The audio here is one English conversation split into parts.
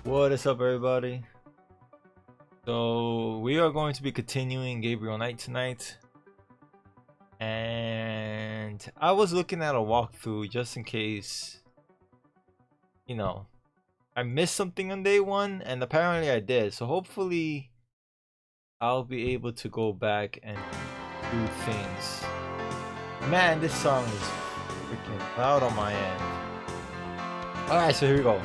What is up, everybody? So we are going to be continuing Gabriel Knight tonight, and I was looking at a walkthrough just in case, I missed something on day one, and apparently I did. So hopefully I'll be able to go back and do things. Man, this song is freaking loud on my end. All right, so here we go.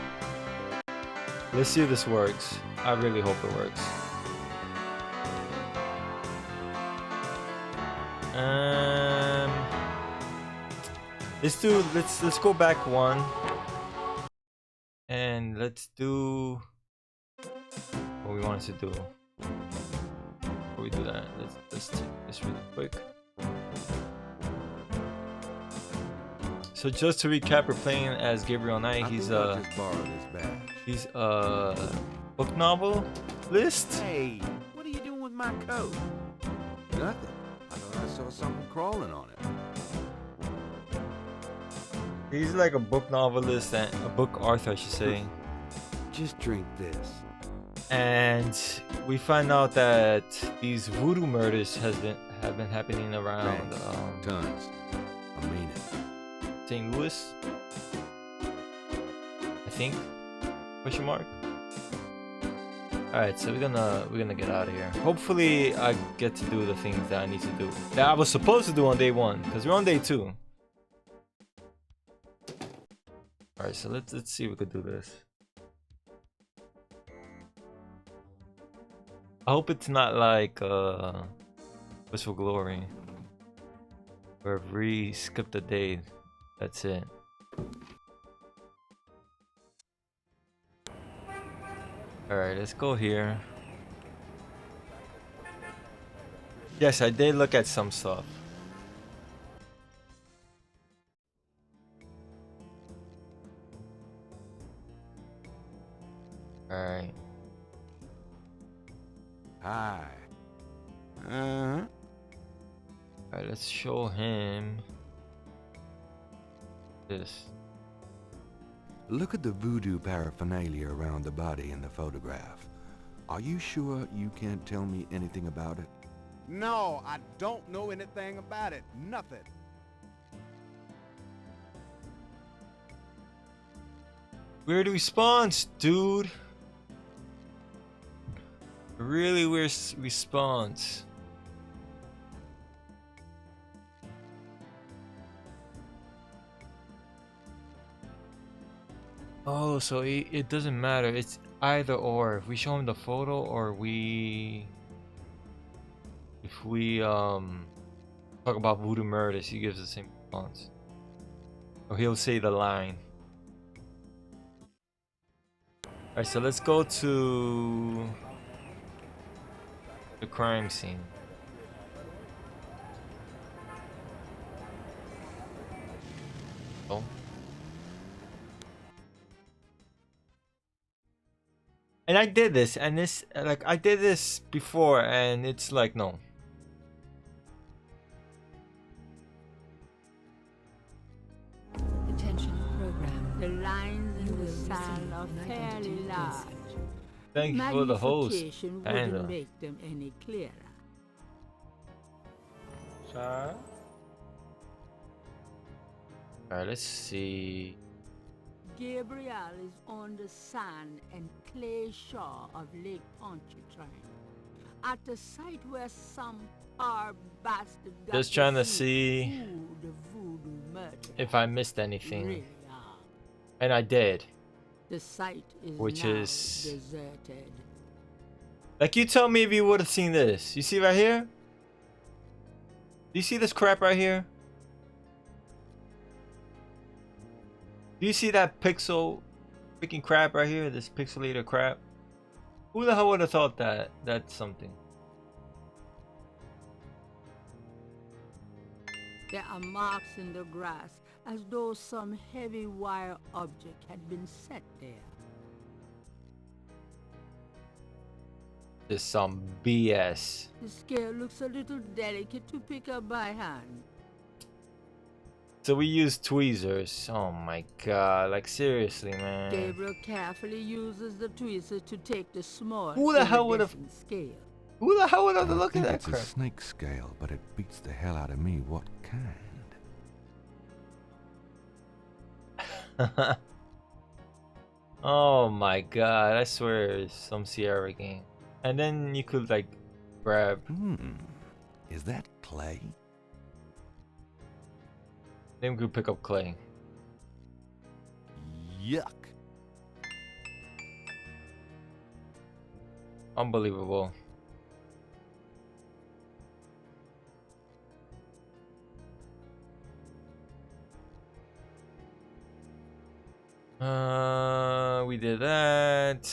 Let's see if this works. I really hope it works. Let's go back one, and let's do what we wanted to do. Before we do that, let's take this really quick. So just to recap, we're playing as Gabriel Knight. He's a book novel list. Hey, what are you doing with my coat? Nothing. I thought I saw something crawling on it. He's like a book novelist and a book author, I should say. Just drink this. And we find out that these voodoo murders have been happening around Tons. I mean it. St. Louis, I think. Question mark. All right, so we're gonna get out of here. Hopefully, I get to do the things that I need to do that I was supposed to do on day one, because we're on day two. All right, so let's see if we could do this. I hope it's not like Wistful Glory, where if we skip the day, that's it. Alright, let's go here. Yes, I did look at some stuff. Alright. Hi. Alright, let's show him this. Look at the voodoo paraphernalia around the body in the photograph. Are you sure you can't tell me anything about it? No, I don't know anything about it. Nothing. Weird response, dude. Really weird response. Oh, so it doesn't matter. It's either or. If we show him the photo, or if we talk about voodoo murders, he gives the same response, or he'll say the line. All right, so let's go to the crime scene. Oh. And I did this, and I did this before, and it's like, no. Attention program. The lines in the sand are fairly large. Thank you for the host. Magnification wouldn't make them any clearer. Alright, let's see. Gabriel is on the sand and clay shore of Lake Pontchartrain, at the site where some poor bastard got Just trying to see who the voodoo murderer if I missed anything, really are. and I did. The site is Which now is deserted. like, you tell me if you would have seen this. You see right here? Do you see this crap right here? Do you see that pixel freaking crap right here? This pixelated crap? Who the hell would have thought that that's something? There are marks in the grass as though some heavy wire object had been set there. This is some BS. The scale looks a little delicate to pick up by hand. So we use tweezers. Oh my god, like seriously, man. Gabriel carefully uses the tweezers to take the small Who the hell would have? iridescent scale. Who the hell would have I looked at think that it's a crap? snake scale, but it beats the hell out of me. What kind? Oh my god, I swear it's some Sierra game. And then you could like grab. Is that clay? Then we could pick up clay. Yuck. Unbelievable. We did that.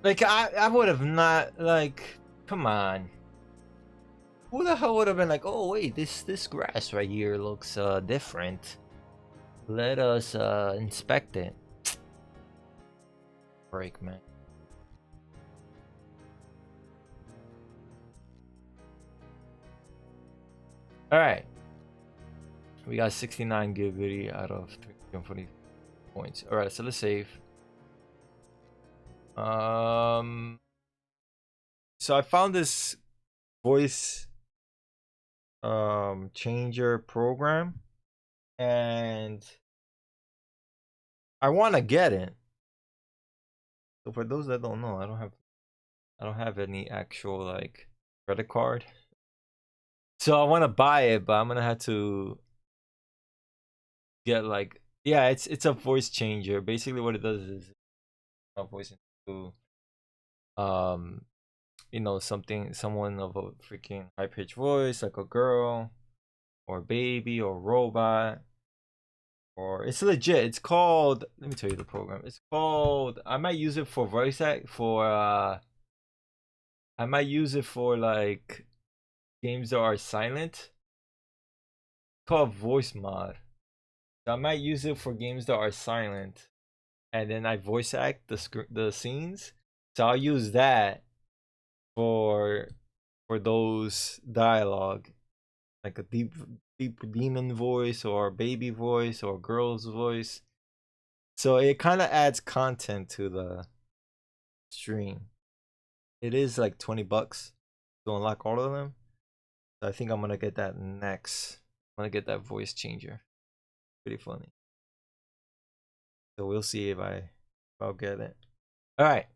Like I would have not like. Come on. Who the hell would have been like, oh wait, this grass right here looks different. Let us inspect it. Break, man. All right. We got 69 gravity out of 340 points. All right, so let's save. So I found this voice changer program, and I want to get it. So for those that don't know, I don't have any actual like credit card. So I want to buy it, but I'm gonna have to get like, yeah, it's a voice changer. Basically, what it does is a voice into you know, someone of a freaking high pitched voice, like a girl or a baby or a robot. Or it's legit. It's called, let me tell you the program. It's called, I might use it for voice act for I might use it for like games that are silent. It's called voice mod. So I might use it for games that are silent, and then I voice act the scenes. So I'll use that for those dialogue, like a deep demon voice or a baby voice or a girl's voice. So it kind of adds content to the stream. It is like $20 to unlock all of them. So I think I'm gonna get that next. I'm gonna get that voice changer. Pretty funny. So we'll see if I'll get it. All right.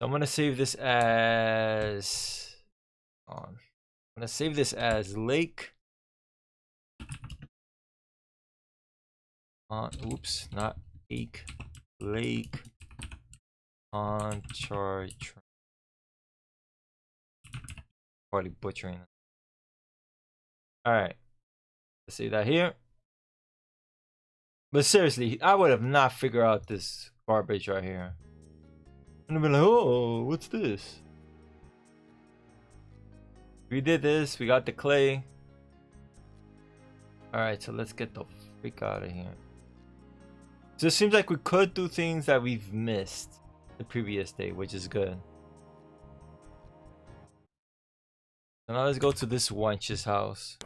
So I'm gonna save this as I'm gonna save this as Lake. Oops, not Lake on charge. Probably butchering it. All right. Let's see that here. But seriously, I would have not figured out this garbage right here. And I'd be like, oh, what's this? We did this. We got the clay. All right, so let's get the freak out of here. So it seems like we could do things that we've missed the previous day, which is good. So now let's go to this wench's house.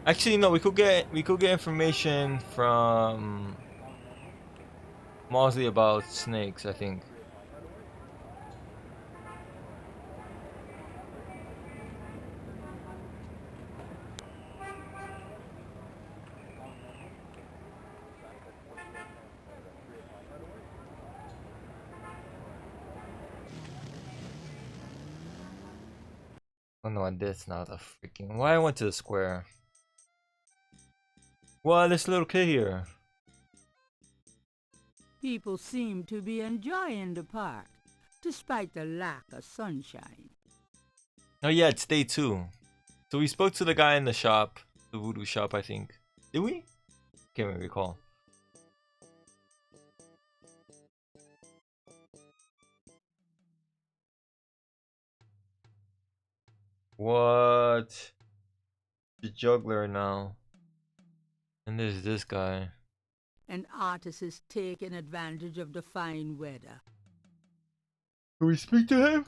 Actually, no, we could get information from Mosley about snakes, I think. Oh no, that's not a freaking. Why I went to the square? Well, this little kid here. People seem to be enjoying the park, despite the lack of sunshine. Oh yeah, it's day 2. So we spoke to the guy in the shop, the voodoo shop, I think. Did we? Can't even recall. What? The juggler now. And there's this guy. An artist is taking advantage of the fine weather. Can we speak to him?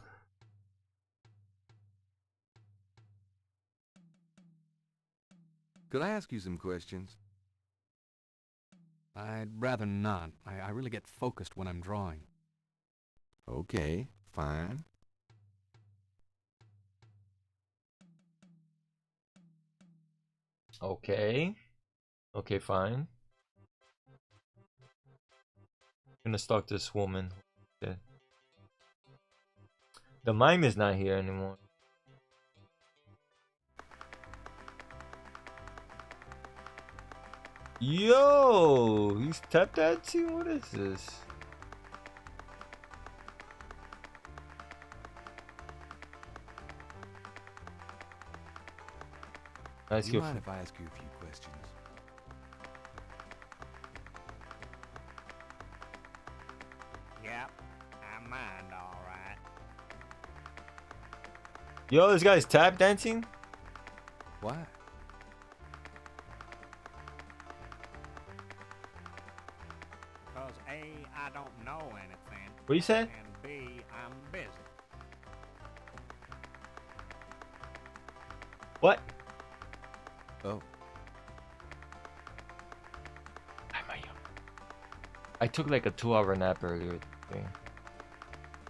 Could I ask you some questions? I'd rather not. I really get focused when I'm drawing. Okay, fine. Okay. Okay, fine. I'm gonna stalk this woman. Okay. The mime is not here anymore. Yo, he's tap dancing? What is this? Nice Do you gift. mind if I ask you a few questions? Yep, I mind, all right. Yo, this guy's tap dancing? Why? Because A, I don't know anything, What you said? and B, I'm busy. What? Oh, I took like a 2-hour nap earlier today.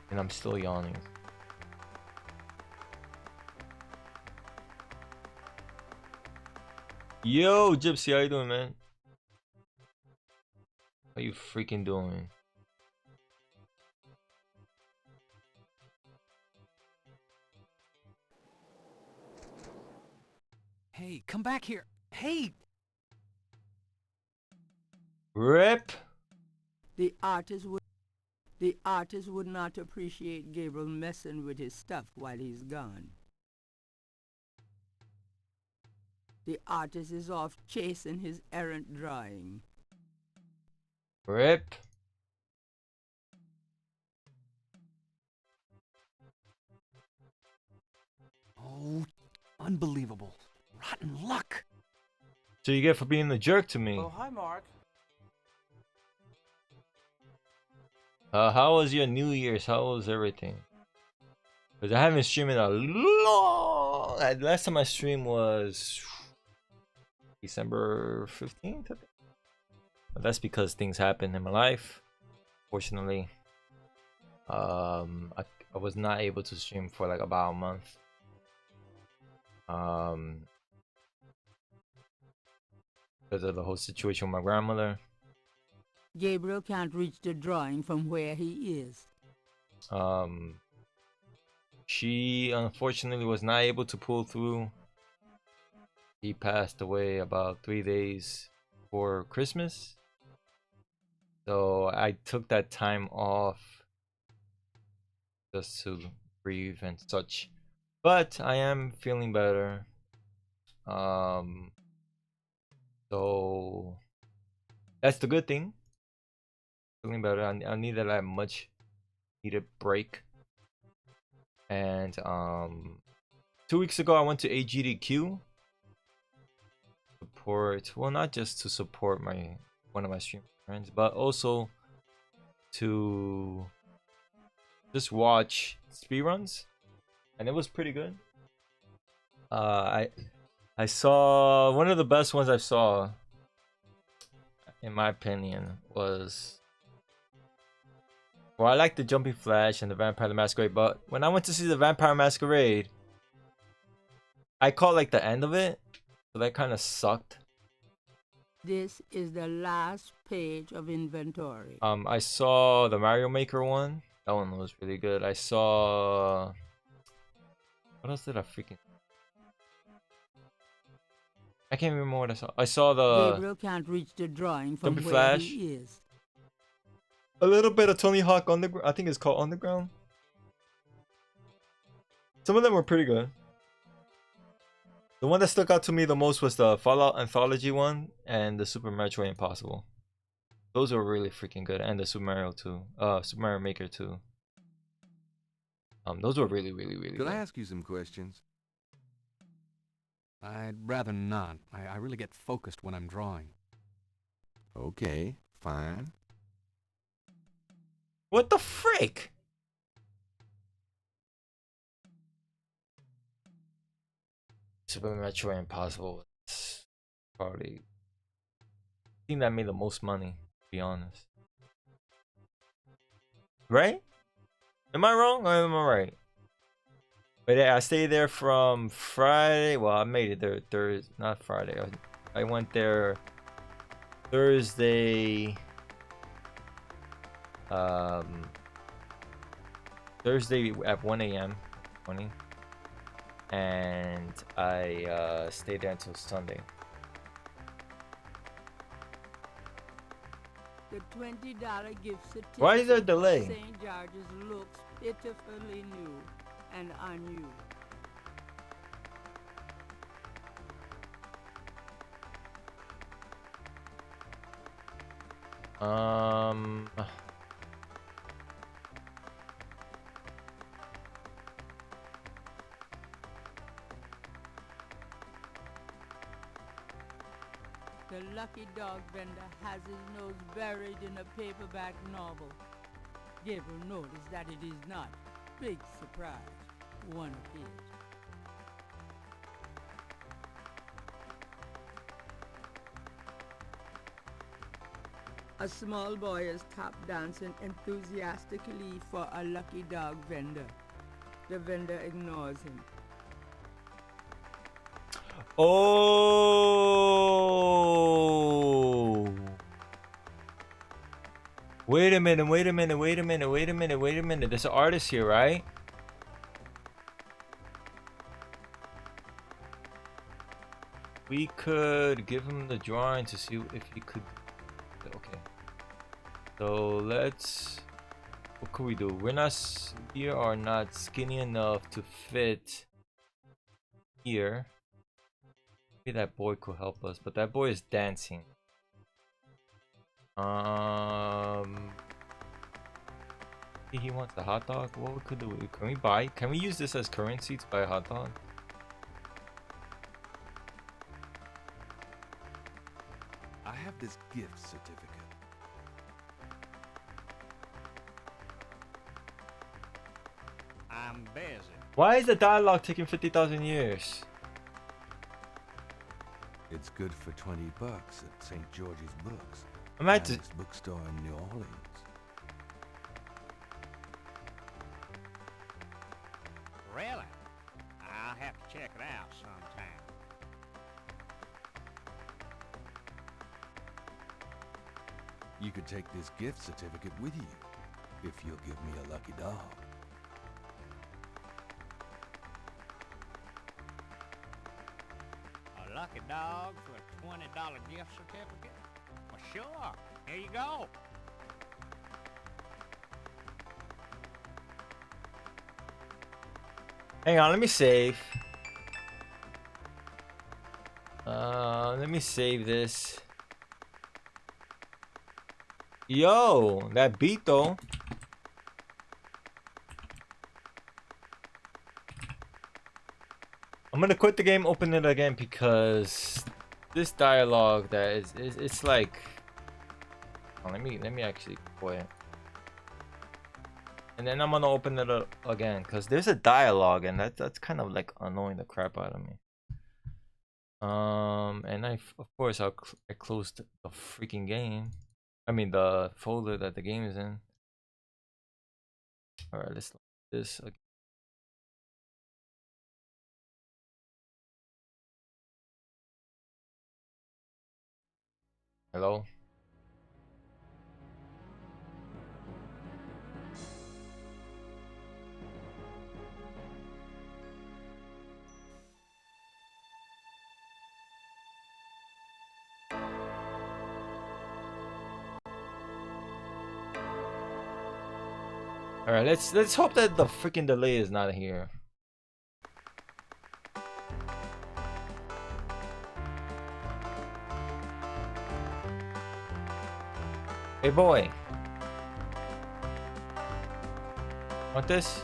And I'm still yawning. Yo, Gypsy, how you doing, man? How you freaking doing? Hey, come back here. Hey! Rip? The artist would not appreciate Gabriel messing with his stuff while he's gone. The artist is off chasing his errant drawing. Rip? Oh, unbelievable. Rotten luck. So you get for being the jerk to me. Oh, hi, Mark. How was your New Year's? How was everything? Because I haven't streamed in a long... Last time I streamed was... December 15th, I think. But that's because things happened in my life. Fortunately. I was not able to stream for like about a month. Because of the whole situation with my grandmother. Gabriel can't reach the drawing from where he is. She unfortunately was not able to pull through. He passed away about 3 days before Christmas. So I took that time off just to breathe and such. But I am feeling better. So that's the good thing. Feeling better. I needed that much needed break. And 2 weeks ago I went to AGDQ. Support, well, not just to support one of my stream friends, but also to just watch speedruns, and it was pretty good. I saw one of the best ones I saw, in my opinion, was, well, I like the Jumping Flash and the Vampire the Masquerade, but when I went to see the Vampire Masquerade, I caught like the end of it, so that kind of sucked. This is the last page of inventory. I saw the Mario Maker one. That one was really good. I saw... What else did I freaking... I can't remember what I saw. I saw the... Gabriel can't reach the drawing from Jumping where Flash. he is. A little bit of Tony Hawk Underground. I think it's called Underground. Some of them were pretty good. The one that stuck out to me the most was the Fallout Anthology one and the Super Metroid Impossible. Those were really freaking good, and the Super Mario 2, Super Mario Maker 2. Those were really could good. I ask you some questions? I'd rather not. I really get focused when I'm drawing. Okay, fine. What the frick? Super Metroid Impossible. It's probably the thing that made the most money, to be honest. Right? Am I wrong or am I right? But yeah, I stayed there from Friday. Well, I made it there Thursday, not Friday. I went there Thursday. Thursday at 1 a.m. 20, and I stayed there until Sunday. The $20 gift certificate Why is there a for delay? St. George's looks pitifully new and unused. The lucky dog vendor has his nose buried in a paperback novel. Gabriel noticed that it is not. Big surprise. One of his. A small boy is tap dancing enthusiastically for a lucky dog vendor. The vendor ignores him. Oh! Wait a minute, wait a minute, wait a minute, wait a minute, wait a minute. There's an artist here, right? We could give him the drawing to see if he could. Okay. So let's. What could we do? We are not skinny enough to fit here. Maybe that boy could help us, but that boy is dancing. He wants a hot dog. What we could do? Can we buy? Can we use this as currency to buy a hot dog? I have this gift certificate. I'm busy. Why is the dialogue taking 50,000 years? It's good for $20 at St. George's Books. I'm at to. Finest bookstore in New Orleans. Really? I'll have to check it out sometime. You could take this gift certificate with you if you'll give me a lucky dog. A lucky dog for a $20 gift certificate? Well, sure. Here you go. Hang on, let me save. Let me save this. Yo, that beat though. I'm gonna quit the game, open it again because this dialogue that is it's like. Oh, let me actually quit. And then I'm gonna open it up again because there's a dialogue and that's kind of like annoying the crap out of me. And of course I closed the freaking game. I mean the folder that the game is in. All right, let's look at this again. Hello. All right, let's hope that the freaking delay is not here. Hey boy, want this?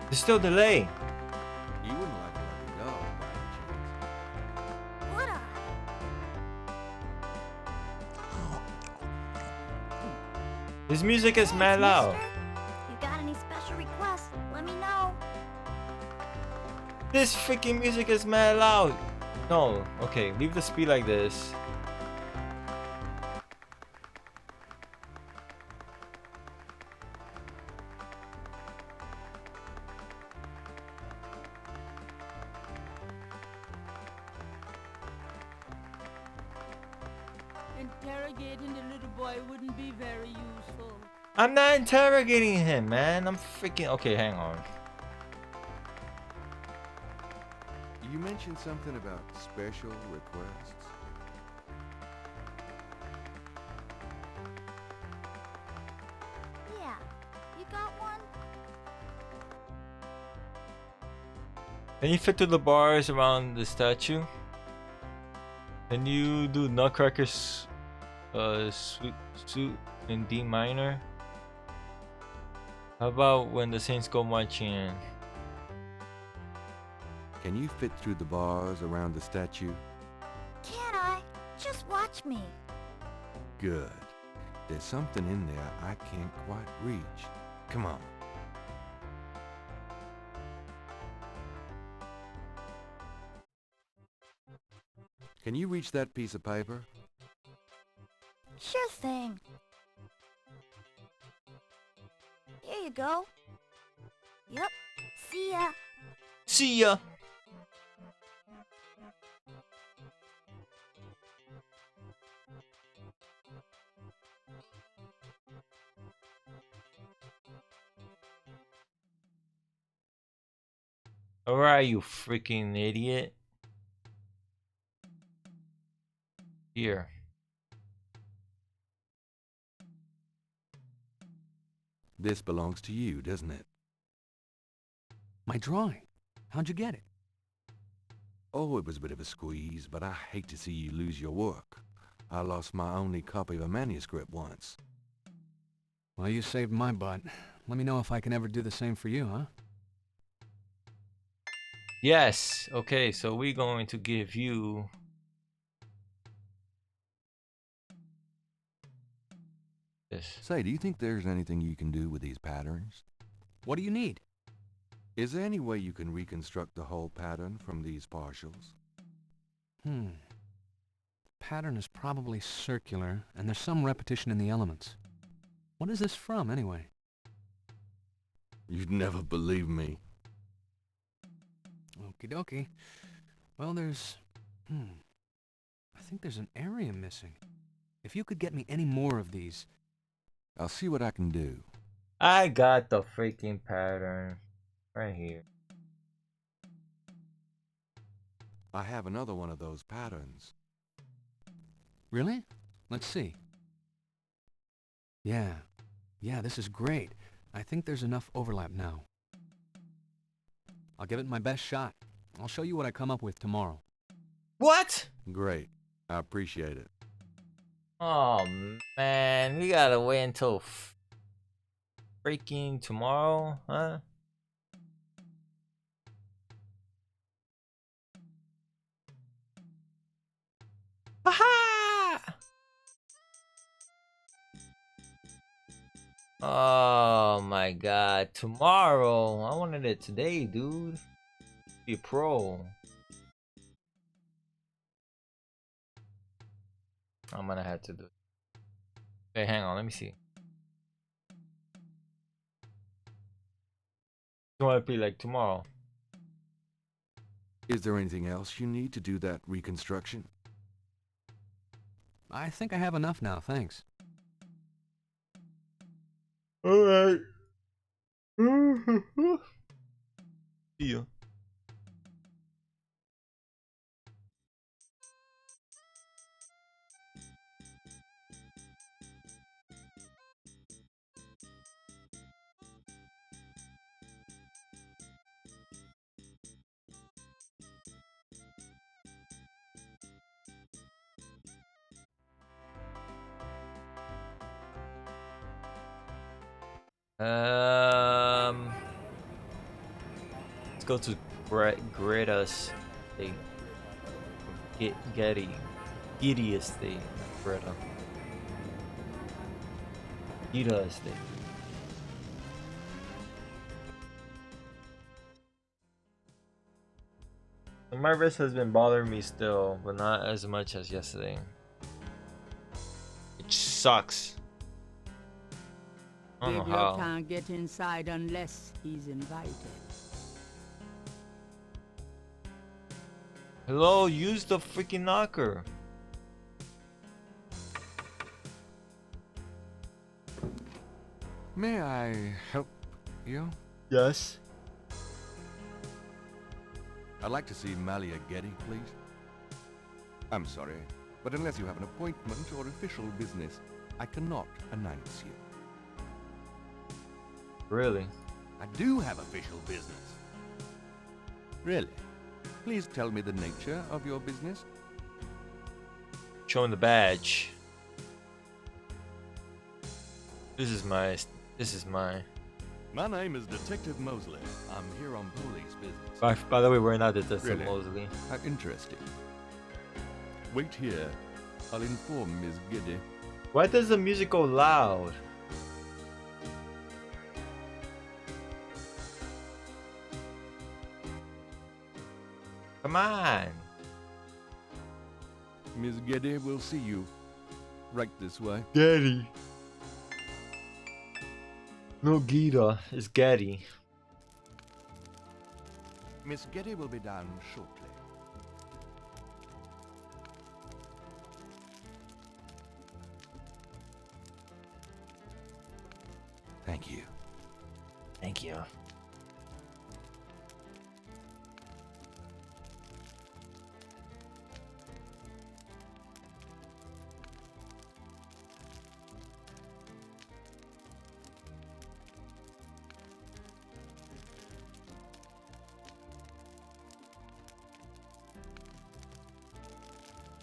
There's still delay. You wouldn't like a lucky dog by any chance. Would I? His music is mad Thanks, loud. mister. You got any special requests? Let me know. This freaking music is mad loud. No, okay, leave the speed like this. Interrogating the little boy wouldn't be very useful. I'm not interrogating him, man. I'm freaking okay. Hang on. You mentioned something about special requests. Yeah. You got one? Can you fit through the bars around the statue? Can you do Nutcracker's suit in D minor? How about when the Saints go marching in? Can you fit through the bars around the statue? Can I? Just watch me. Good. There's something in there I can't quite reach. Come on. Can you reach that piece of paper? Sure thing. Here you go. Yep. See ya. See ya. Alright, you freaking idiot. Here. This belongs to you, doesn't it? My drawing. How'd you get it? Oh, it was a bit of a squeeze, but I hate to see you lose your work. I lost my only copy of a manuscript once. Well, you saved my butt. Let me know if I can ever do the same for you, huh? Yes. Okay, so we're going to give you this. Say, do you think there's anything you can do with these patterns? What do you need? Is there any way you can reconstruct the whole pattern from these partials? Pattern is probably circular, and there's some repetition in the elements. What is this from, anyway? You'd never believe me. Okie dokie. Well, there's... I think there's an area missing. If you could get me any more of these... I'll see what I can do. I got the freaking pattern right here. I have another one of those patterns. Really? Let's see. Yeah, this is great. I think there's enough overlap now. I'll give it my best shot. I'll show you what I come up with tomorrow. What? Great. I appreciate it. Oh man, we gotta wait until freaking tomorrow, huh? Haha! Oh my god, tomorrow. I wanted it today, dude. Be a pro. I'm gonna have to do it. Hey, hang on, let me see. You want to be like tomorrow? Is there anything else you need to do that reconstruction? I think I have enough now, thanks. Alright. See ya. Let's go to Greta's thing. Getty's thing, Greta. Interesting. My wrist has been bothering me still, but not as much as yesterday. It sucks. I don't know Gabriel how. can't get inside unless he's invited. Hello, use the freaking knocker. May I help you? Yes. I'd like to see Malia Getty, please. I'm sorry, but unless you have an appointment or official business, I cannot announce you. Really? I do have official business. Really? Please tell me the nature of your business. Showing the badge. This is my. My name is Detective Mosley. I'm here on police business. By the way, we're not Detective Really? Mosley. How interesting. Wait here. I'll inform Miss Giddy. Why does the music go loud? Come on. Miss Giddy will see you. Right this way. Getty. No Gita, it's Getty. Miss Giddy will be down shortly. Thank you. Thank you.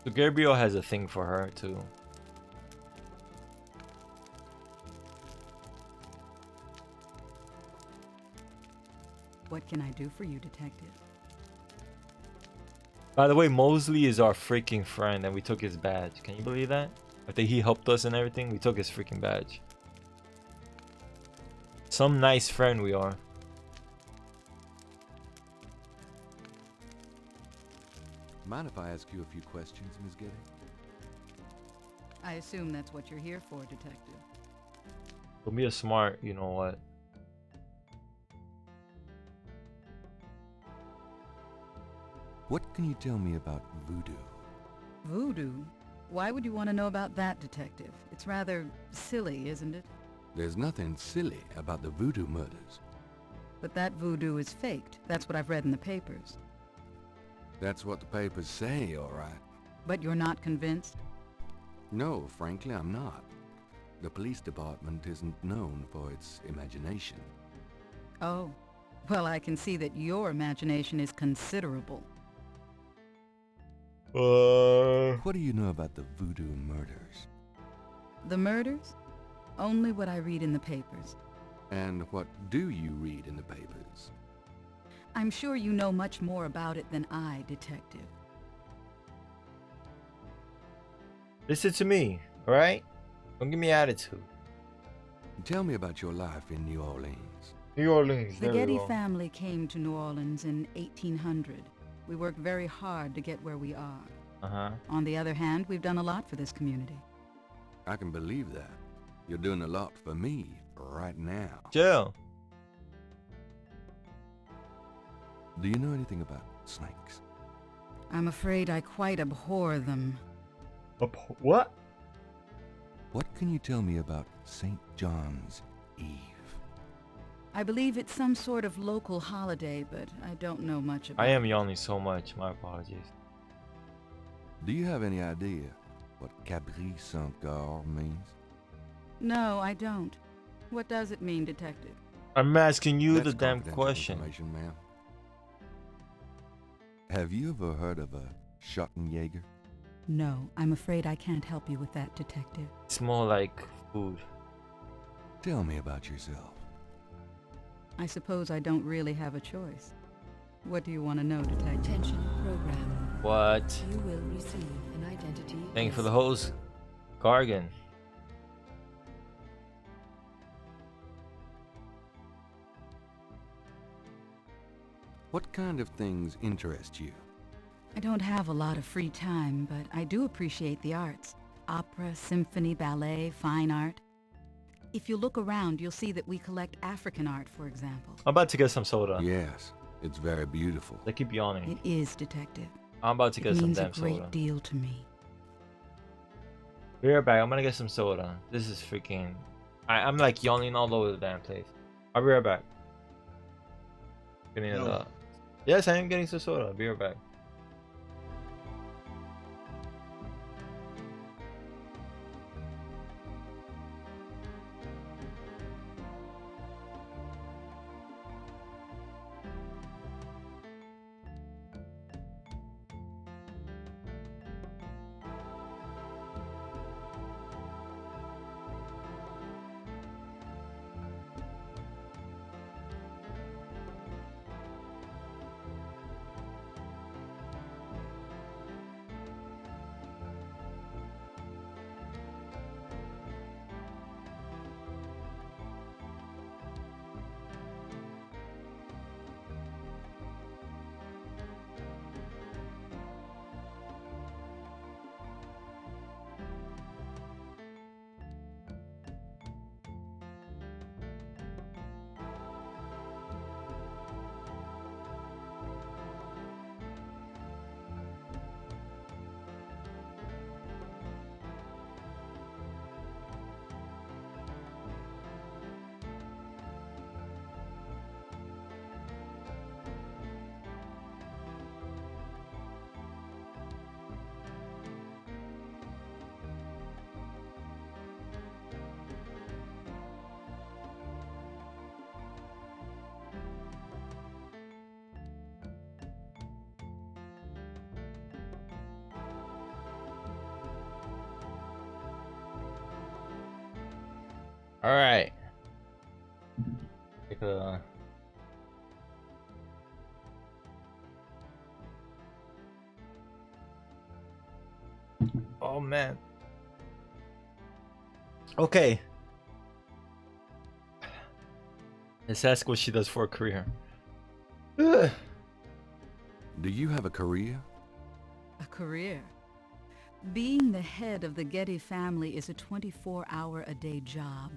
So Gabriel has a thing for her too. What can I do for you, Detective? By the way, Mosley is our freaking friend and we took his badge. Can you believe that? I think he helped us and everything. We took his freaking badge. Some nice friend we are. Mind if I ask you a few questions, Miss Giddy? I assume that's what you're here for, Detective. Don't be a smart, you know what. What can you tell me about voodoo? Voodoo? Why would you want to know about that, Detective? It's rather silly, isn't it? There's nothing silly about the voodoo murders. But that voodoo is faked. That's what I've read in the papers. That's what the papers say, all right. But you're not convinced? No, frankly, I'm not. The police department isn't known for its imagination. Oh. Well, I can see that your imagination is considerable. What do you know about the voodoo murders? The murders? Only what I read in the papers. And what do you read in the papers? I'm sure you know much more about it than I, Detective. Listen to me, alright? Don't give me attitude. Tell me about your life in New Orleans. New Orleans, The there we Getty go. family came to New Orleans in 1800. We worked very hard to get where we are. Uh-huh. On the other hand, we've done a lot for this community. I can believe that. You're doing a lot for me right now. Jill. Do you know anything about snakes? I'm afraid I quite abhor them. What? What can you tell me about St. John's Eve? I believe it's some sort of local holiday, but I don't know much about I am yawning so much. My apologies. Do you have any idea what Cabri Saint-Gar means? No, I don't. What does it mean, Detective? I'm asking you That's the damn confidential question. information, ma'am. Have you ever heard of a Schottenjäger? No, I'm afraid I can't help you with that, Detective. It's more like food. Tell me about yourself. I suppose I don't really have a choice. What do you want to know, Detective? Attention program. What? You will receive an identity. Thank you for the list. hose, Gargan. What kind of things interest you? I don't have a lot of free time, but I do appreciate the arts. Opera, symphony, ballet, fine art. If you look around, you'll see that we collect African art, for example. I'm about to get some soda. Yes, it's very beautiful. They keep yawning. It is, Detective. I'm about to It get some means a damn great soda. deal to me. Be right back. I'm gonna get some soda. This is freaking. I'm like yawning all over the damn place. I'll be right back. Getting No. Yes, I am getting some soda. I'll be right back. All right. Take a. Oh man. Okay. Let's ask what she does for a career. Ugh. Do you have a career? A career. Being the head of the Getty family is a 24-hour-a-day job.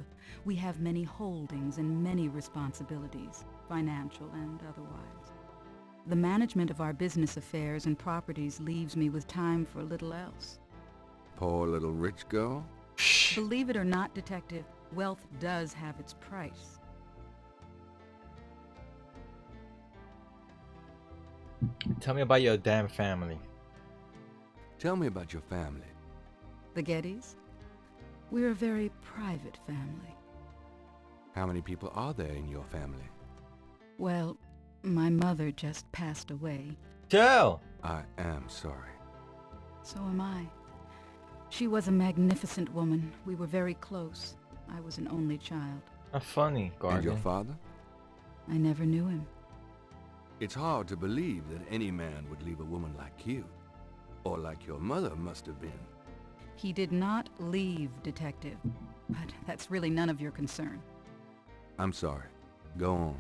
We have many holdings and many responsibilities, financial and otherwise. The management of our business affairs and properties leaves me with time for little else. Poor little rich girl? Shh. Believe it or not, Detective, wealth does have its price. Tell me about your damn family. Tell me about your family. The Gettys? We're a very private family. How many people are there in your family? Well, my mother just passed away. Tell. I am sorry. So am I. She was a magnificent woman. We were very close. I was an only child. Not funny, And your Guardian. father? I never knew him. It's hard to believe that any man would leave a woman like you. Or like your mother must have been. He did not leave, Detective. But that's really none of your concern. I'm sorry. Go on.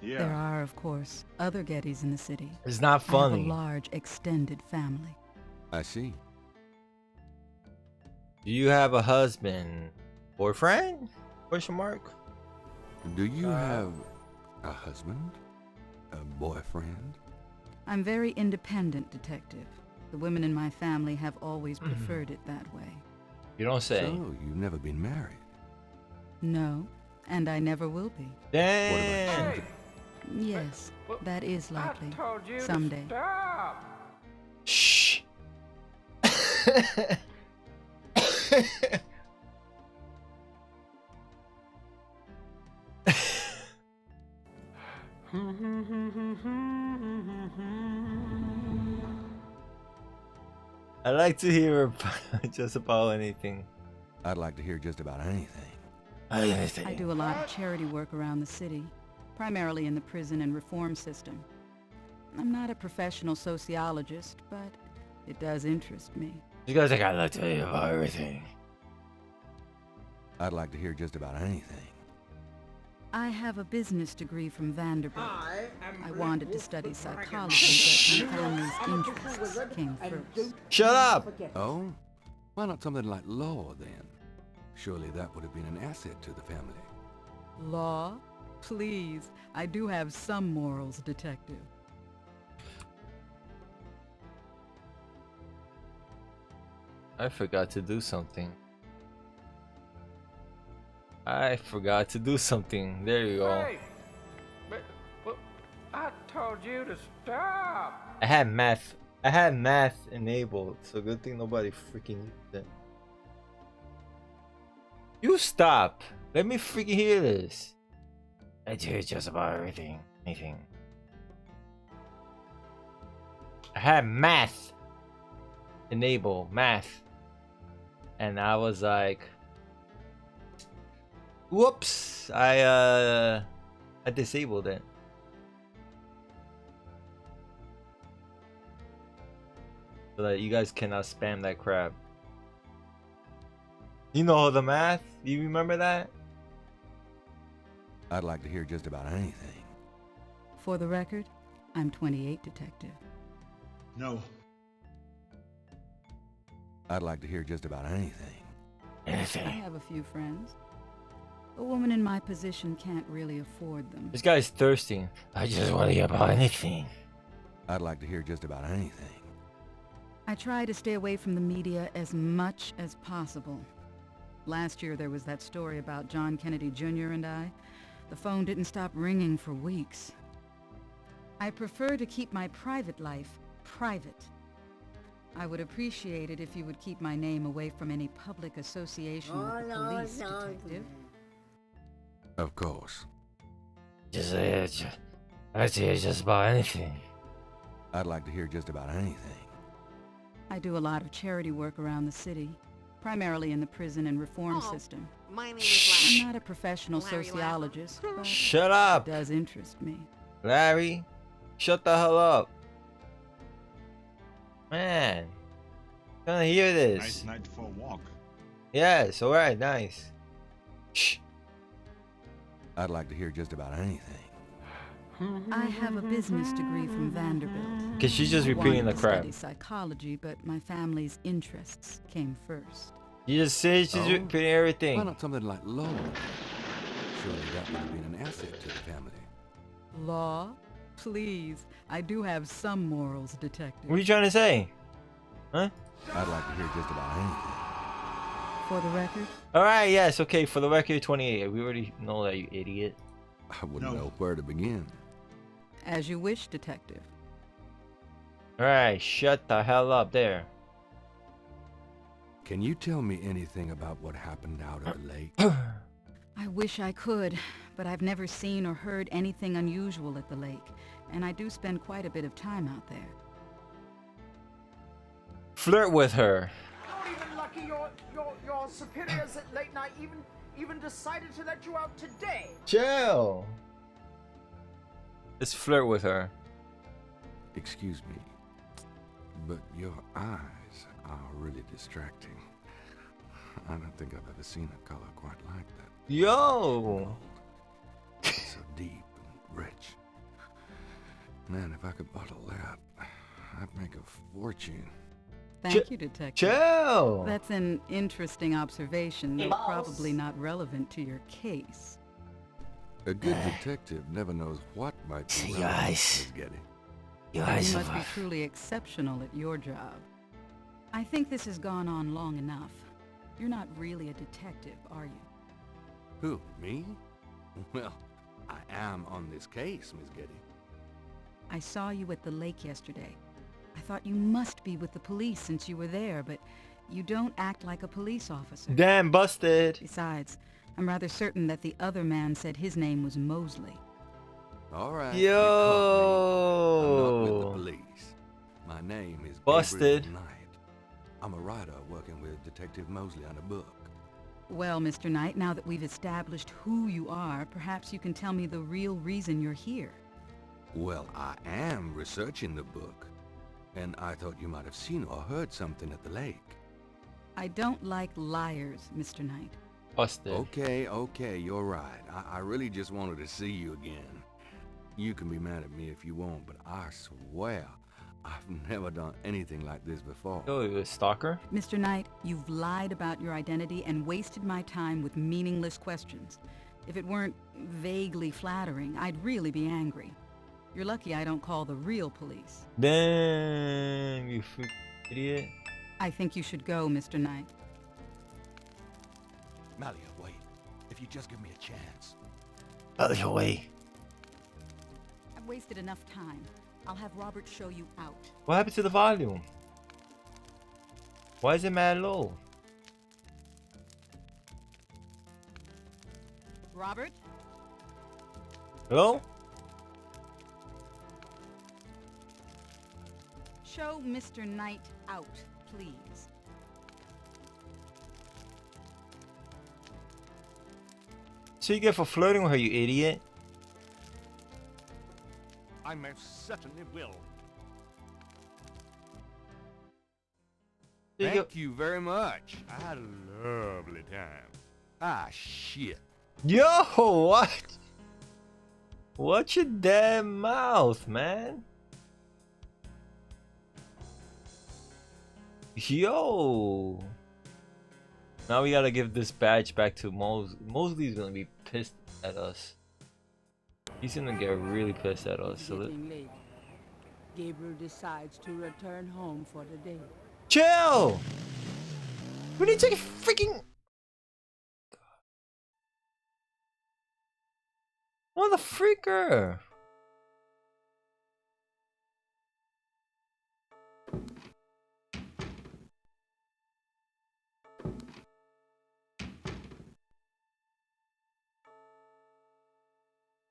Yeah. There are, of course, other Gettys in the city. It's not I have funny. a large, extended family. I see. Do you have a husband? Boyfriend? Question mark? Do you have a husband? A boyfriend? I'm very independent, Detective. The women in my family have always preferred it that way. You don't say. So, you've never been married. No, and I never will be. Damn. What about children? Yes, that is likely. I told you Someday. to stop. Shh. I like to hear just about anything. I'd like to hear just about anything. Anything. I do a lot of charity work around the city, primarily in the prison and reform system. I'm not a professional sociologist, but it does interest me. You guys, I like to hear about everything. I'd like to hear just about anything. I have a business degree from Vanderbilt. I wanted to study psychology, but my family's interests came first. Shut up! Oh? Why not something like law, then? Surely that would have been an asset to the family. Law? Please, I do have some morals, detective. I forgot to do something. I forgot to do something. There you go. Hey! But I told you to stop! I had math enabled, so good thing nobody freaking used it. You stop! Let me freaking hear this. I do just about everything. Anything. I had math enable math, and I was like, whoops, I disabled it. So that you guys cannot spam that crap. You know the math? You remember that? I'd like to hear just about anything. For the record, I'm 28, detective. No. I'd like to hear just about anything. I have a few friends. A woman in my position can't really afford them. This guy's thirsty. I just want to hear about anything. I'd like to hear just about anything. I try to stay away from the media as much as possible. Last year there was that story about John Kennedy Jr. and I. The phone didn't stop ringing for weeks. I prefer to keep my private life private. I would appreciate it if you would keep my name away from any public association with the police, detective. Of course. Let's hear just about anything. I'd like to hear just about anything. I do a lot of charity work around the city, primarily in the prison and reform system. My name is I'm not a professional sociologist, but Shut it up, does interest me. Larry. Shut the hell up. Man, trying to hear this. Nice night for a walk. Yes, alright, nice. Shh. I'd like to hear just about anything. I have a business degree from Vanderbilt. Cause she's just I repeating wanted the to crap. study psychology, but my family's interests came first. You just said she's Oh? repeating Why everything. not something like law? Surely that would have been an asset to the family. Law? Please, I do have some morals, detective. What are you trying to say? Huh? I'd like to hear just about anything. For the record, Alright, yes, okay, for the record, 28. We already know that, you idiot. I wouldn't No. know where to begin. as you wish, detective. Alright, shut the hell up there. Can you tell me anything about what happened out at the lake? I wish I could, but I've never seen or heard anything unusual at the lake, and I do spend quite a bit of time out there. Flirt with her. Not even lucky your superiors at late night even decided to let you out today. Chill. Just flirt with her. Excuse me, but your eyes are really distracting. I don't think I've ever seen a color quite like that. Yo! It's so deep and rich. Man, if I could bottle that, I'd make a fortune. Thank you, detective. Chill! That's an interesting observation, though probably not relevant to your case. A good detective never knows what might be Your relevant, eyes. Miss Getty. Your You eyes must be are... truly exceptional at your job. I think this has gone on long enough. You're not really a detective, are you? Who, me? Well, I am on this case, Miss Getty. I saw you at the lake yesterday. I thought you must be with the police since you were there, but you don't act like a police officer. Damn, busted. Besides, I'm rather certain that the other man said his name was Mosley. All right. you caught me. I'm not with the Yo! police. My name is Busted. Gabriel Knight. I'm a writer working with Detective Mosley on a book. Well, Mr. Knight, now that we've established who you are, perhaps you can tell me the real reason you're here. Well, I am researching the book, and I thought you might have seen or heard something at the lake. I don't like liars, Mr. Knight. Busted. Okay, you're right. I really just wanted to see you again. You can be mad at me if you want, but I swear, I've never done anything like this before. Yo, you a stalker? Mr. Knight, you've lied about your identity and wasted my time with meaningless questions. If it weren't vaguely flattering, I'd really be angry. You're lucky I don't call the real police. Damn, you freak idiot. I think you should go, Mr. Knight. Malia, wait. If you just give me a chance. Out of your way. I've wasted enough time. I'll have Robert show you out. What happened to the volume? Why is it mad low? Robert? Hello? Show Mr. Knight out, please. So you get for flirting with her, you idiot. I most certainly will. So Thank you very much. I had a lovely time. Ah, shit. Yo, what? Watch your damn mouth, man. Yo. Now we gotta give this badge back to Mosley's gonna be pissed at us. He's gonna get really pissed at us. So Getting late. Gabriel decides to return home for the day. chill. We need to get freaking. What the freaker?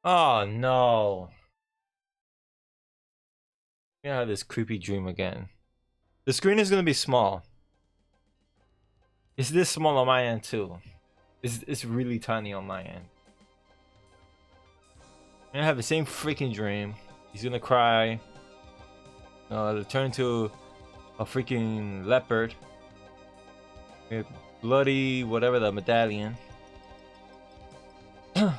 Oh no. I'm gonna have this creepy dream again. The screen is gonna be small. It's this small on my end too. It's really tiny on my end. I'm gonna have the same freaking dream. He's gonna cry. Turn into a freaking leopard. With bloody whatever the medallion. We're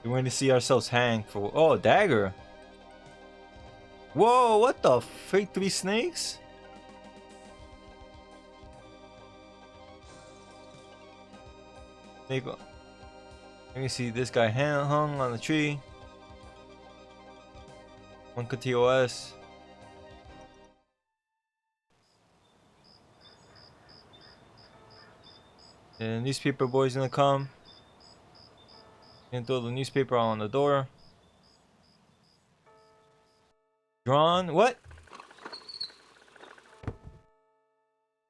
going to see ourselves hang for dagger. Whoa, what the freak? 3 snakes? Snake. Let me see this guy hung on the tree. One TOS. And newspaper boy's gonna come. And throw the newspaper on the door. Drawn. What?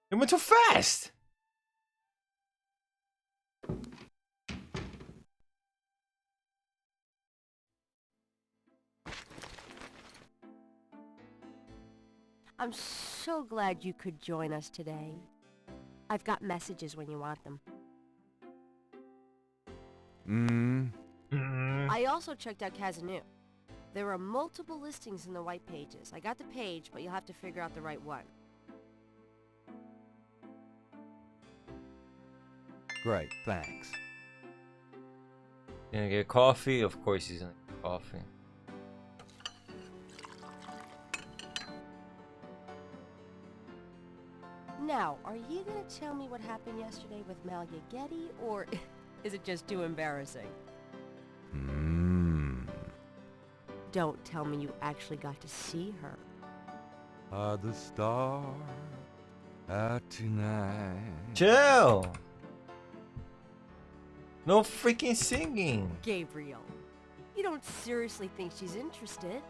It went too fast. I'm so glad you could join us today. I've got messages when you want them. I also checked out Kazanu. There are multiple listings in the white pages. I got the page, but you'll have to figure out the right one. Great, thanks. Gonna get coffee? Of course he's gonna get coffee. Now, are you gonna tell me what happened yesterday with Malia Getty, or is it just too embarrassing? Don't tell me you actually got to see her. Are the stars out tonight? Chill. No freaking singing. Gabriel, you don't seriously think she's interested?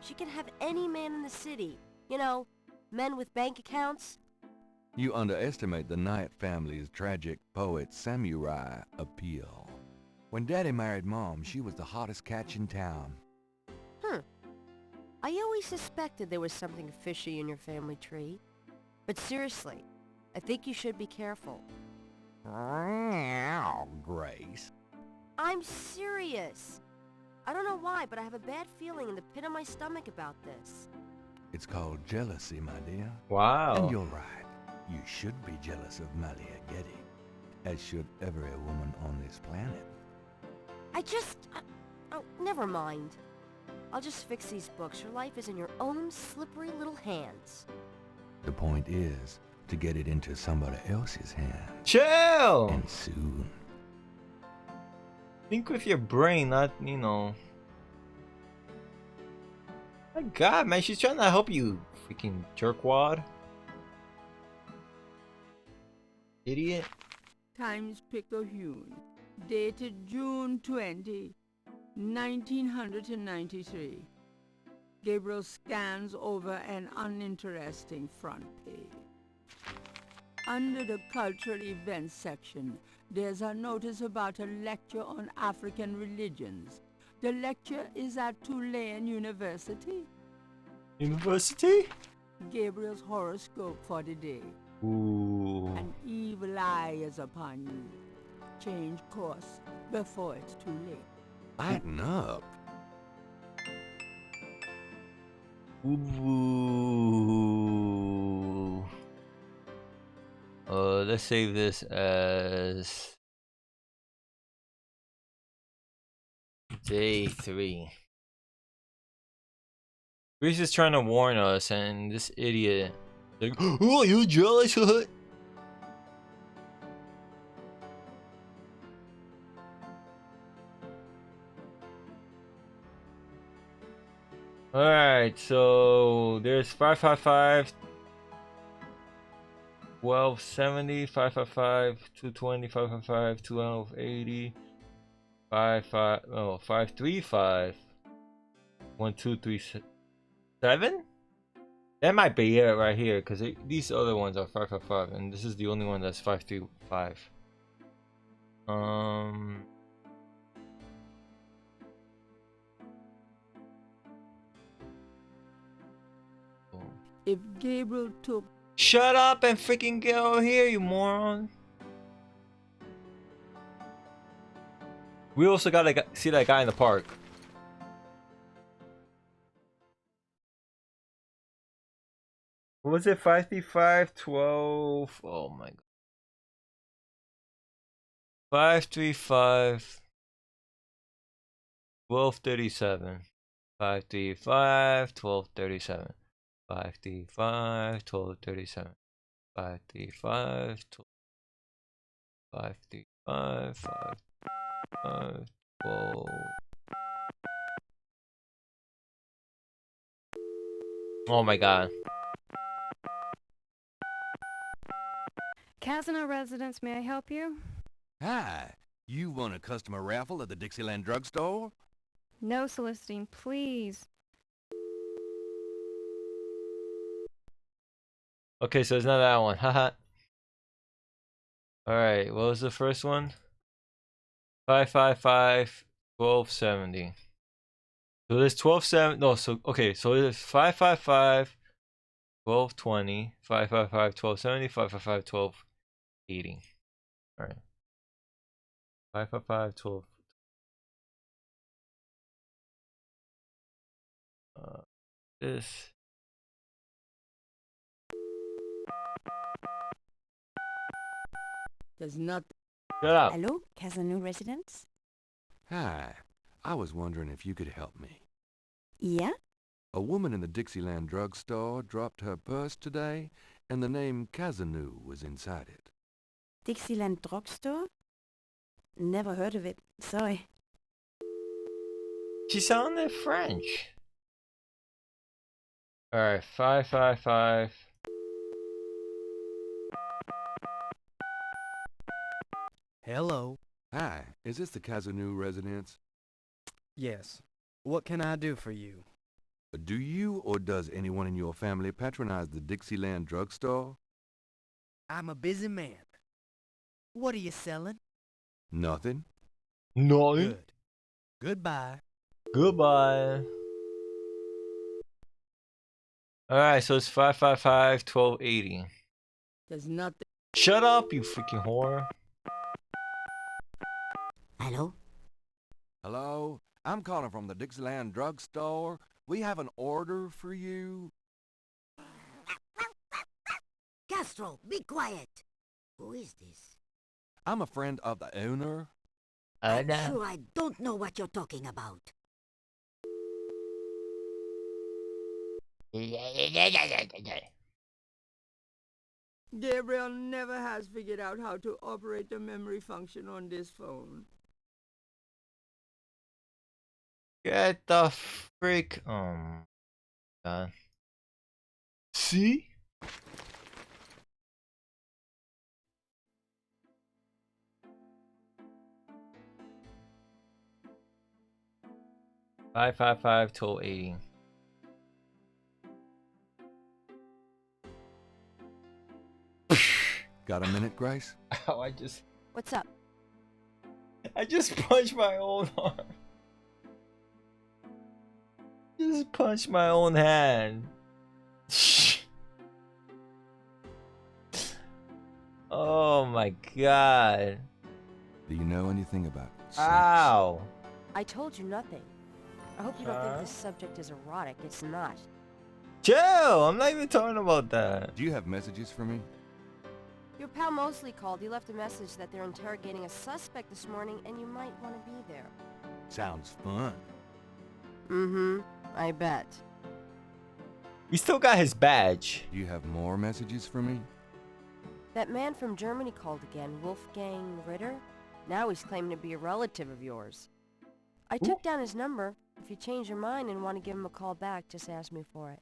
She can have any man in the city. You know, men with bank accounts. You underestimate the Knight family's tragic poet samurai appeal. When Daddy married Mom, she was the hottest catch in town. I always suspected there was something fishy in your family tree. But seriously, I think you should be careful. Grace. I'm serious. I don't know why, but I have a bad feeling in the pit of my stomach about this. It's called jealousy, my dear. Wow. And you're right. You should be jealous of Malia Getty. as should every woman on this planet. Oh, never mind. I'll just fix these books. Your life is in your own slippery little hands. The point is to get it into somebody else's hands. Chill! And soon. Think with your brain, not, you know. My god, man, she's trying to help you, freaking jerkwad. Idiot. Times Picayune, dated June 20, 1993. Gabriel scans over an uninteresting front page. Under the cultural events section, there's a notice about a lecture on African religions. The lecture is at Tulane University. University? Gabriel's horoscope for the day. Ooh. An evil eye is upon you. Change course before it's too late. Lighten up. Ooh. Let's save this as day 3. Reese is trying to warn us, and this idiot like, oh, you jealous? Alright, so there's 555 1270, 555 220, 555 1280, 535 1237. That might be it right here, because these other ones are 555, and this is the only one that's 535. If Gabriel took... Shut up and freaking get over here, you moron. We also gotta see that guy in the park. What was it? 535 12. Oh my god. 535 1237. 535 1237. 535 1237. 535 535 12. Oh my god. Casino residence, may I help you? Hi, you won a customer raffle at the Dixieland drugstore? No soliciting, please. Okay, so it's not that one. Haha. Alright, what was the first one? 555 1270. So there's 1270. No, so okay, so there's 555 1220, 555 1270, 555 1280. Alright. 555 12. This. There's not... Shut up. Hello, Casino residence? Hi, I was wondering if you could help me. Yeah? A woman in the Dixieland drugstore dropped her purse today, and the name Kazanu was inside it. Dixieland drugstore? Never heard of it. Sorry. She sounded French. Alright, 555. Hello. Hi, is this the Kazanu residence? Yes. What can I do for you? Do you or does anyone in your family patronize the Dixieland drugstore? I'm a busy man. What are you selling? Nothing. Nothing. Good. Goodbye. Goodbye. Alright, so it's 555 1280. There's nothing... Shut up, you freaking whore. Hello? Hello? I'm calling from the Dixieland drugstore. We have an order for you. Castro, be quiet. Who is this? I'm a friend of the owner. I'm sure I don't know what you're talking about. Gabriel never has figured out how to operate the memory function on this phone. Get the freak. Oh my god. See? $555 total 80. Got a minute, Grace? Ow, What's up? I just punched my own arm. Just punched my own hand. Oh my god. Do you know anything about sex? Ow. I told you nothing. I hope you don't think this subject is erotic. It's not. Chill! I'm not even talking about that. Do you have messages for me? Your pal Mosley called. He left a message that they're interrogating a suspect this morning and you might want to be there. Sounds fun. Mm-hmm. I bet. We still got his badge. Do you have more messages for me? That man from Germany called again, Wolfgang Ritter. Now he's claiming to be a relative of yours. I took down his number. If you change your mind and want to give him a call back, just ask me for it.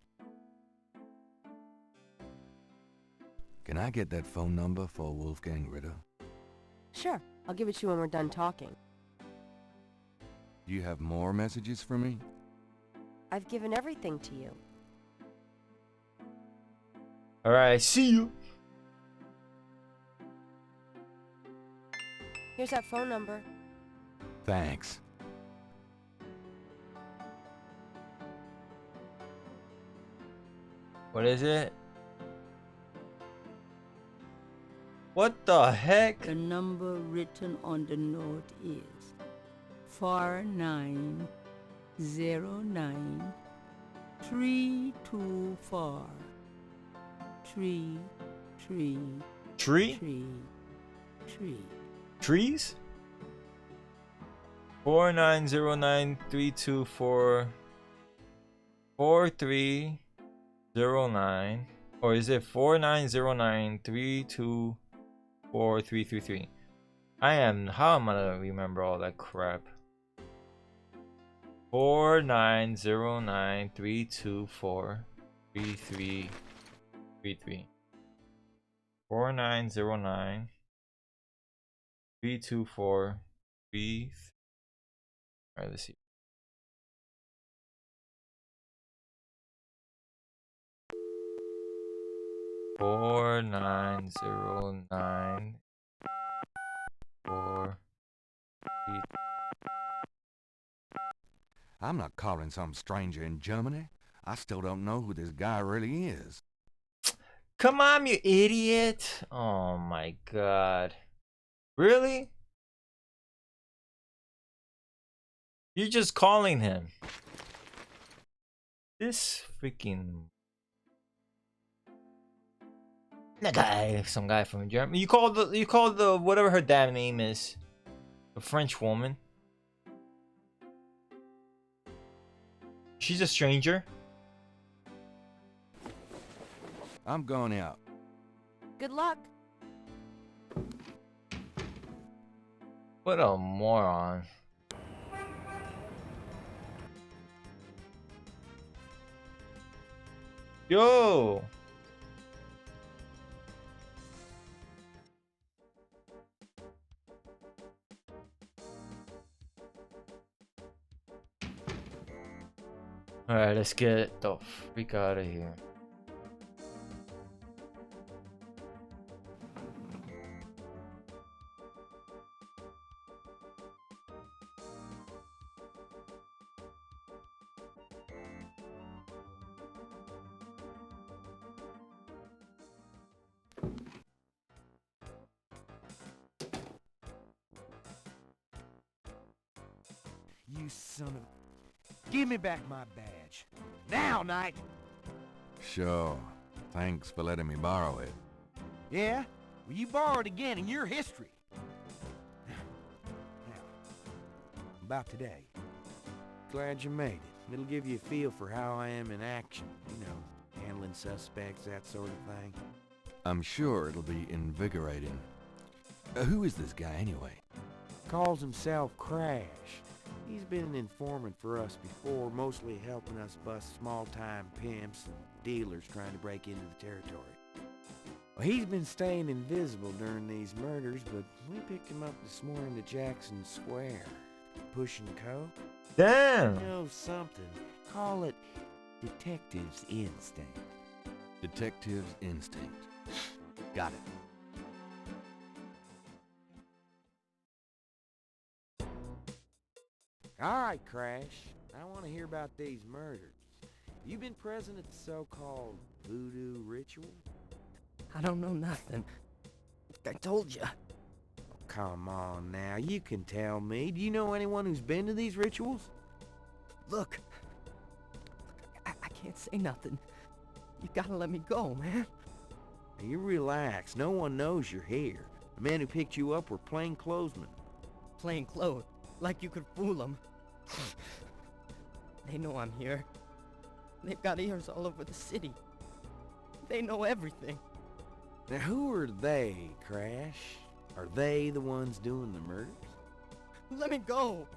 Can I get that phone number for Wolfgang Ritter? Sure. I'll give it to you when we're done talking. Do you have more messages for me? I've given everything to you. Alright, see you. Here's that phone number. Thanks. What is it? What the heck? The number written on the note is 4909 324 3 3 Tree? 3 3. Trees? 4909-324 4309, or is it 4909-324-333? How am I gonna remember all that crap? 4909-324-3333. 4909 324 3. Alright, let's see. Four nine zero nine 4 3. I'm not calling some stranger in Germany. I still don't know who this guy really is. Come on, you idiot! Oh my god. Really? You're just calling him. This freaking... That guy, some guy from Germany. You called the whatever her damn name is, the French woman. She's a stranger. I'm going out. Good luck. What a moron. Yo! Alright, let's get the freak out of here. You son of... Give me back my badge. Now, Knight! Sure. Thanks for letting me borrow it. Yeah? Well, you borrow it again in your history. about today. Glad you made it. It'll give you a feel for how I am in action. You know, handling suspects, that sort of thing. I'm sure it'll be invigorating. Who is this guy anyway? Calls himself Crash. He's been an informant for us before, mostly helping us bust small-time pimps and dealers trying to break into the territory. Well, he's been staying invisible during these murders, but we picked him up this morning to Jackson Square. Pushing coke? Damn! You know something. Call it detective's instinct. Detective's instinct. Got it. All right, Crash. I want to hear about these murders. You been present at the so-called voodoo ritual? I don't know nothing. I told you. Oh, come on now, you can tell me. Do you know anyone who's been to these rituals? Look, I can't say nothing. You gotta let me go, man. Now, you relax. No one knows you're here. The men who picked you up were plainclothesmen. Plain clothes, like you could fool them. They know I'm here. They've got ears all over the city. They know everything. Now, who are they, Crash? Are they the ones doing the murders? Let me go.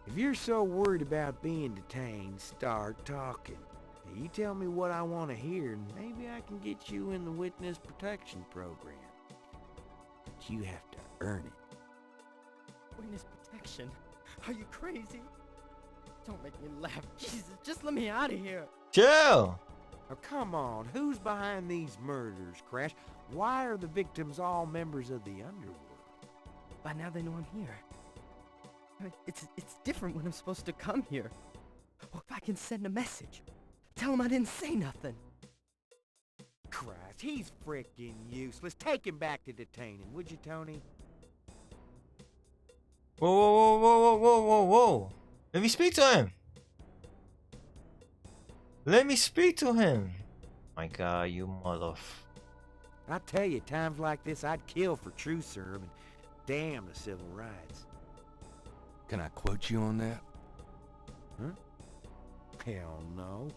If you're so worried about being detained, start talking. Now, you tell me what I want to hear, and maybe I can get you in the witness protection program. But you have to earn it. Witness protection? Are you crazy? Don't make me laugh. Jesus, just let me out of here. Chill! Oh, come on. Who's behind these murders, Crash? Why are the victims all members of the underworld? By now they know I'm here. I mean, it's different when I'm supposed to come here. Or if I can send a message. Tell them I didn't say nothing. Christ, he's frickin' useless. Take him back to detain him, would you, Tony? Whoa, whoa, whoa, whoa, whoa, whoa, whoa. Let me speak to him. Let me speak to him. My God, you mother. I tell you, times like this, I'd kill for true serve and damn the civil rights. Can I quote you on that? Huh? Hell no.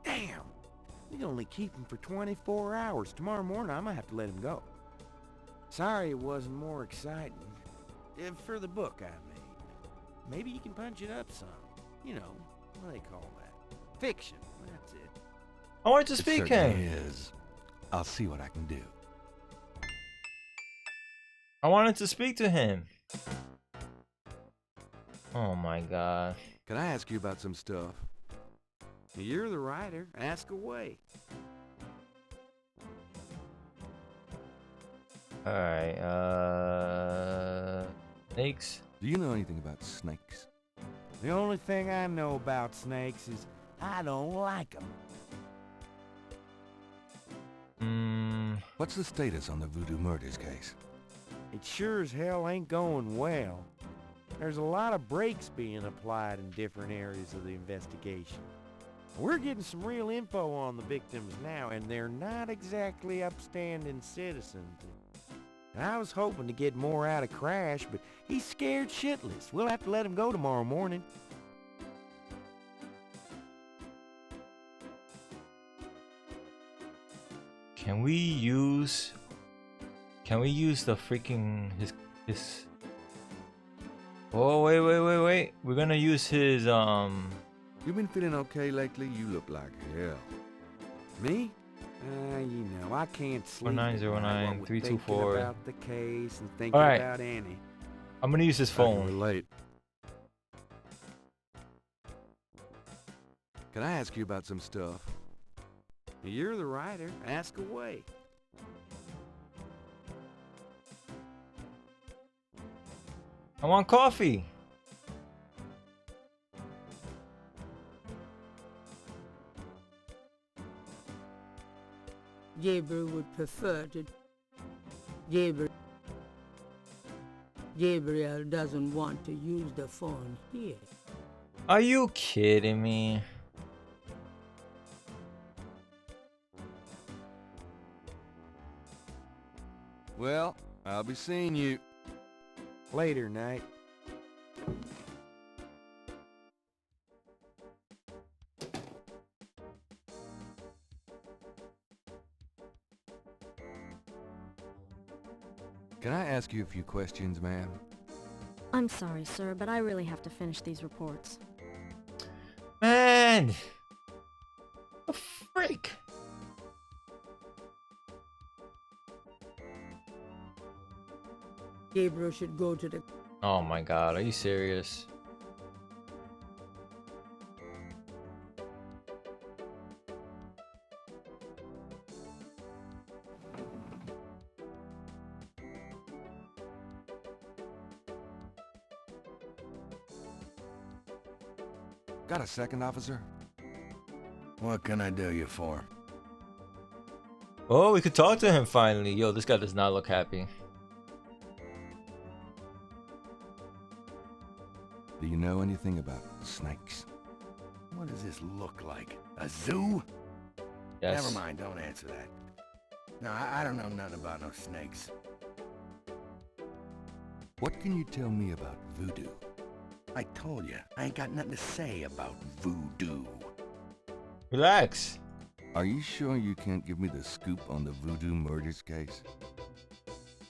Damn! We can only keep him for 24 hours. Tomorrow morning, I might have to let him go. Sorry it wasn't more exciting. For the book I made. Maybe you can punch it up some. You know, what do they call that? Fiction. That's it. I wanted to speak him. Is. I'll see what I can do. I wanted to speak to him. Oh my God. Can I ask you about some stuff? You're the writer. Ask away. Alright, snakes? Do you know anything about snakes? The only thing I know about snakes is I don't like them. What's the status on the voodoo murders case? It sure as hell ain't going well. There's a lot of brakes being applied in different areas of the investigation. We're getting some real info on the victims now, and they're not exactly upstanding citizens. I was hoping to get more out of Crash, but he's scared shitless. We'll have to let him go tomorrow morning. Can we use the freaking his Oh wait. We're gonna use his You been feeling okay lately? You look like hell. Me? You know, I can't sleep. 1909 324. About the case and thinking All right. about Annie. I'm gonna use his phone. Relate. Can I ask you about some stuff? You're the writer. Ask away. I want coffee. Gabriel would prefer to... Gabriel doesn't want to use the phone here. Are you kidding me? Well, I'll be seeing you. Later, Knight. Can I ask you a few questions, ma'am? I'm sorry, sir, but I really have to finish these reports. Man! The freak! Gabriel should go to the... Oh my god, are you serious? Got a second, officer? What can I do you for? Oh, we could talk to him finally. Yo, this guy does not look happy. Do you know anything about snakes? What does this look like? A zoo? Yes. Never mind, don't answer that. No, I don't know nothing about no snakes. What can you tell me about voodoo? I told you, I ain't got nothing to say about voodoo. Relax. Are you sure you can't give me the scoop on the voodoo murders case?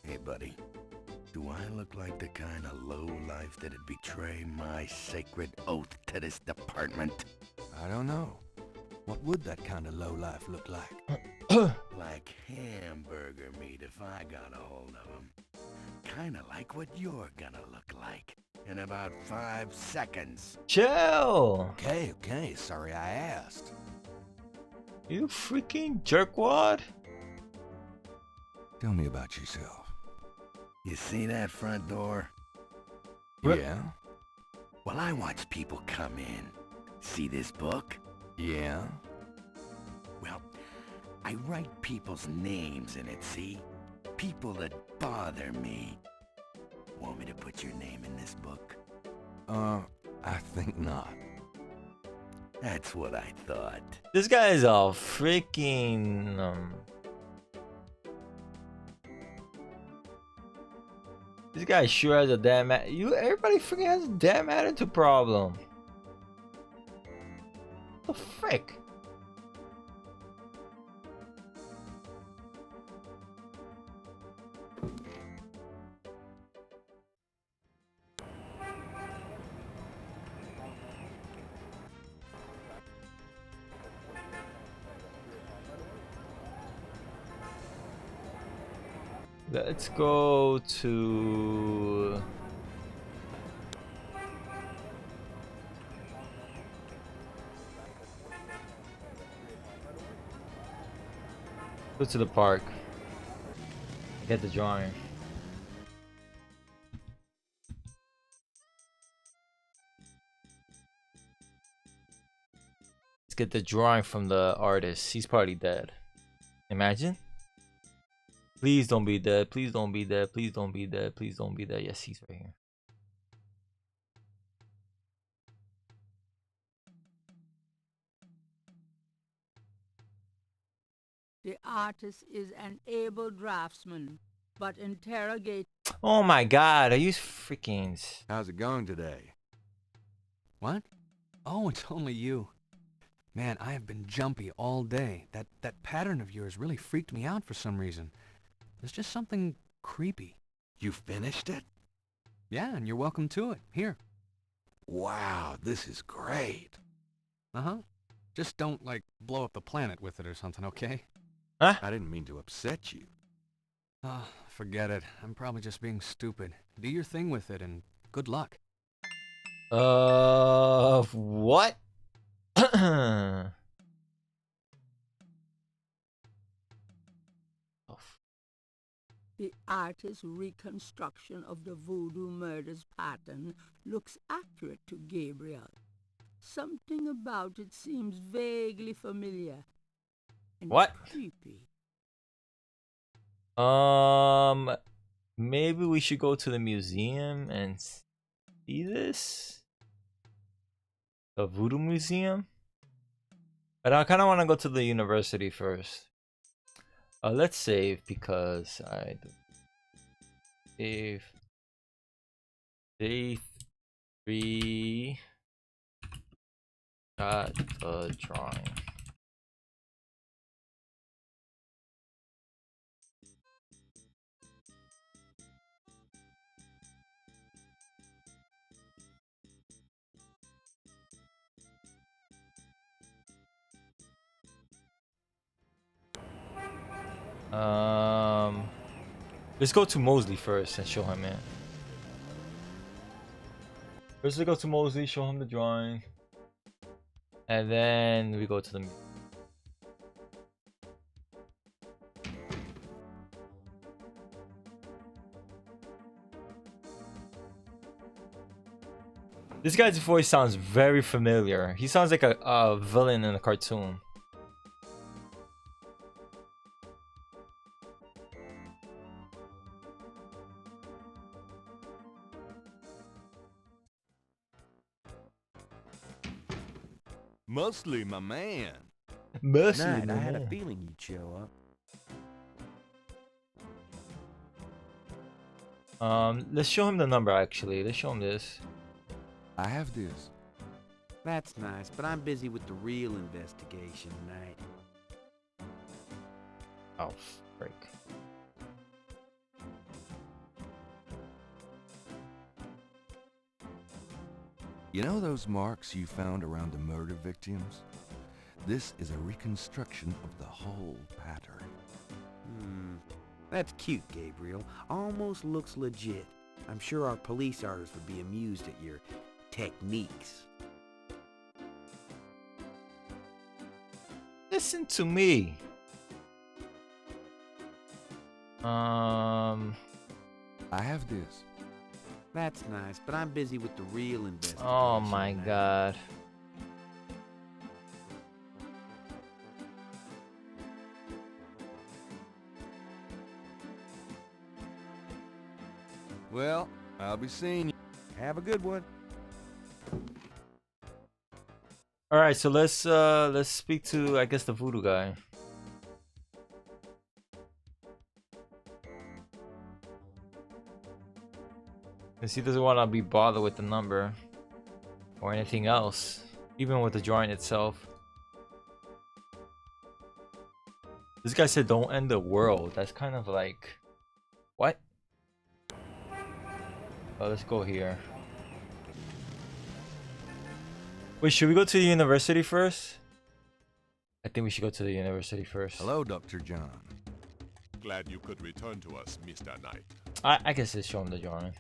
Hey, buddy. Do I look like the kind of lowlife that'd betray my sacred oath to this department? I don't know. What would that kind of lowlife look like? Like hamburger meat if I got a hold of him. Kinda like what you're gonna look like in about 5 seconds. Chill. Okay, sorry I asked. You freaking jerkwad. Tell me about yourself. You see that front door? Yeah? Well, I watch people come in. See this book? Yeah? Well, I write people's names in it, see? People that bother me. Want me to put your name in this book? I think not. That's what I thought. This guy is a freaking This guy sure has a damn everybody freaking has a damn attitude problem. What the frick? Let's go to the park. Get the drawing. Let's get the drawing from the artist. He's probably dead. Imagine. Please don't be dead. Please don't be dead. Please don't be dead. Please don't be dead. Yes, he's right here. The artist is an able draftsman, but interrogate... Oh my god, are you freaking... How's it going today? What? Oh, it's only you. Man, I have been jumpy all day. That pattern of yours really freaked me out for some reason. There's just something creepy. You finished it? Yeah, and you're welcome to it. Here. Wow, this is great. Uh-huh. Just don't, like, blow up the planet with it or something, okay? Huh? I didn't mean to upset you. Oh, forget it. I'm probably just being stupid. Do your thing with it, and good luck. What? The artist's reconstruction of the voodoo murders pattern looks accurate to Gabriel. Something about it seems vaguely familiar. And what? Creepy. Maybe we should go to the museum and see this? The voodoo museum? But I kind of want to go to the university first. Let's save because I save day 3 got the drawing. Let's go to Mosley first and show him it. First we go to Mosley, show him the drawing. And then we go to the... This guy's voice sounds very familiar. He sounds like a villain in a cartoon. Mostly, my man. Mostly, Night, my I had a man. feeling you'd show up. Let's show him the number actually. Let's show him this. I have this. That's nice, but I'm busy with the real investigation tonight. Oh, frick. You know those marks you found around the murder victims? This is a reconstruction of the whole pattern. That's cute, Gabriel. Almost looks legit. I'm sure our police artists would be amused at your techniques. Listen to me. I have this. That's nice, but I'm busy with the real investigation. Oh my tonight. god. Well, I'll be seeing you. Have a good one. All right, so let's speak to, I guess, the voodoo guy. Because he doesn't want to be bothered with the number or anything else, even with the drawing itself. This guy said don't end the world. That's kind of like, what? Oh, let's go here. Wait, should we go to the university first? I think we should go to the university first. Hello, Dr. John. Glad you could return to us, Mr. Knight. I guess let's show him the drawing.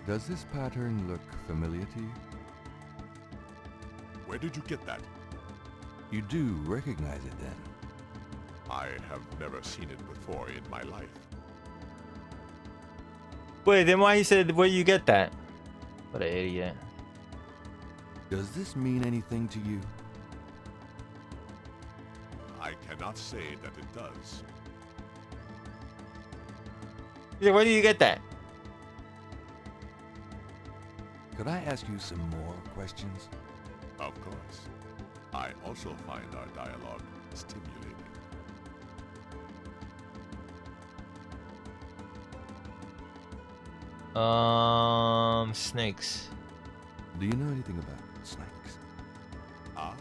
Does this pattern look familiar to you? Where did you get that? You do recognize it then? I have never seen it before in my life. Wait, then why he said where you get that? What an idiot. Does this mean anything to you? I cannot say that it does. Yeah, where do you get that? Could I ask you some more questions? Of course. I also find our dialogue stimulating. Snakes. Do you know anything about snakes? Ah,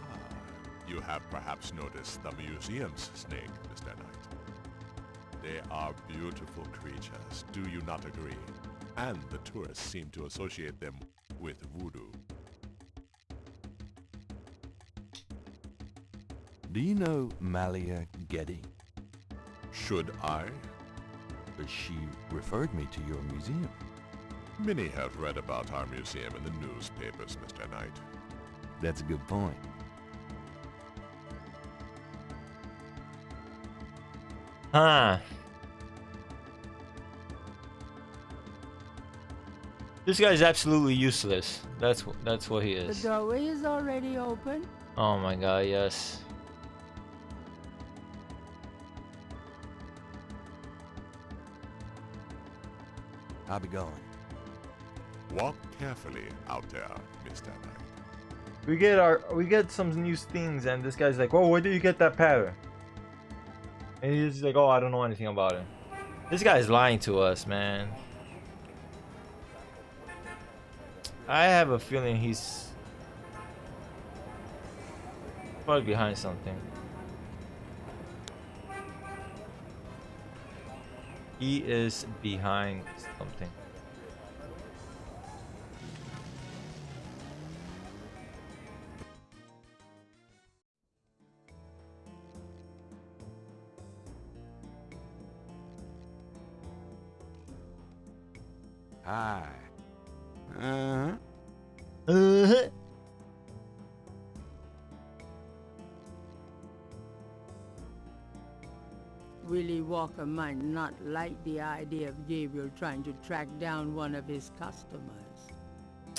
you have perhaps noticed the museum's snake, Mr. Knight. They are beautiful creatures, do you not agree? And the tourists seem to associate them with voodoo. Do you know Malia Getty? Should I? She referred me to your museum. Many have read about our museum in the newspapers, Mr. Knight. That's a good point. Huh. This guy's absolutely useless. That's what he The is. doorway is already open. Oh my god, yes. I'll be going. Walk carefully out there, Mr. Knight. We get some new things, and this guy's like, "Oh, where did you get that pattern?" And he's just like, "Oh, I don't know anything about it." This guy's lying to us, man. I have a feeling he's probably behind something. He is behind something. Hi. Uh-huh. Willie Walker might not like the idea of Gabriel trying to track down one of his customers.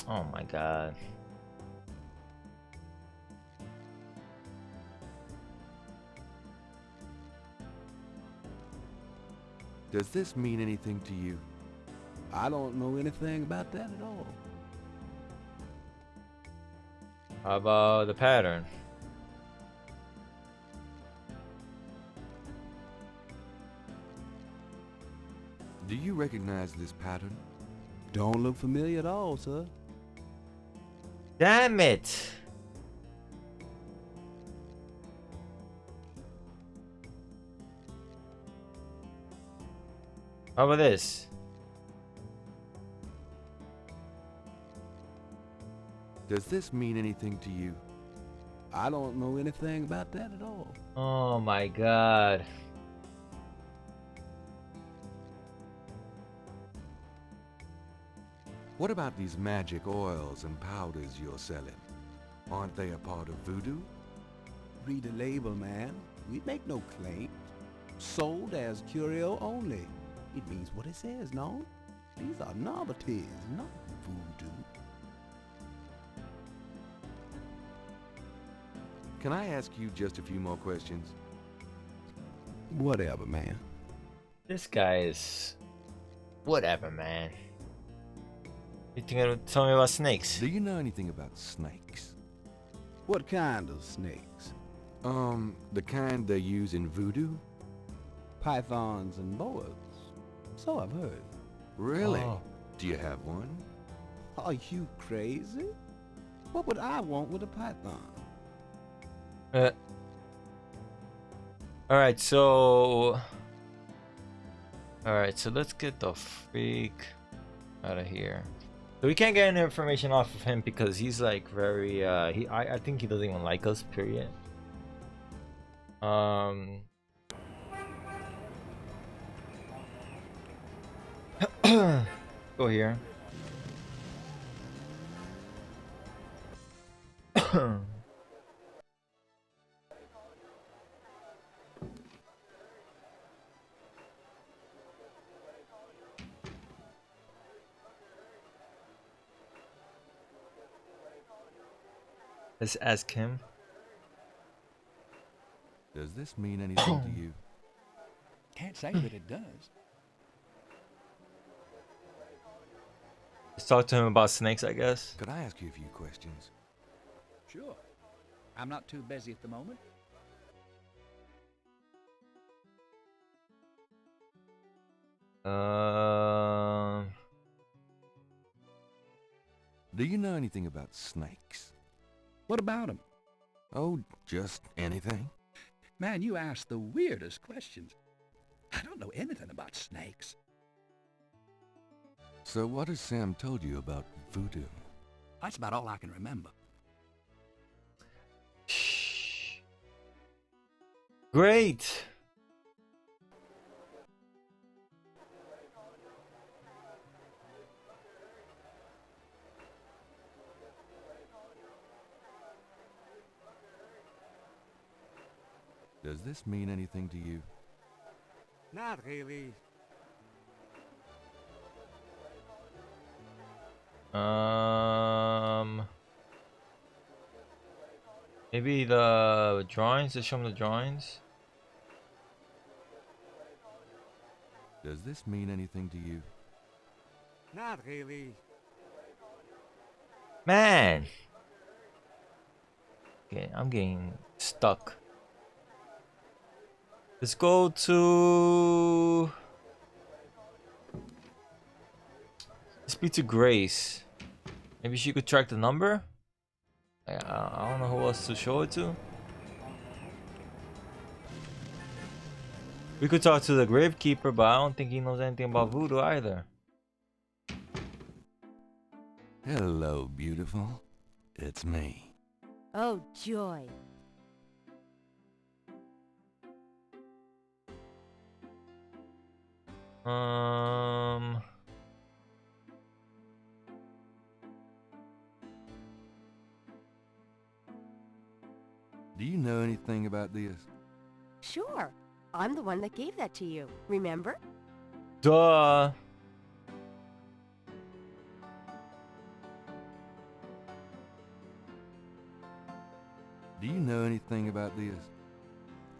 Oh my god. Does this mean anything to you? I don't know anything about that at all. How about the pattern? Do you recognize this pattern? Don't look familiar at all, sir. Damn it! How about this? Does this mean anything to you? I don't know anything about that at all. Oh my god. What about these magic oils and powders you're selling? Aren't they a part of voodoo? Read the label, man. We make no claims. Sold as curio only. It means what it says, no? These are novelties, not voodoo. Can I ask you just a few more questions? Whatever, man. This guy is... Whatever, man. You think it'll tell me about snakes? Do you know anything about snakes? What kind of snakes? The kind they use in voodoo? Pythons and boas. So I've heard. Really? Oh. Do you have one? Are you crazy? What would I want with a python? Alright, so... Alright, so let's get the freak out of here. So we can't get any information off of him because he's like very, I think he doesn't even like us, period. Go here. Let's ask him. Does this mean anything to you? Can't say that it does. Let's talk to him about snakes, I guess. Could I ask you a few questions? Sure. I'm not too busy at the moment. Do you know anything about snakes? What about them? Oh, just anything. Man, you ask the weirdest questions. I don't know anything about snakes. So what has Sam told you about voodoo? That's about all I can remember. Great. Does this mean anything to you? Not really. Maybe the drawings. Let's show him the drawings. Does this mean anything to you? Not really. Man. Okay, I'm getting stuck. Let's go to... Speak to Grace. Maybe she could track the number? I don't know who else to show it to. We could talk to the Gravekeeper, but I don't think he knows anything about voodoo either. Hello, beautiful. It's me. Oh, joy. Do you know anything about this? Sure. I'm the one that gave that to you. Remember? Duh. Do you know anything about this?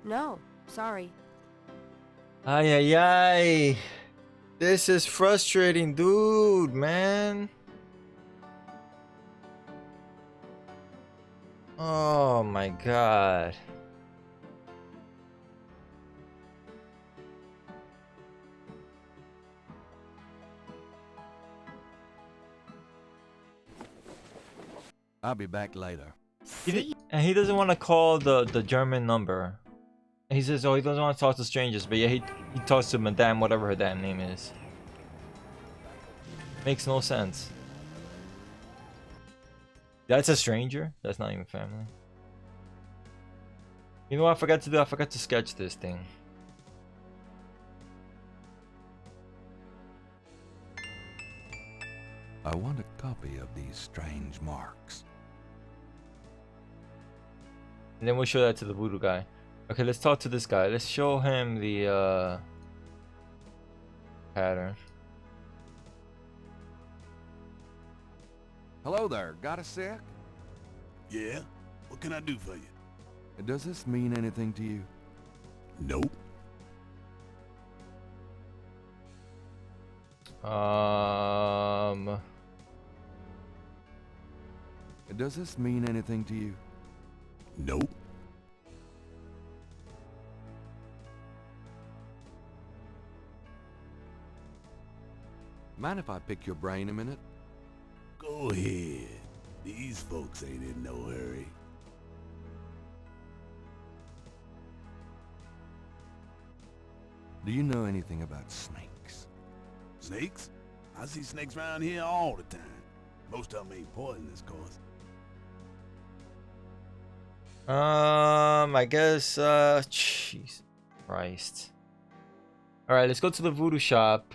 No. Sorry. Ay, ay, ay. This is frustrating, dude, man. Oh my god. I'll be back later. And he doesn't want to call the German number. He says, oh, he doesn't want to talk to strangers, but yeah, he talks to Madame, whatever her damn name is. Makes no sense. That's a stranger? That's not even family. You know what I forgot to do? I forgot to sketch this thing. I want a copy of these strange marks. And then we'll show that to the voodoo guy. Okay, let's talk to this guy. Let's show him the pattern. Hello there, got a sec? Yeah? What can I do for you? Does this mean anything to you? Nope. Does this mean anything to you? Nope. Mind if I pick your brain a minute? Go ahead. These folks ain't in no hurry. Do you know anything about snakes? Snakes? I see snakes around here all the time. Most of them ain't poisonous, of course. I guess, jeez Christ. Alright, let's go to the voodoo shop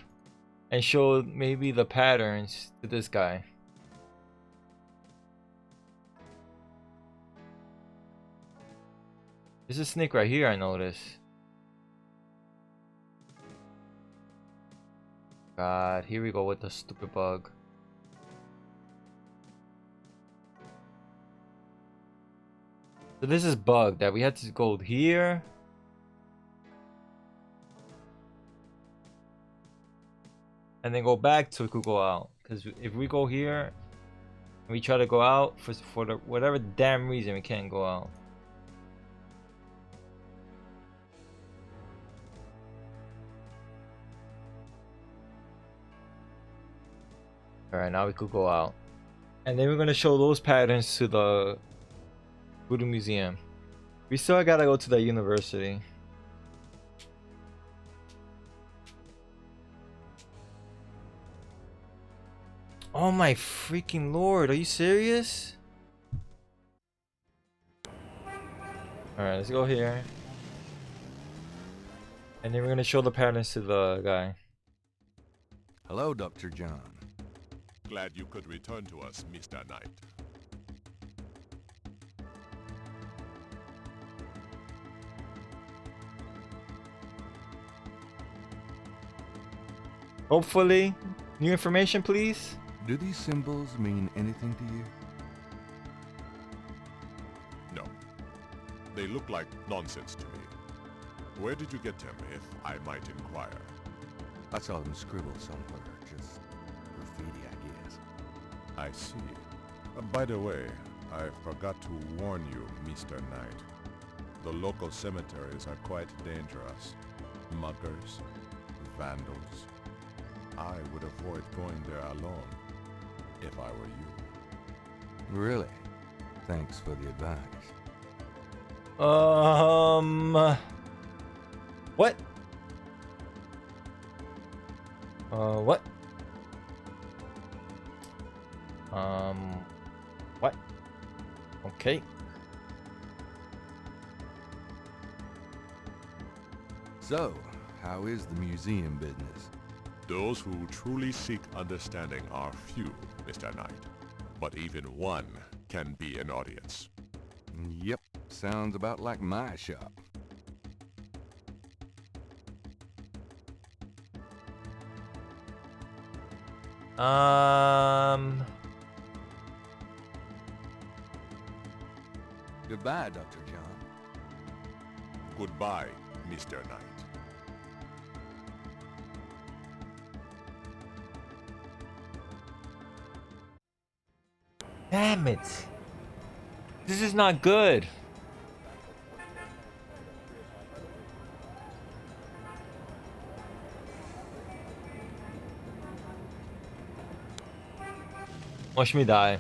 and show maybe the patterns to this guy. There's a snake right here, I noticed. God, here we go with the stupid bug. So this is bug that we had to go here. And then go back so we could go out. Because if we go here and we try to go out for the whatever damn reason, we can't go out. Alright, now we could go out. And then we're gonna show those patterns to the Voodoo Museum. We still gotta go to the university. Oh my freaking lord, are you serious? Alright, let's go here. And then we're gonna show the patterns to the guy. Hello, Dr. John. Glad you could return to us, Mr. Knight. Hopefully, new information, please. Do these symbols mean anything to you? No. They look like nonsense to me. Where did you get them, if I might inquire? I saw them scribbled somewhere. Just graffiti, I guess. I see. By the way, I forgot to warn you, Mr. Knight. The local cemeteries are quite dangerous. Muggers, vandals. I would avoid going there alone, if I were you. Really? Thanks for the advice. What? What? What? Okay. So, how is the museum business? Those who truly seek understanding are few, Mr. Knight. But even one can be an audience. Yep, sounds about like my shop. Goodbye, Dr. John. Goodbye, Mr. Knight. Damn it. This is not good. Watch me die.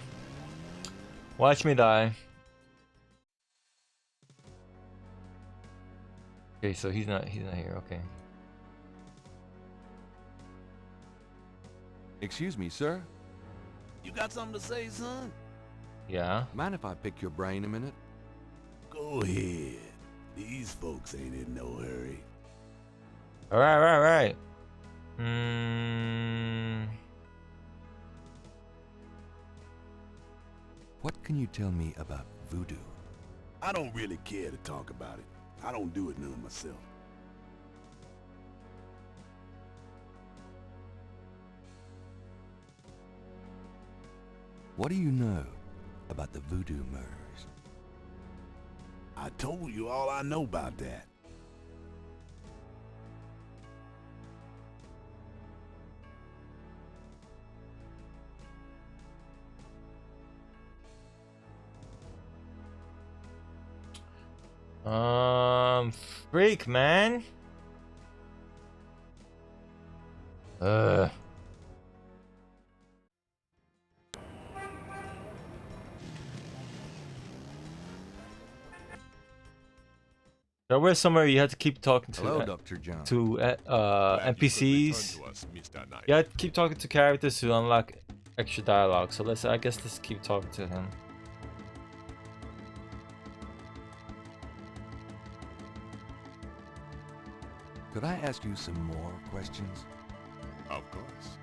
Watch me die. Okay, so he's not here, okay. Excuse me, sir? You got something to say, son? Yeah? Mind if I pick your brain a minute? Go ahead. These folks ain't in no hurry. Alright. What can you tell me about voodoo? I don't really care to talk about it. I don't do it none myself. What do you know about the voodoo murders? I told you all I know about that. Freak, man. There was somewhere you had to keep talking to. Hello, Dr. John. To NPCs. You had to keep talking to characters to unlock extra dialogue. So I guess let's keep talking to him. Could I ask you some more questions? Of course.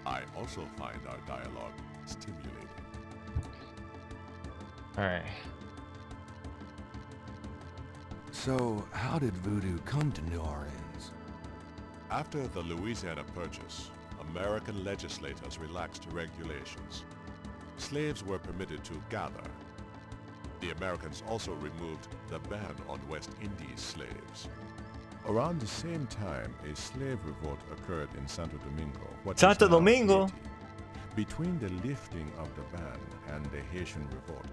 I also find our dialogue stimulating. Alright. So, how did voodoo come to New Orleans? After the Louisiana Purchase, American legislators relaxed regulations. Slaves were permitted to gather. The Americans also removed the ban on West Indies slaves. Around the same time, a slave revolt occurred in Santo Domingo. Santo Domingo? Haiti. Between the lifting of the ban and the Haitian revolt,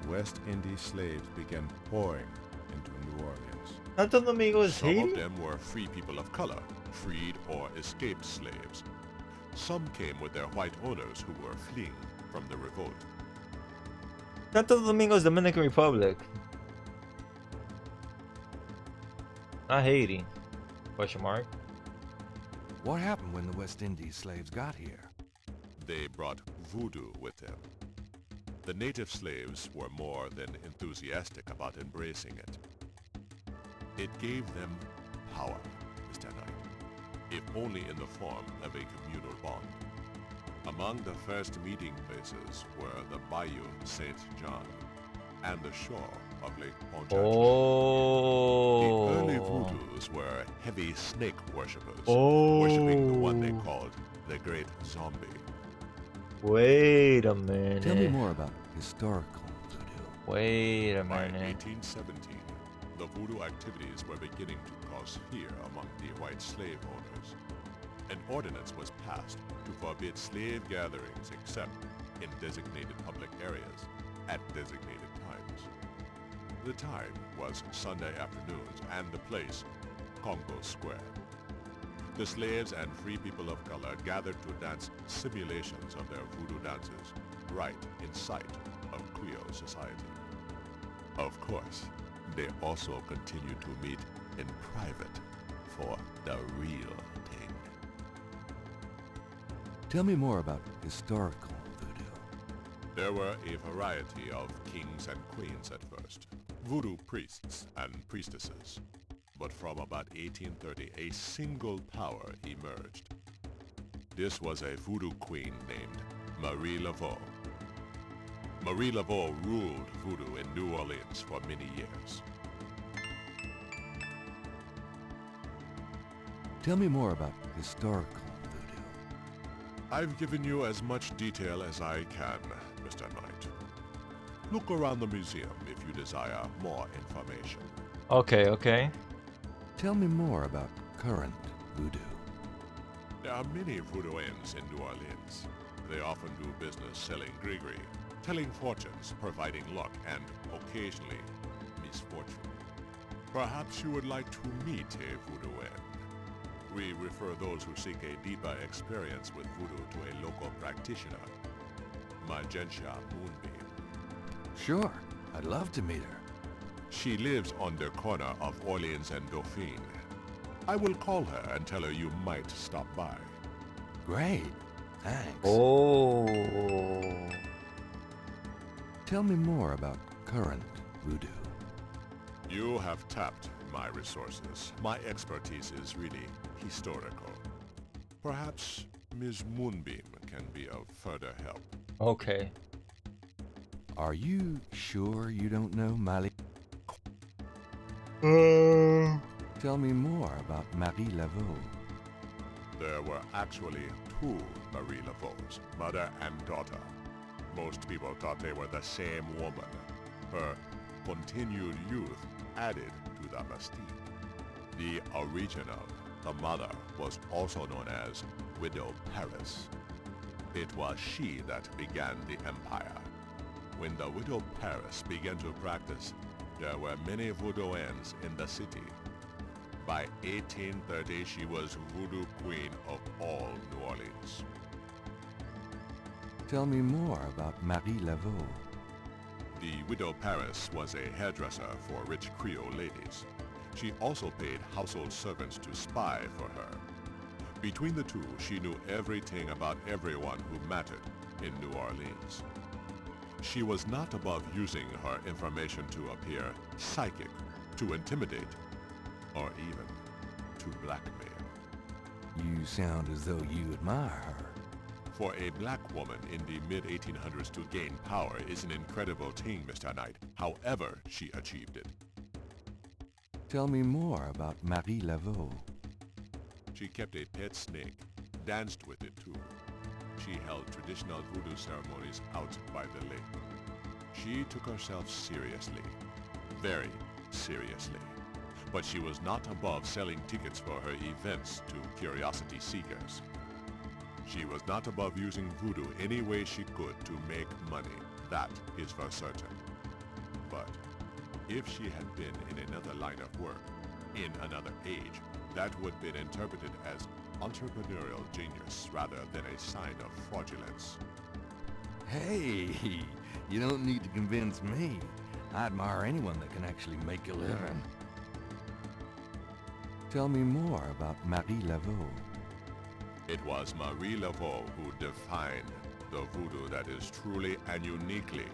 West Indies slaves began pouring into New Orleans. Santo Domingo is Some Haiti? of them were free people of color, freed or escaped slaves. Some came with their white owners who were fleeing from the revolt. Santo Domingo is Dominican Republic. Not Haiti. Question mark. What happened when the West Indies slaves got here? They brought voodoo with them. The native slaves were more than enthusiastic about embracing it. It gave them power, Mr. Knight, if only in the form of a communal bond. Among the first meeting places were the Bayou St. John and the shore of Lake Pontchartrain. Oh. The early voodoos were heavy snake worshippers, worshipping the one they called the Great Zombie. Wait a minute. Tell me more about historical voodoo. Wait a By minute. 1817, the voodoo activities were beginning to cause fear among the white slave owners. An ordinance was passed to forbid slave gatherings except in designated public areas at designated times. The time was Sunday afternoons and the place, Congo Square. The slaves and free people of color gathered to dance simulations of their voodoo dances right in sight of Creole society. Of course, they also continued to meet in private for the real thing. Tell me more about historical voodoo. There were a variety of kings and queens at first, voodoo priests and priestesses. But from about 1830, a single power emerged. This was a voodoo queen named Marie Laveau. Marie Laveau ruled voodoo in New Orleans for many years. Tell me more about historical voodoo. I've given you as much detail as I can, Mr. Knight. Look around the museum if you desire more information. Okay, okay. Tell me more about current voodoo. There are many voodooians in New Orleans. They often do business selling grigri, telling fortunes, providing luck, and occasionally misfortune. Perhaps you would like to meet a voodooian. We refer those who seek a deeper experience with voodoo to a local practitioner, Magentia Moonbeam. Sure, I'd love to meet her. She lives on the corner of Orleans and Dauphine. I will call her and tell her you might stop by. Great, thanks. Oh. Tell me more about current voodoo. You have tapped my resources. My expertise is really historical. Perhaps Ms. Moonbeam can be of further help. Okay. Are you sure you don't know Mali? Tell me more about Marie Laveau. There were actually two Marie Laveaux, mother and daughter. Most people thought they were the same woman. Her continued youth added to the mystique. The original, the mother, was also known as Widow Paris. It was she that began the empire. When the Widow Paris began to practice, there were many voodooians in the city. By 1830, she was voodoo queen of all New Orleans. Tell me more about Marie Laveau. The Widow Paris was a hairdresser for rich Creole ladies. She also paid household servants to spy for her. Between the two, she knew everything about everyone who mattered in New Orleans. She was not above using her information to appear psychic, to intimidate, or even to blackmail. You sound as though you admire her. For a black woman in the mid-1800s to gain power is an incredible thing, Mr. Knight. However, she achieved it. Tell me more about Marie Laveau. She kept a pet snake, danced with it too. She held traditional voodoo ceremonies out by the lake. She took herself seriously, very seriously. But she was not above selling tickets for her events to curiosity seekers. She was not above using voodoo any way she could to make money. That is for certain. But if she had been in another line of work, in another age, that would have been interpreted as entrepreneurial genius rather than a sign of fraudulence. Hey, you don't need to convince me. I admire anyone that can actually make a living. Tell me more about Marie Laveau. It was Marie Laveau who defined the voodoo that is truly and uniquely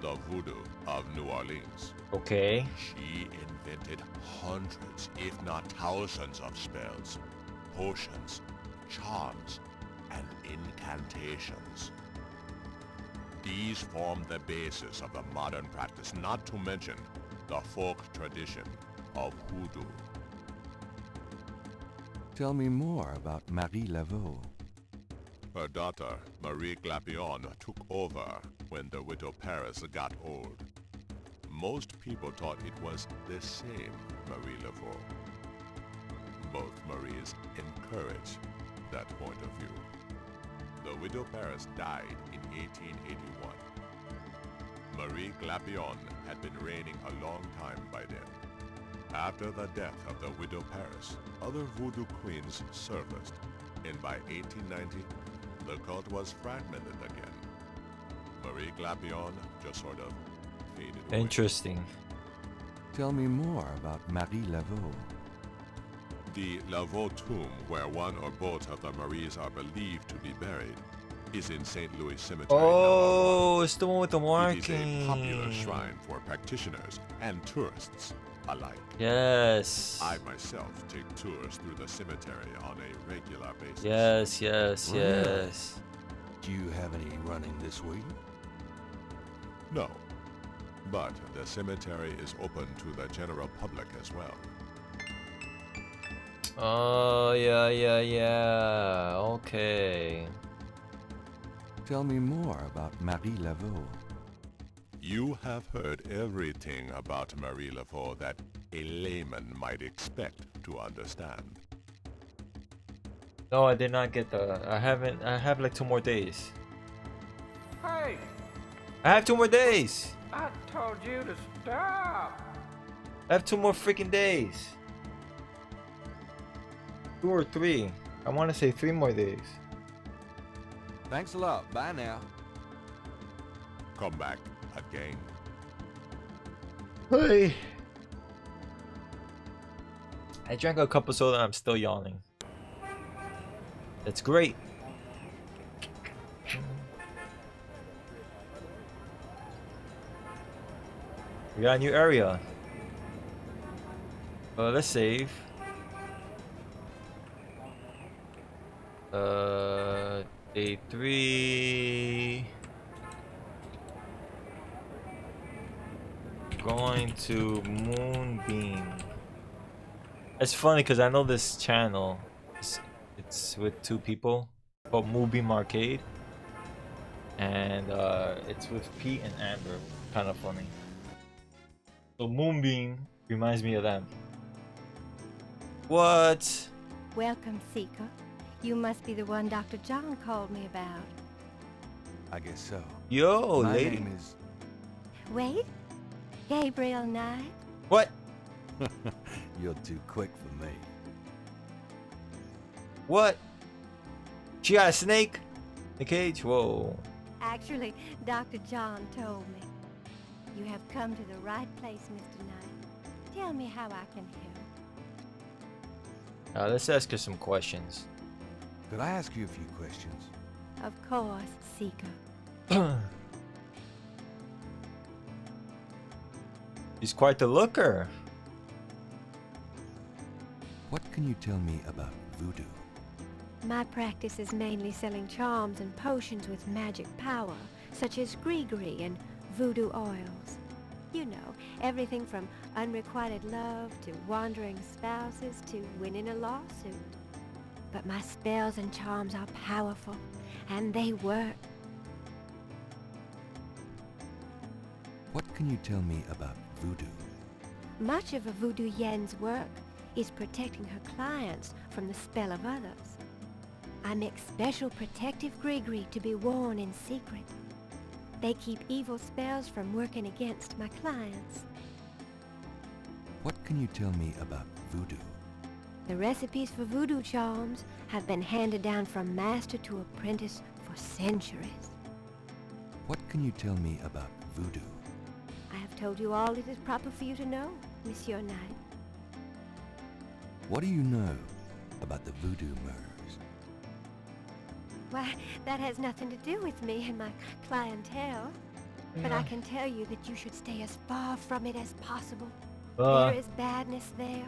the voodoo of New Orleans. Okay. She invented hundreds, if not thousands of spells, potions, charms, and incantations. These form the basis of the modern practice, not to mention the folk tradition of hoodoo. Tell me more about Marie Laveau. Her daughter, Marie Glapion, took over when the Widow Paris got old. Most people thought it was the same Marie Laveau. Both Maries encouraged that point of view. The Widow Paris died in 1881. Marie Glapion had been reigning a long time by then. After the death of the Widow Paris, other voodoo queens surfaced, and by 1890, the cult was fragmented again. Marie Glapion just sort of faded away. Interesting. Tell me more about Marie Laveau. The Laveau tomb, where one or both of the Maries are believed to be buried, is in St. Louis Cemetery. Oh, it's the one with the It is a marking. popular shrine for practitioners and tourists alike. Yes. I myself take tours through the cemetery on a regular basis. Yes, yes, Really? yes. Do you have any running this week? No, but the cemetery is open to the general public as well. Oh, yeah. Okay. Tell me more about Marie Laveau. You have heard everything about Marie Laveau that a layman might expect to understand. No, I did not get the. I have like 2 more days. Hey, I have 2 more days. I told you to stop. I have 2 more freaking days. 2 or 3. I want to say 3 more days. Thanks a lot. Bye now. Come back again. Hey. I drank a cup of soda and I'm still yawning. That's great. We got a new area. Let's save. Day 3. Going to Moonbeam. It's funny because I know this channel. It's with 2 people called Moonbeam Arcade, and it's with Pete and Amber. Kind of funny. So Moonbeam reminds me of them. What? Welcome, Seeker. You must be the one Dr. John called me about. I guess so. Yo, My lady. name is... Wait? Gabriel Knight? What? You're too quick for me. What? She got a snake in the cage? Whoa. Actually, Dr. John told me. You have come to the right place, Mr. Knight. Tell me how I can help. Let's ask her some questions. Could I ask you a few questions? Of course, Seeker. She's quite the looker. What can you tell me about voodoo? My practice is mainly selling charms and potions with magic power, such as gree-gree and voodoo oils. You know, everything from unrequited love to wandering spouses to winning a lawsuit. But my spells and charms are powerful, and they work. What can you tell me about voodoo? Much of a voodoo yen's work is protecting her clients from the spell of others. I make special protective gree-gree to be worn in secret. They keep evil spells from working against my clients. What can you tell me about voodoo? The recipes for voodoo charms have been handed down from master to apprentice for centuries. What can you tell me about voodoo? I have told you all it is proper for you to know, Monsieur Knight. What do you know about the voodoo murders? Why, that has nothing to do with me and my clientele. But I can tell you that you should stay as far from it as possible. There is badness there.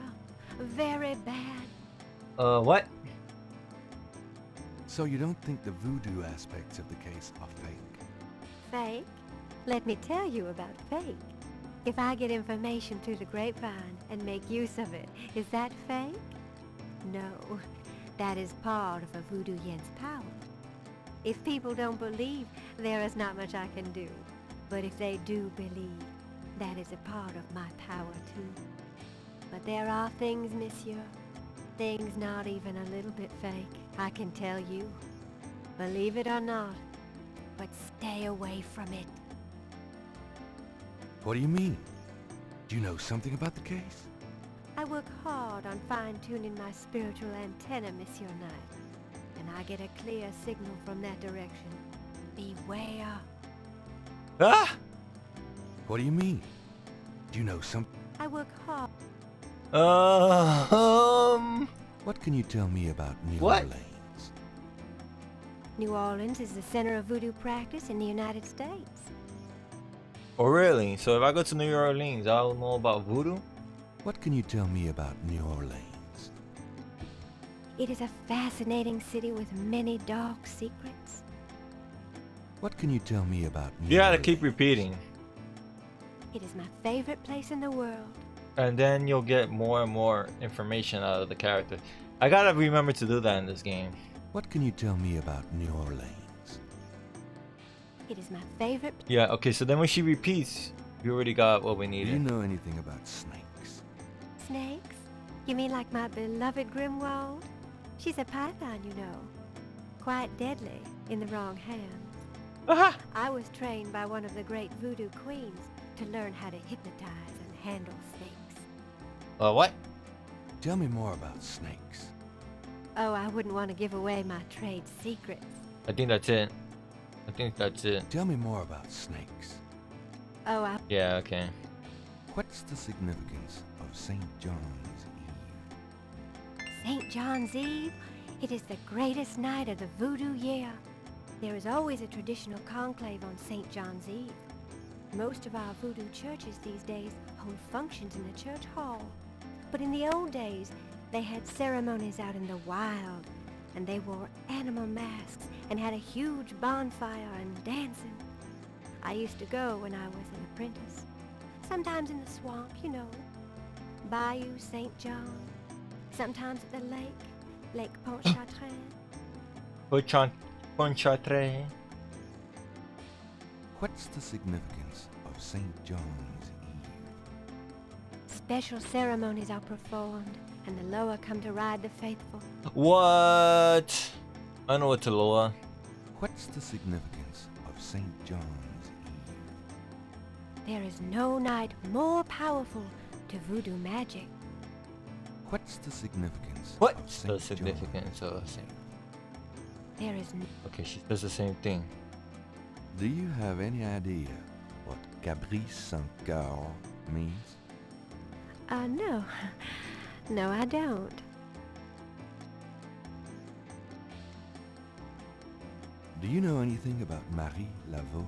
Very bad. What? So you don't think the voodoo aspects of the case are fake? Fake? Let me tell you about fake. If I get information through the grapevine and make use of it, is that fake? No, that is part of a voodoo yen's power. If people don't believe, there is not much I can do. But if they do believe, that is a part of my power too. But there are things, monsieur, things not even a little bit fake, I can tell you. Believe it or not, but stay away from it. What do you mean? Do you know something about the case? I work hard on fine-tuning my spiritual antenna, Monsieur Knight. And I get a clear signal from that direction. Beware. Ah! What do you mean? Do you know some... I work hard. What can you tell me about New What? Orleans? New Orleans is the center of voodoo practice in the United States. Oh, really? So if I go to New Orleans, I'll know about voodoo? What can you tell me about New Orleans? It is a fascinating city with many dark secrets. What can you tell me about New You gotta Orleans? keep repeating. It is my favorite place in the world. And then you'll get more and more information out of the character. I gotta remember to do that in this game. What can you tell me about New Orleans? It is my favorite. Yeah, okay, so then when she repeats, you already got what we Do needed. you know anything about snakes? Snakes? You mean like my beloved Grimwald? She's a python, you know. Quite deadly in the wrong hands. I was trained by one of the great voodoo queens to learn how to hypnotize and handle snakes. What? Tell me more about snakes. Oh, I wouldn't want to give away my trade secrets. I think that's it. I think that's it. Tell me more about snakes. Oh, I... Yeah, okay. What's the significance of St. John's Eve? St. John's Eve? It is the greatest night of the voodoo year. There is always a traditional conclave on St. John's Eve. Most of our voodoo churches these days hold functions in the church hall. But in the old days, they had ceremonies out in the wild, and they wore animal masks and had a huge bonfire and dancing. I used to go when I was an apprentice. Sometimes in the swamp, you know. Bayou St. John. Sometimes at the lake, Lake Pontchartrain. Pontchartrain. What's the significance of St. John's Eve? Special ceremonies are performed, and the Loa come to ride the faithful. What? I know what to lower. What's the significance of St. John's Eve? There is no night more powerful to voodoo magic. What's the significance What's of the St. significance of St. There is no... Okay, she does the same thing. Do you have any idea what Gabriel Saint-Coeur means? No. No, I don't. Do you know anything about Marie Laveau?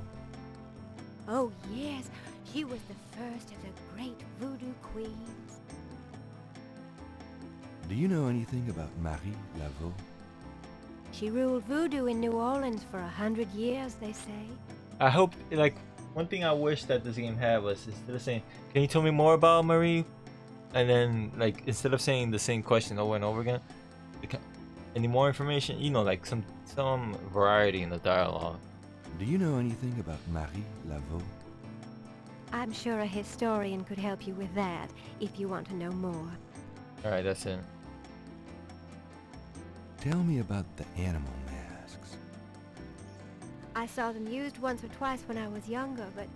Oh, yes. She was the first of the great voodoo queens. Do you know anything about Marie Laveau? She ruled voodoo in New Orleans for 100 years, they say. I hope, like, one thing I wish that this game had was instead of saying, "Can you tell me more about Marie?" and then, like, instead of saying the same question over and over again, any more information? You know, like some variety in the dialogue. Do you know anything about Marie Laveau? I'm sure a historian could help you with that, if you want to know more. Alright, that's it. Tell me about the animal masks. I saw them used once or twice when I was younger, but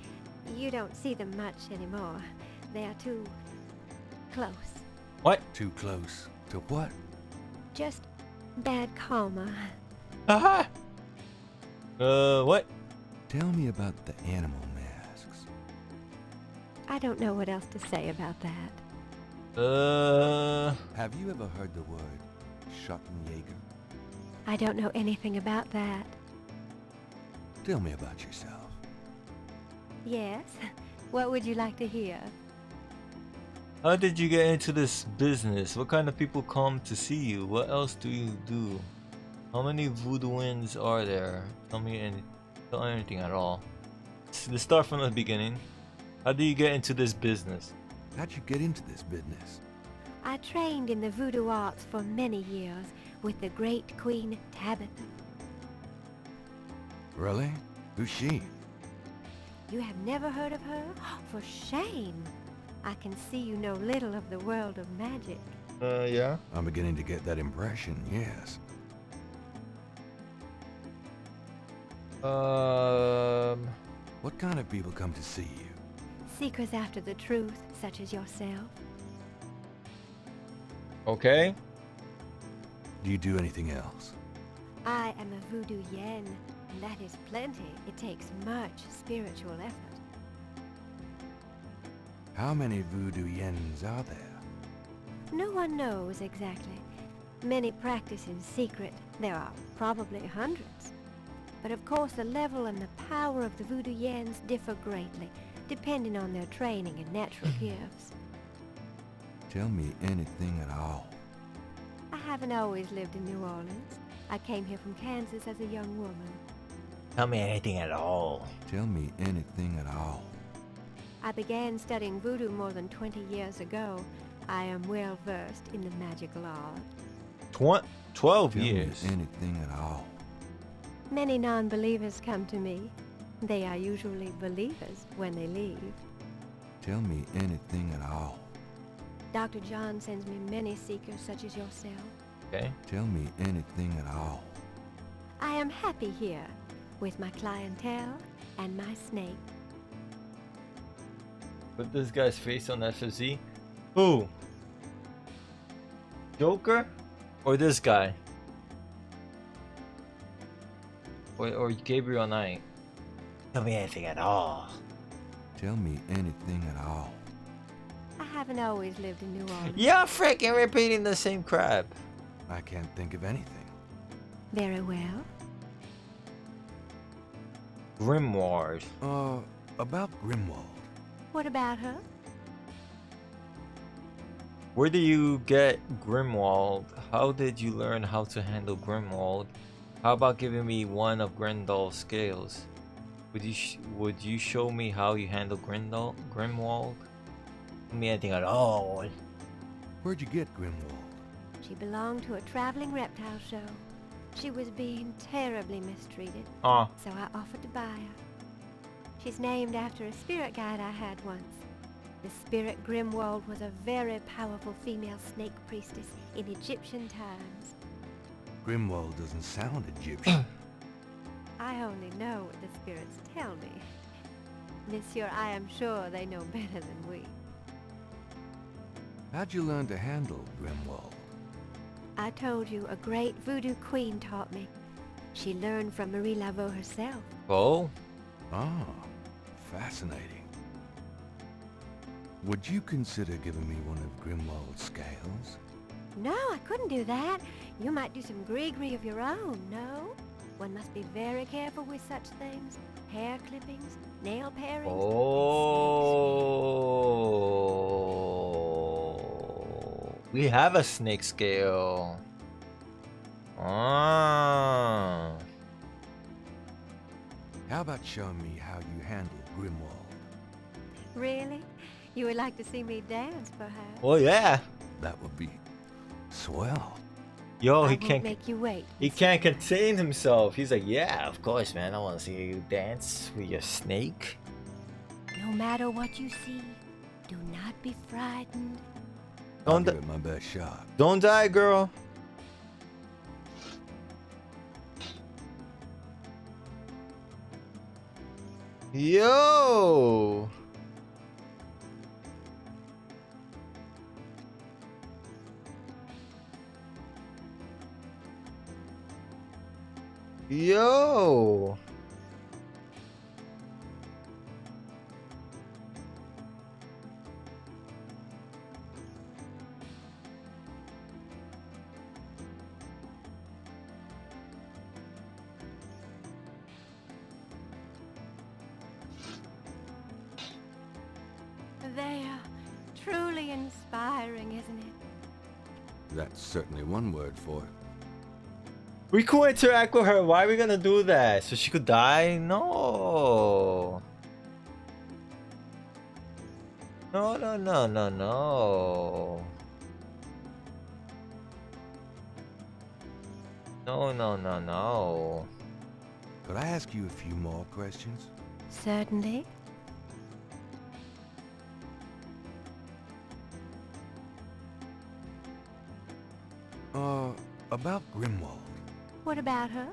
you don't see them much anymore. They are too close. What? Too close to what? Just bad karma. Haha! What? Tell me about the animal masks. I don't know what else to say about that. Have you ever heard the word Schottenjäger? I don't know anything about that. Tell me about yourself. Yes? What would you like to hear? How did you get into this business? What kind of people come to see you? What else do you do? How many voodooins are there? Tell me anything at all. Let's start from the beginning. How do you get into this business? How'd you get into this business? I trained in the voodoo arts for many years with the great Queen Tabitha. Really? Who's she? You have never heard of her? For shame! I can see you know little of the world of magic. Yeah? I'm beginning to get that impression, yes. What kind of people come to see you? Seekers after the truth, such as yourself. Okay. Do you do anything else? I am a voodoo yen, and that is plenty. It takes much spiritual effort. How many voodoo yens are there? No one knows exactly. Many practice in secret. There are probably hundreds. But of course the level and the power of the voodoo yens differ greatly, depending on their training and natural gifts. Tell me anything at all. I haven't always lived in New Orleans. I came here from Kansas as a young woman. Tell me anything at all. Tell me anything at all. I began studying voodoo more than 20 years ago. I am well versed in the magical art. 12 Tell years. me anything at all. Many non-believers come to me. They are usually believers when they leave. Tell me anything at all. Dr. John sends me many seekers such as yourself. Okay. Tell me anything at all. I am happy here with my clientele and my snake. Put this guy's face on SFZ. Who? Joker? Or this guy? Or Gabriel Knight? Tell me anything at all. Tell me anything at all. I haven't always lived in New Orleans. You're freaking repeating the same crap. I can't think of anything. Very well. Grimoire. About Grimwald. What about her? Where do you get Grimwald? How did you learn how to handle Grimwald? How about giving me one of Grendel's scales? Would you show me how you handle Grimwald? Tell me anything at all. Where'd you get Grimwald? She belonged to a traveling reptile show. She was being terribly mistreated, Oh. so I offered to buy her. She's named after a spirit guide I had once. The spirit Grimwald was a very powerful female snake priestess in Egyptian times. Grimwald doesn't sound Egyptian. I only know what the spirits tell me. Monsieur, I am sure they know better than we. How'd you learn to handle Grimwald? I told you a great voodoo queen taught me. She learned from Marie Laveau herself. Oh? Ah, fascinating. Would you consider giving me one of Grimwald's scales? No, I couldn't do that. You might do some gree-gree of your own, no? One must be very careful with such things. Hair clippings, nail parings. Oh. We have a snake scale. Ah. How about showing me how you handle Grimwald? Really? You would like to see me dance, perhaps? Oh yeah. That would be swell. Yo, I he won't can't make you wait. He can't contain himself. He's like, yeah, of course, man. I want to see you dance with your snake. No matter what you see, do not be frightened. I'll give it my best shot. Don't die, girl. Yo. Yo. They are truly inspiring, isn't it? That's certainly one word for it. We could interact with her. Why are we gonna do that? So she could die? No. No, no, no, no, no. No, no, no, no. Could I ask you a few more questions? Certainly. About Grimwald. What about her?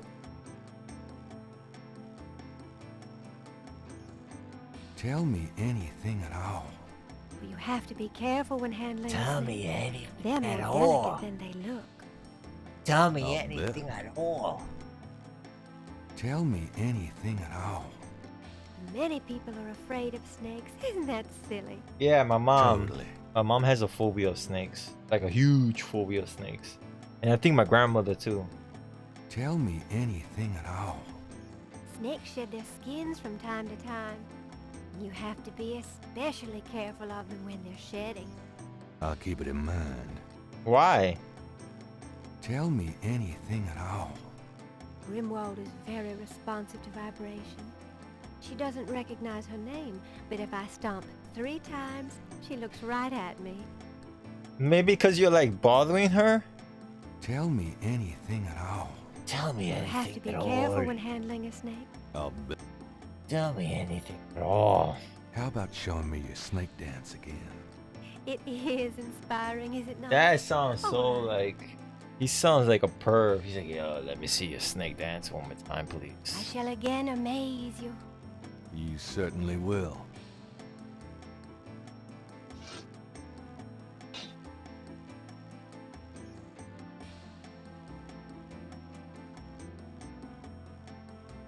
Tell me anything at all. Well, you have to be careful when handling Tell snakes. me anything They're at more all. delicate than they look. Tell me I'll anything bet. at all. Tell me anything at all. Many people are afraid of snakes. Isn't that silly? Yeah, my mom. Totally. My mom has a phobia of snakes, like a huge phobia of snakes, and I think my grandmother too. Tell me anything at all. Snakes shed their skins from time to time. You have to be especially careful of them when they're shedding. I'll keep it in mind. Why? Tell me anything at all. Grimwald is very responsive to vibration. She doesn't recognize her name, but if I stomp 3 times, she looks right at me. Maybe because you're like bothering her? Tell me anything at all. Tell me You have to be anything at careful all. when handling a snake. I'll bet. Tell me anything at all. How about showing me your snake dance again? It is inspiring, is it not? That sounds Oh, so like... He sounds like a perv. He's like, yo, let me see your snake dance one more time, I please. shall again amaze you. You certainly will.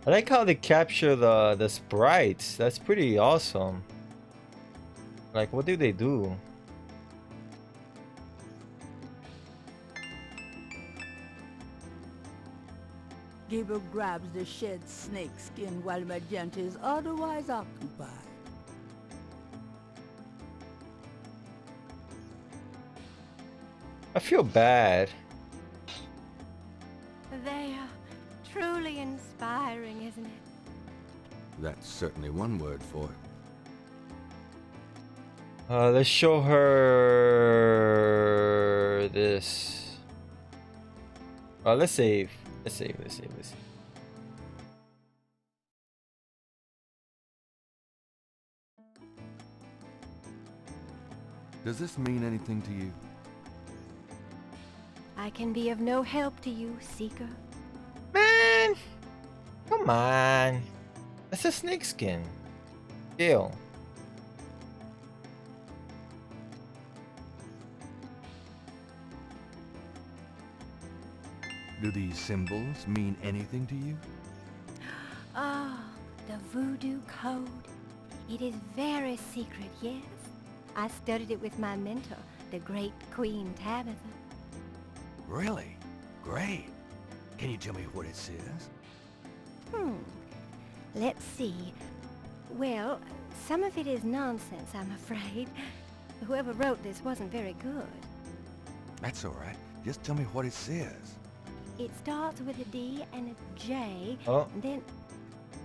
I like how they capture the sprites. That's pretty awesome. Like, what do they do? Gabriel grabs the shed snake skin while Magenta is otherwise occupied. I feel bad. They are truly inspiring, isn't it? That's certainly one word for it. Let's show her this. Let's save. Let's save. Does this mean anything to you? I can be of no help to you, Seeker. Man! Come on. That's a snake skin. Deal. Do these symbols mean anything to you? Oh, the voodoo code. It is very secret, yes. I studied it with my mentor, the great Queen Tabitha. Really? Great. Can you tell me what it says? Let's see. Well, some of it is nonsense, I'm afraid. Whoever wrote this wasn't very good. That's all right. Just tell me what it says. It starts with a D and a J, Oh. and then...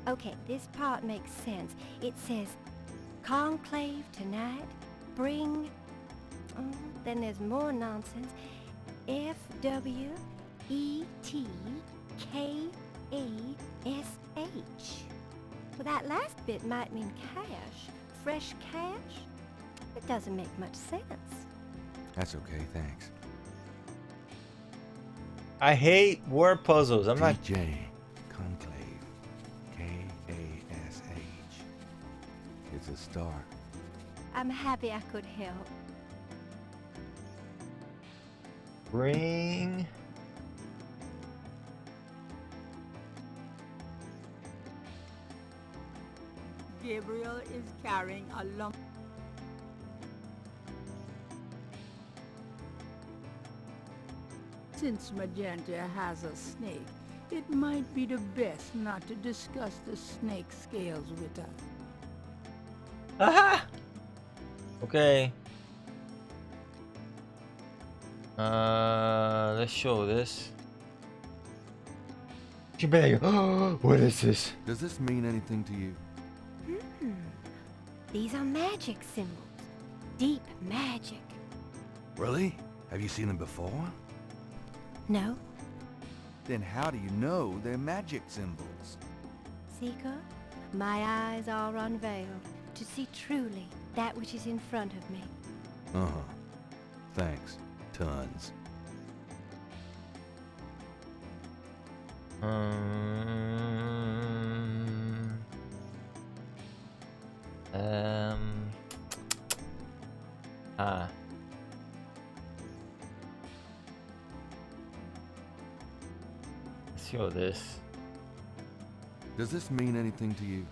Okay, this part makes sense. It says, conclave tonight, bring... then there's more nonsense. F-W-E-T-K-A-S-H. Well, that last bit might mean cash. Fresh cash? It doesn't make much sense. That's okay, thanks. I hate word puzzles. I'm not. DJ Conclave. K-A-S-H. It's a start. I'm happy I could help. Bring. Gabriel is carrying a lump. Since Magenta has a snake, it might be the best not to discuss the snake scales with her. Aha! Okay. Let's show this. She be like, oh, what is this? Does this mean anything to you? These are magic symbols. Deep magic. Really? Have you seen them before? No? Then how do you know they're magic symbols? Seeker, my eyes are unveiled to see truly that which is in front of me. Uh-huh. Thanks. Tons. Let's show this. Does this mean anything to you?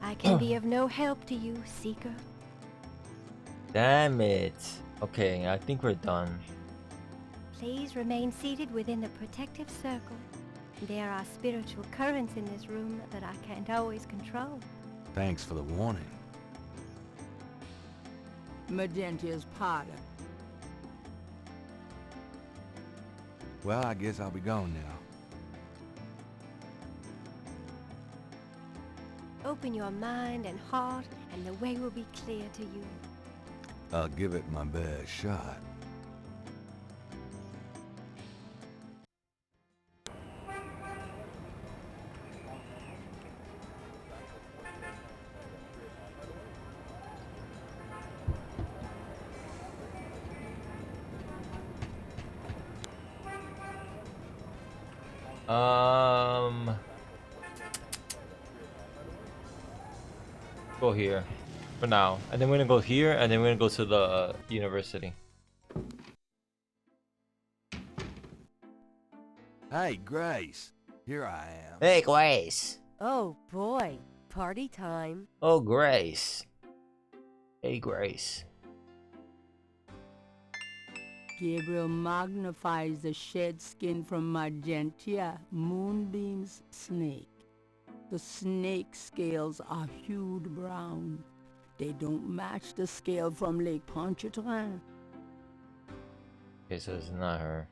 I can be of no help to you, Seeker. Damn it. Okay, I think we're done. Please remain seated within the protective circle. There are spiritual currents in this room that I can't always control. Thanks for the warning. Magentia's parlor. Well, I guess I'll be going now. Open your mind and heart, and the way will be clear to you. I'll give it my best shot. Go here for now, and then we're gonna go here, and then we're gonna go to the university. Hey, Grace. Here I am. Hey, Grace. Oh boy, party time. Oh, Grace. Hey, Grace. Gabriel magnifies the shed skin from Magentia, Moonbeam's snake. The snake scales are hued brown. They don't match the scale from Lake Pontchartrain. Okay, so it's not her.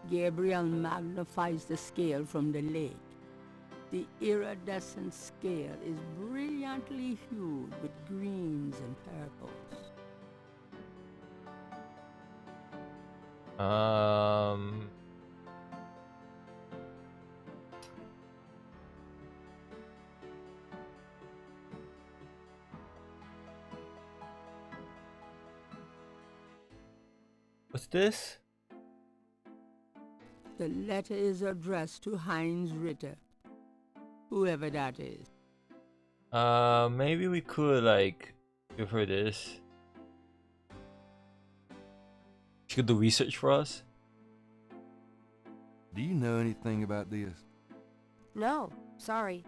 Gabriel magnifies the scale from the lake. The iridescent scale is brilliantly hued with greens and purples. What's this? The letter is addressed to Heinz Ritter, whoever that is. Maybe we could like give her this. She could do research for us. Do you know anything about this? No, sorry.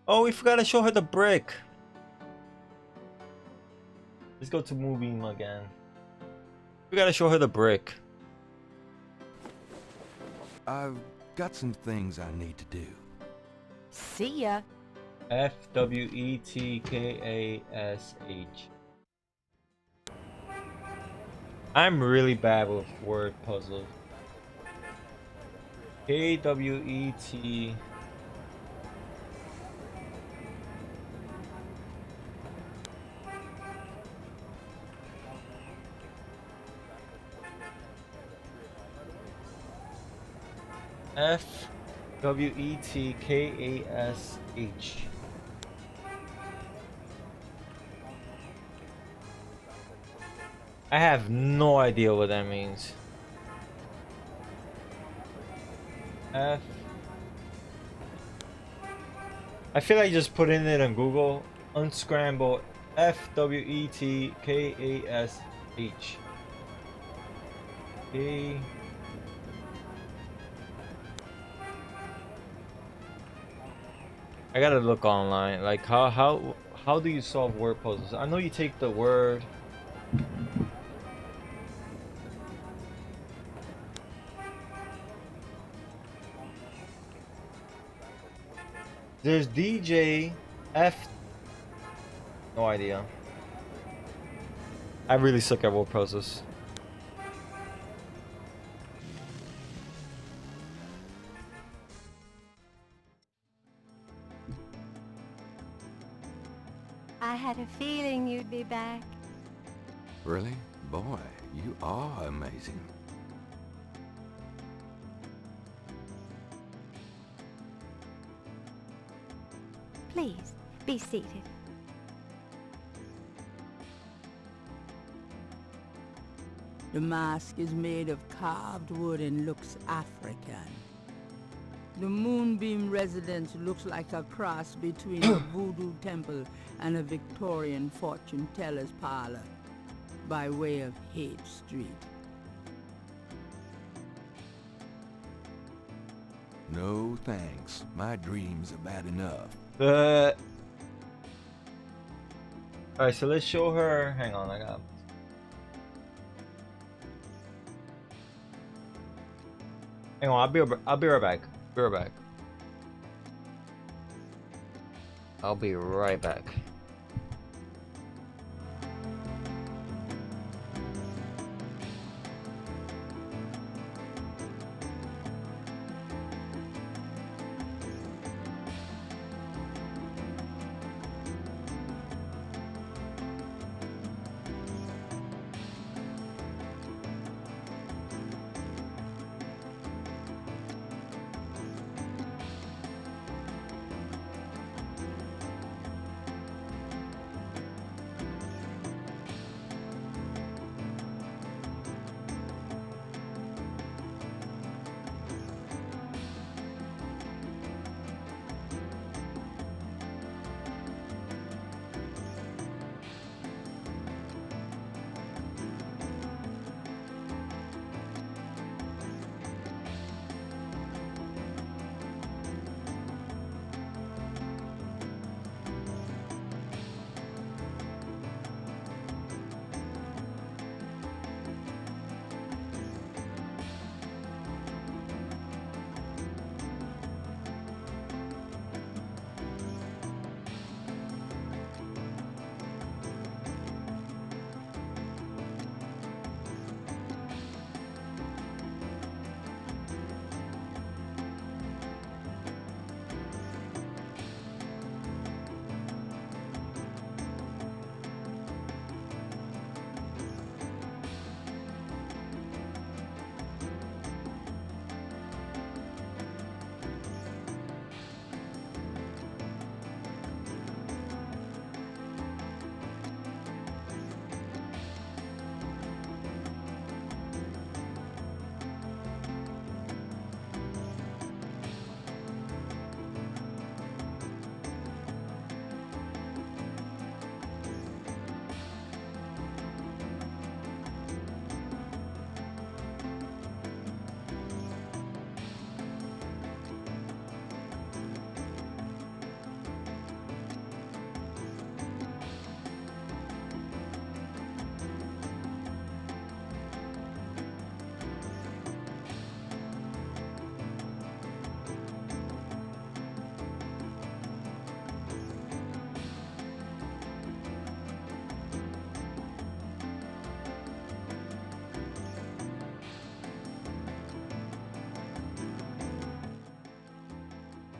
Oh, we forgot to show her the brick. Let's go to Moonbeam again. We gotta show her the brick. I've got some things I need to do. See ya. F-W-E-T-K-A-S-H. I'm really bad with word puzzles. K-W-E-T... F-W-E-T-K-A-S-H. I have no idea what that means. I feel like just putting it on Google. Unscramble F-W-E-T-K-A-S-H. K... I gotta look online. Like how do you solve word puzzles? I know you take the word. There's DJ F. No idea. I really suck at word puzzles. I had a feeling you'd be back. Really? Boy, you are amazing. Please, be seated. The mask is made of carved wood and looks African. The Moonbeam residence looks like a cross between a voodoo temple and a Victorian fortune teller's parlor. by way of Hate Street. No thanks. My dreams are bad enough. Alright, so let's show her. Hang on, I got. Hang on, I'll be right back. Be right back. I'll be right back.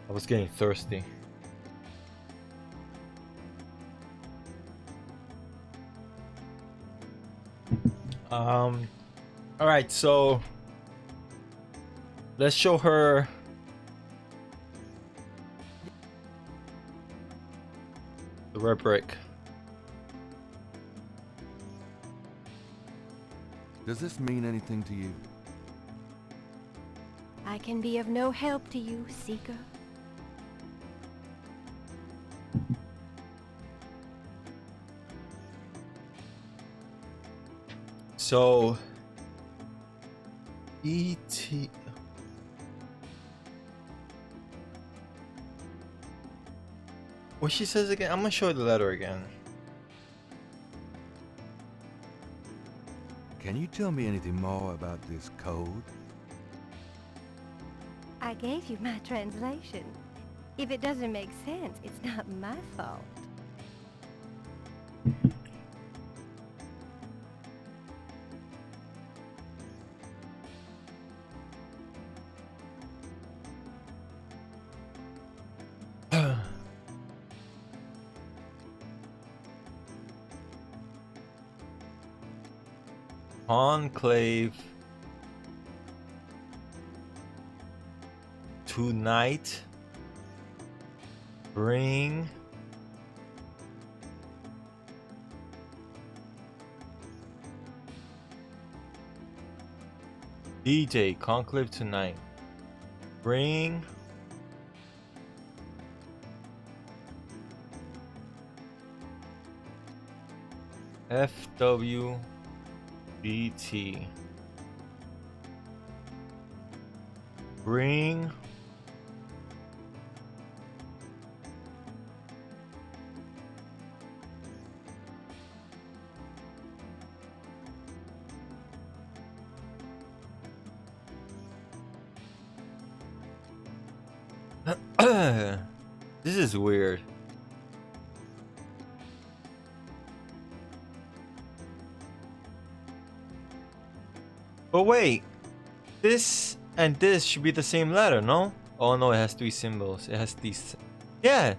I was getting thirsty. All right, so let's show her the red brick. Does this mean anything to you? I can be of no help to you, Seeker. So, E.T. What she says again? I'm gonna show her the letter again. Can you tell me anything more about this code? I gave you my translation. If it doesn't make sense, it's not my fault. Enclave tonight. Bring DJ Conclave tonight. Bring FW BT. Bring this is weird. But wait, this and this should be the same letter, no? Oh no, it has 3 symbols. It has these. Yeah.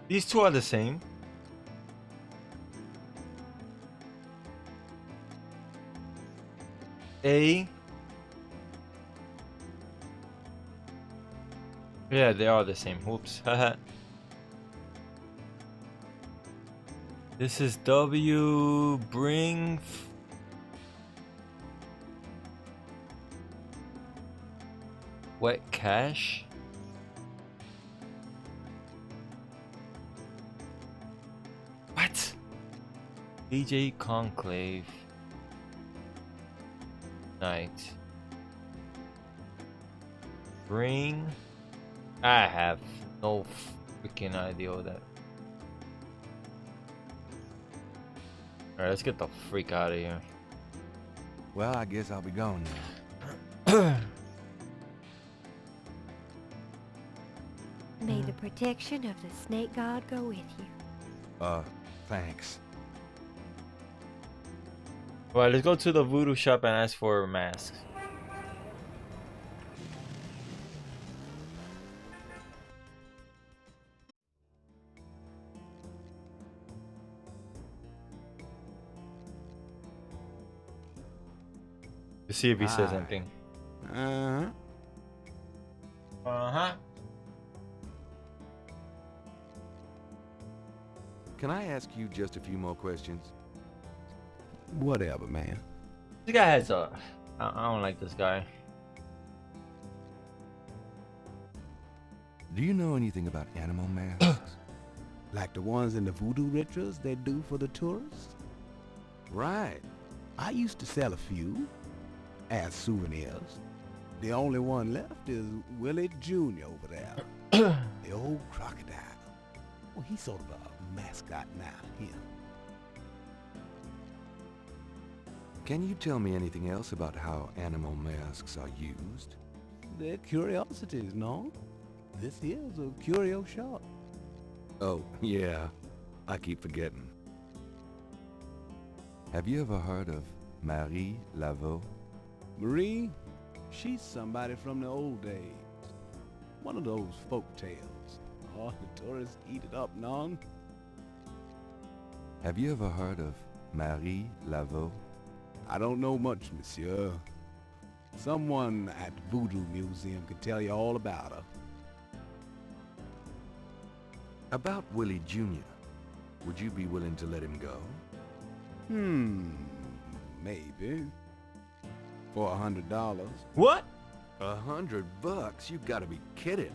These two are the same. A. Yeah, they are the same. Whoops. Haha. This is W. Bring. Wet cash. What? DJ Conclave. Night. Bring. I have no freaking idea what that. Alright, let's get the freak out of here. Well, I guess I'll be going now. May the protection of the snake god go with you. Thanks. Alright, let's go to the voodoo shop and ask for masks. To see if he says anything. Uh-huh. Uh-huh. Can I ask you just a few more questions? Whatever, man. This guy has a... I don't like this guy. Do you know anything about animal masks? Like the ones in the voodoo rituals they do for the tourists? Right. I used to sell a few as souvenirs. The only one left is Willie Jr. over there. The old crocodile. Well, he's sort of a mascot now, him. Can you tell me anything else about how animal masks are used? They're curiosities, no? This here's a curio shop. Oh, yeah. I keep forgetting. Have you ever heard of Marie Laveau? Marie? She's somebody from the old days. One of those folk tales. Oh, the tourists eat it up, non? Have you ever heard of Marie Laveau? I don't know much, monsieur. Someone at Voodoo Museum could tell you all about her. About Willie Jr. Would you be willing to let him go? Maybe. For $100. What? $100? You gotta be kidding.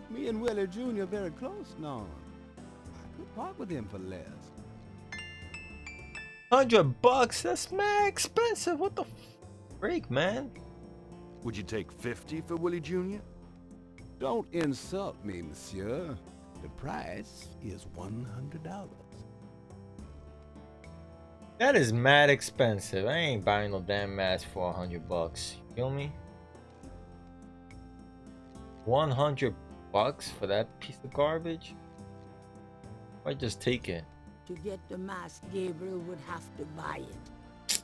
Me and Willie Jr. very close, no. I could park with him for less. $100? That's mad expensive. What the freak, man? Would you take 50 for Willie Jr.? Don't insult me, monsieur. The price is $100. That is mad expensive. I ain't buying no damn mask for $100. You feel me? $100 for that piece of garbage? Why just take it? To get the mask, Gabriel would have to buy it.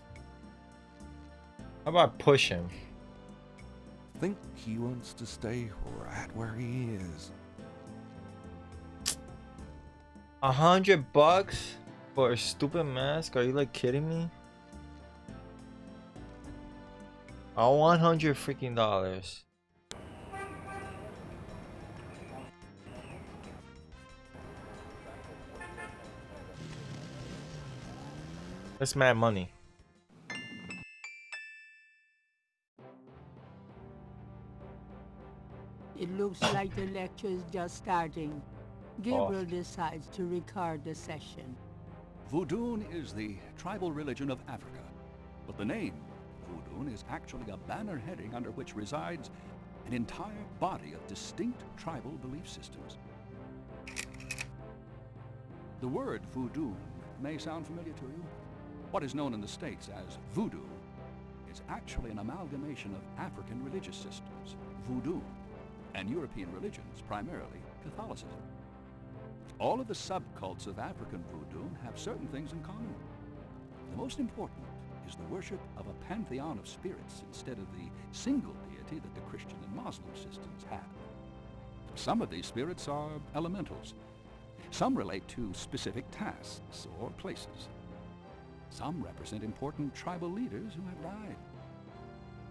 How about push him? Think he wants to stay right where he is. $100 for a stupid mask? Are you like kidding me? $100 freaking dollars. That's mad money. It looks like the lecture is just starting. Gabriel decides to record the session. Voodoo is the tribal religion of Africa, but the name Voodoo is actually a banner heading under which resides an entire body of distinct tribal belief systems. The word voodoo may sound familiar to you. What is known in the States as voodoo is actually an amalgamation of African religious systems, voodoo, and European religions, primarily Catholicism. All of the subcults of African voodoo have certain things in common. The most important is the worship of a pantheon of spirits instead of the single deity that the Christian and Muslim systems have. Some of these spirits are elementals. Some relate to specific tasks or places. Some represent important tribal leaders who have died.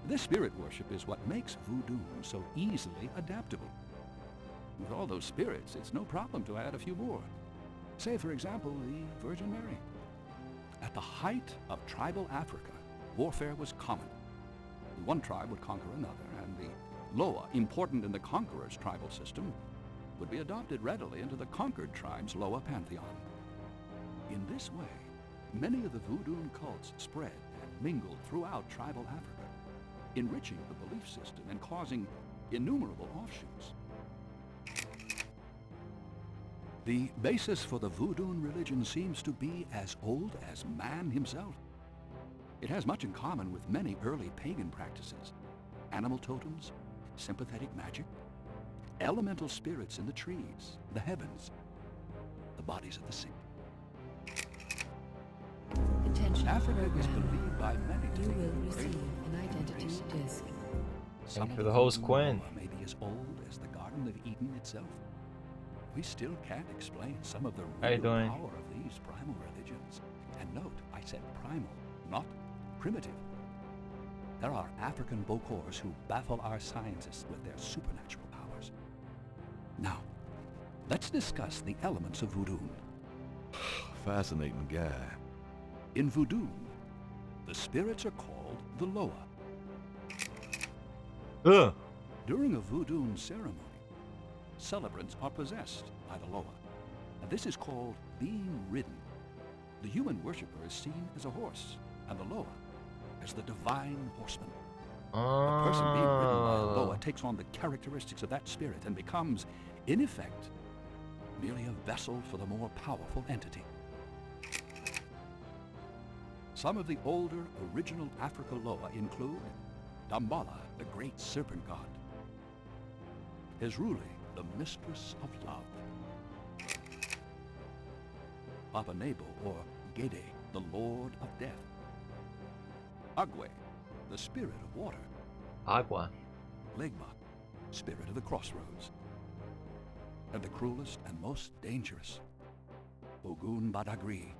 This spirit worship is what makes voodoo so easily adaptable. With all those spirits, it's no problem to add a few more. Say, for example, the Virgin Mary. At the height of tribal Africa, warfare was common. One tribe would conquer another, and the Loa, important in the conqueror's tribal system, would be adopted readily into the conquered tribe's Loa pantheon. In this way, many of the voodoo cults spread and mingled throughout tribal Africa, enriching the belief system and causing innumerable offshoots. The basis for the voodoo religion seems to be as old as man himself. It has much in common with many early pagan practices: animal totems, sympathetic magic, elemental spirits in the trees, the heavens, the bodies of the sick. Attention Africa is program. believed by many to You be will the receive cradle an of identity human race. disc. Some for of the host, voodoo Quinn. lore may be as old as the Garden of Eden itself. We still can't explain some of the How you real doing? power of these primal religions. And note, I said primal, not primitive. There are African Bokors who baffle our scientists with their supernatural powers. Now, let's discuss the elements of voodoo. Fascinating guy. In voodoo, the spirits are called the Loa. Ugh. During a voodoo ceremony, celebrants are possessed by the Loa, and this is called being ridden. The human worshipper is seen as a horse, and the Loa as the divine horseman. The person being ridden by a Loa takes on the characteristics of that spirit and becomes, in effect, merely a vessel for the more powerful entity. Some of the older original Africa Loa include Dambala, the great serpent god, Ezruli, the mistress of love, Papa Nebo, or Gede, the lord of death, Agwe, the spirit of water, Agua. Legba, spirit of the crossroads, and the cruelest and most dangerous, Ogun Badagri,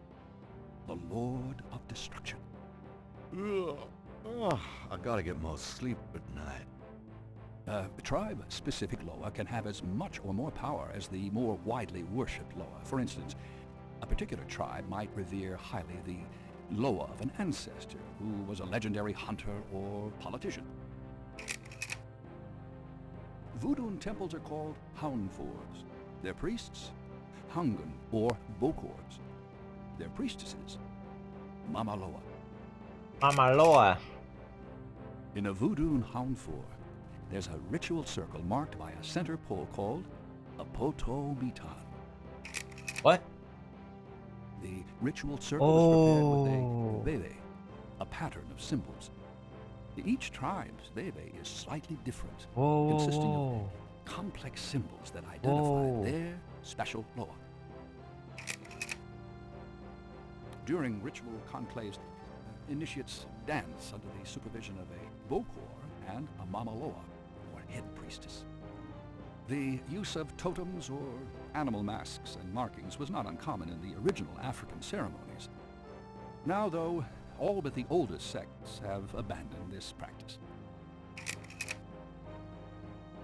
the lord of destruction. Ugh. Oh, I gotta get more sleep at night. Tribe-specific Loa can have as much or more power as the more widely worshipped Loa. For instance, a particular tribe might revere highly the Loa of an ancestor who was a legendary hunter or politician. Voodoo temples are called Houndfors. Their priests, Hungan or Bokors. Their priestesses, Mama Loa. Mama Loa. In a voodoo Houndfor, there's a ritual circle marked by a center pole called a poto mitan. What? The ritual circle is prepared with a bebe, a pattern of symbols. Each tribe's bebe is slightly different, consisting of complex symbols that identify their special Loa. During ritual conclaves, initiates dance under the supervision of a Bokor and a Mama Loa, or head priestess. The use of totems or animal masks and markings was not uncommon in the original African ceremonies. Now, though, all but the oldest sects have abandoned this practice.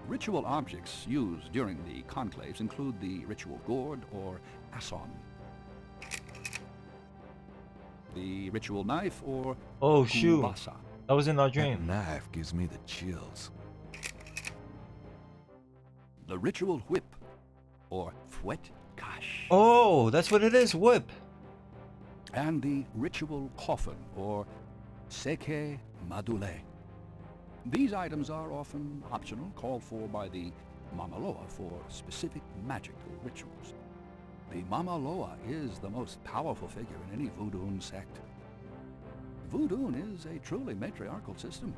Ritual objects used during the conclaves include the ritual gourd or asson, the ritual knife or shoot. kumbasa. That was in our dream. That knife gives me the chills. the ritual whip, or fouet cache. Oh, that's what it is, whip. And the ritual coffin, or seke madule. These items are often optional, called for by the Mamaloa for specific magical rituals. The Mamaloa is the most powerful figure in any Voodoo sect. Voodoo is a truly matriarchal system.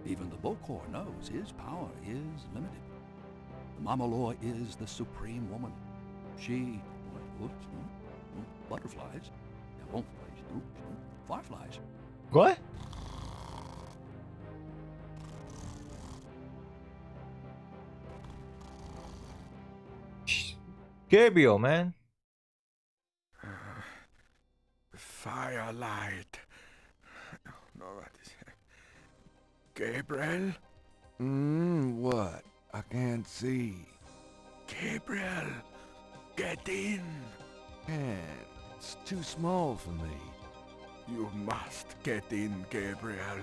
Even the Bokor knows his power is limited. The Mamaloa is the supreme woman. She... Whoops, butterflies. Fireflies. What? Gabriel, man. Firelight. No, what is it? Gabriel? What? I can't see. Gabriel, get in. Can't. It's too small for me. You must get in, Gabriel.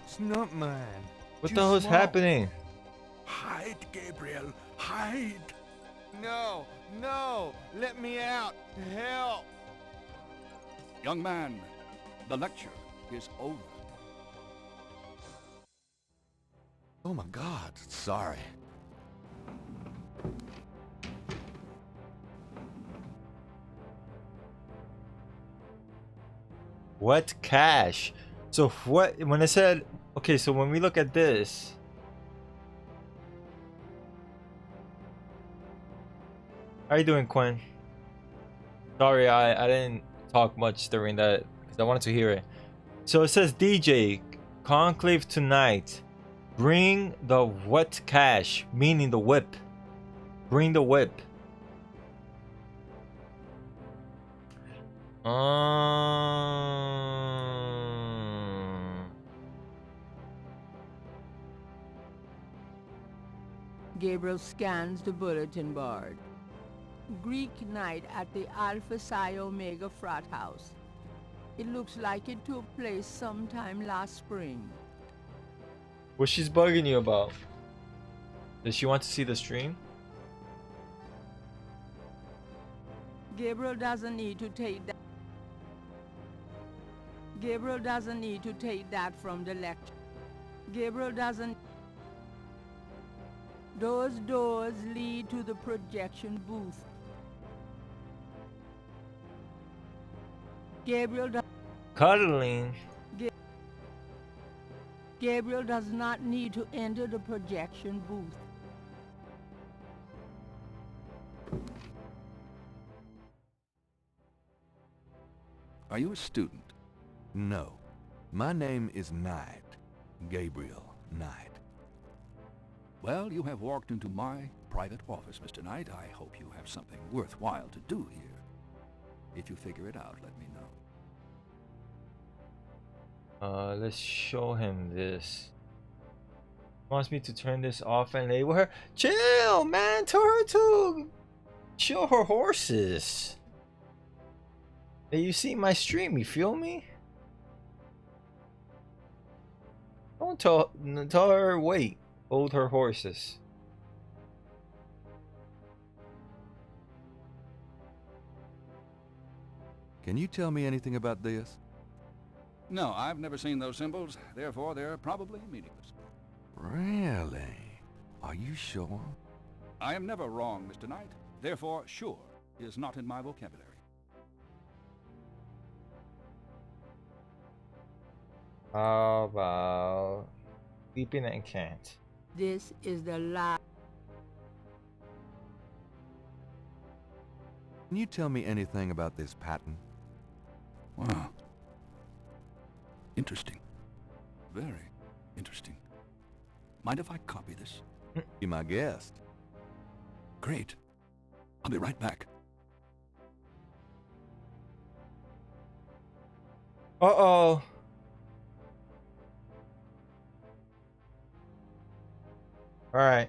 It's not mine. What the hell is happening? Hide, Gabriel, hide. No, no, let me out. Help. Young man, the lecture is over. Oh my God, sorry. What cash? So what when I said okay, so when we look at this, how you doing, Quinn? Sorry, I didn't talk much during that because I wanted to hear it. So it says DJ conclave tonight. Bring the what cash, meaning the whip. Bring the whip. Gabriel scans the bulletin board. Greek night at the Alpha Psi Omega frat house. It looks like it took place sometime last spring. What she's bugging you about? Does she want to see the stream? Gabriel doesn't need to take that. Gabriel doesn't need to take that from the lecture. Gabriel doesn't. Those doors lead to the projection booth. Gabriel does. Cuddling. Gabriel does not need to enter the projection booth. Are you a student? No. My name is Knight. Gabriel Knight. Well, you have walked into my private office, Mr. Knight. I hope you have something worthwhile to do here. If you figure it out, let me know. Let's show him this. Wants me to turn this off and label her. Chill, man. Tell her to chill her horses. Hey, you see my stream, you feel me? Don't tell her wait. Hold her horses. Can you tell me anything about this? No, I've never seen those symbols. Therefore, they're probably meaningless. Really? Are you sure? I am never wrong, Mr. Knight. Therefore, sure is not in my vocabulary. How about sleeping and can't? This is the last. Can you tell me anything about this pattern? Wow. Interesting. Very interesting. Mind if I copy this? Be my guest. Great. I'll be right back. Uh-oh. Alright.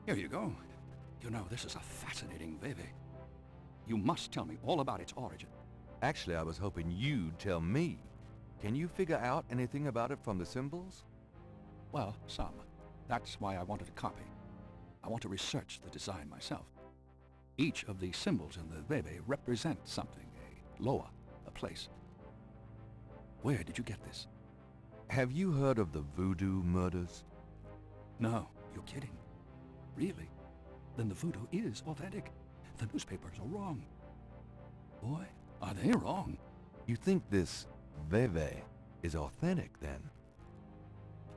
Here you go. You know, this is a fascinating baby. You must tell me all about its origin. Actually, I was hoping you'd tell me. Can you figure out anything about it from the symbols? Well, some. That's why I wanted a copy. I want to research the design myself. Each of the symbols in the Veve represents something, a loa, a place. Where did you get this? Have you heard of the voodoo murders? No, you're kidding. Really? Then the voodoo is authentic. The newspapers are wrong. Boy, are they wrong. You think this Veve is authentic, then?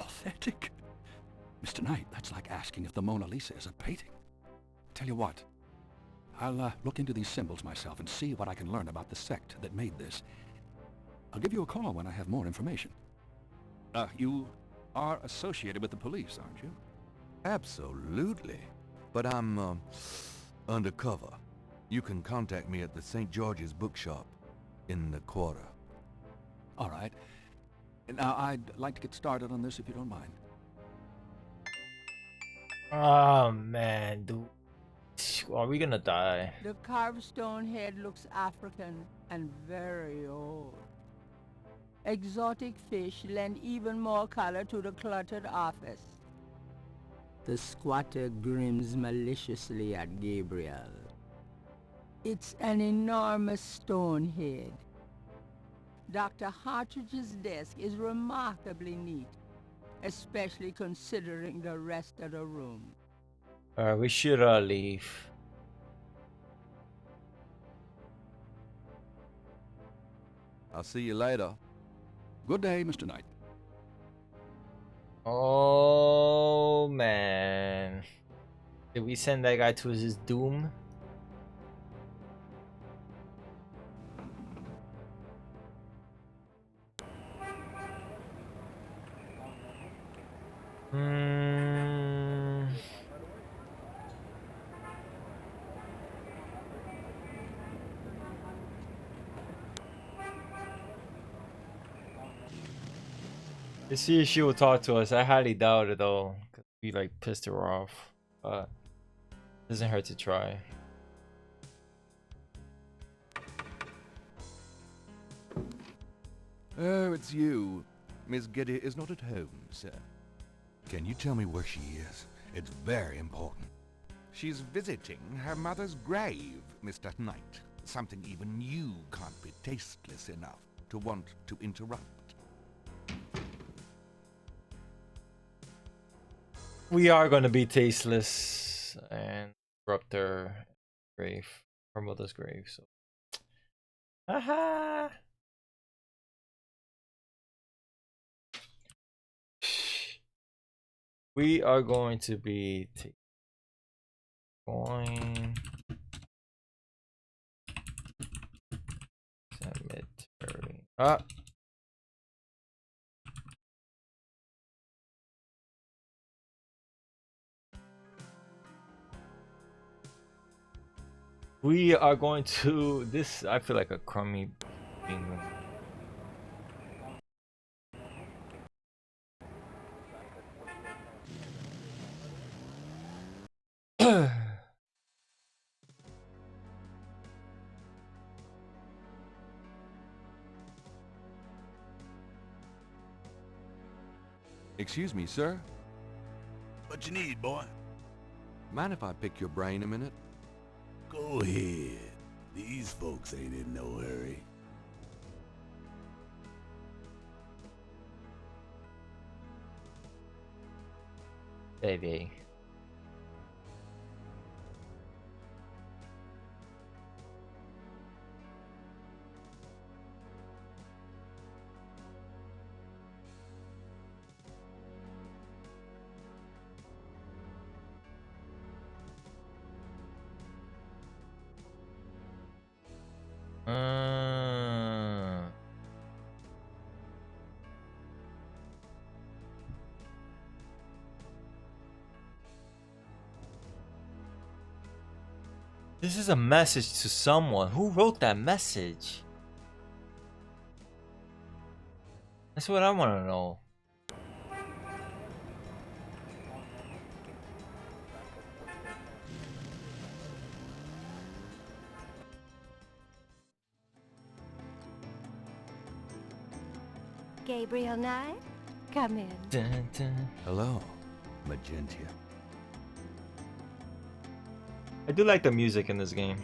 Authentic? Mr. Knight, that's like asking if the Mona Lisa is a painting. Tell you what, I'll look into these symbols myself and see what I can learn about the sect that made this. I'll give you a call when I have more information. You are associated with the police, aren't you? Absolutely. But I'm, undercover. You can contact me at the St. George's bookshop in the quarter. All right. Now, I'd like to get started on this if you don't mind. Oh man, dude. Are we gonna die? The carved stone head looks African and very old. Exotic fish lend even more color to the cluttered office. The squatter grins maliciously at Gabriel. It's an enormous stone head. Dr. Hartridge's desk is remarkably neat, especially considering the rest of the room. Alright, we should leave. I'll see you later. Good day, Mr. Knight. Oh man. Did we send that guy to his doom? Let's see if she will talk to us. I highly doubt it though. We like pissed her off. But doesn't hurt to try. Oh, it's you. Miss Getty is not at home, sir. Can you tell me where she is? It's very important. She's visiting her mother's grave, Mr. Knight. Something even you can't be tasteless enough to want to interrupt. We are gonna be tasteless and corrupt her grave, her mother's grave. So, haha. We are going to be going cemetery. We are going to this. I feel like a crummy thing. Excuse me, sir? What you need, boy? Mind if I pick your brain a minute? Go ahead. These folks ain't in no hurry. Baby. This is a message to someone. Who wrote that message? That's what I want to know. Gabriel Knight, come in. Dun, dun. Hello, Magentia. I do like the music in this game.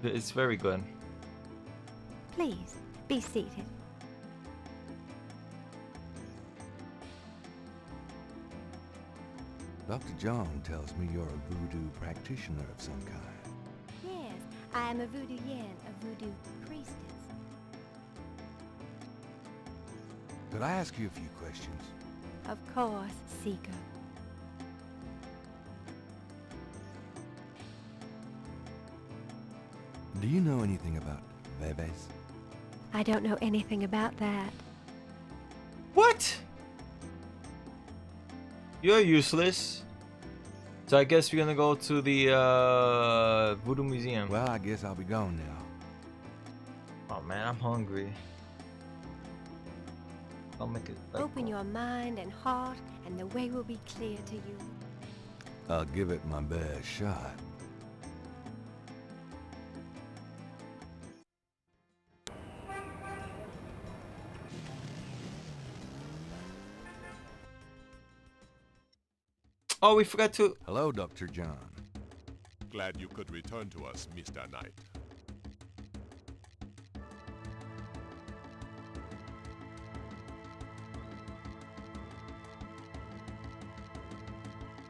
It's very good. Please, be seated. Dr. John tells me you're a voodoo practitioner of some kind. Yes, I am a voodoo yen, a voodoo priestess. Could I ask you a few questions? Of course, Seeker. Do you know anything about bebes? I don't know anything about that. What? You're useless. So I guess we're gonna go to the Voodoo Museum. Well, I guess I'll be gone now. Oh man, I'm hungry. I'll make it. Open your mind and heart, and the way will be clear to you. I'll give it my best shot. Oh, we forgot to. Hello, Dr. John. Glad you could return to us, Mr. Knight.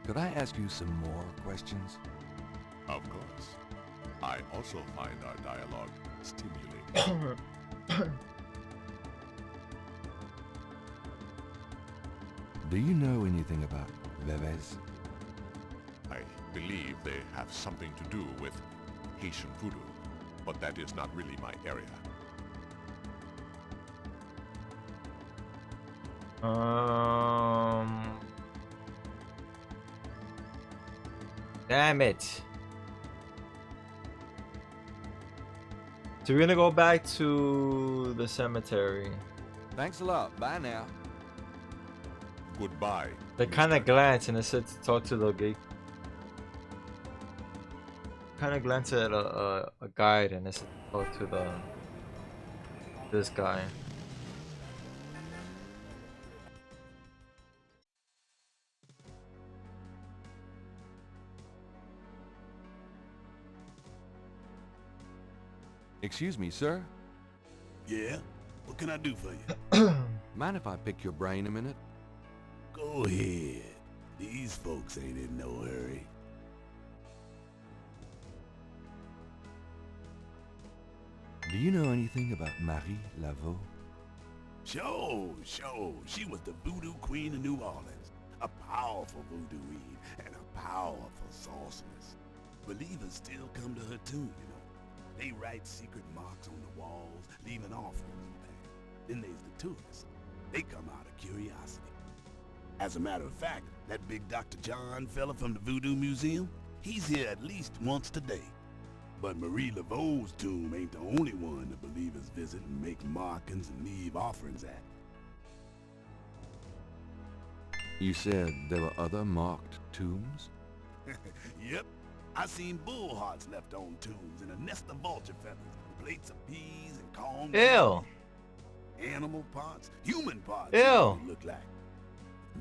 Could I ask you some more questions? Of course. I also find our dialogue stimulating. Do you know anything about bebes? I believe they have something to do with Haitian voodoo, but that is not really my area. Damn it. So we're gonna go back to the cemetery. Thanks a lot. Bye now. Goodbye. They kind of glance and it said to talk to the gate. Kind of glance at a guide and it said to talk to this guy. Excuse me, sir? Yeah? What can I do for you? Mind if I pick your brain a minute? Go ahead. These folks ain't in no hurry. Do you know anything about Marie Laveau? Sure. She was the voodoo queen of New Orleans. A powerful voodooine and a powerful sorceress. Believers still come to her too, you know. They write secret marks on the walls, leaving offerings in there. Then there's the tourists. They come out of curiosity. As a matter of fact, that big Dr. John fella from the Voodoo Museum, he's here at least once today. But Marie Laveau's tomb ain't the only one the believers visit and make markings and leave offerings at. You said there were other marked tombs? Yep. I seen bull hearts left on tombs and a nest of vulture feathers, plates of peas and corn. Ew. Animal parts, human parts. Ew. They look like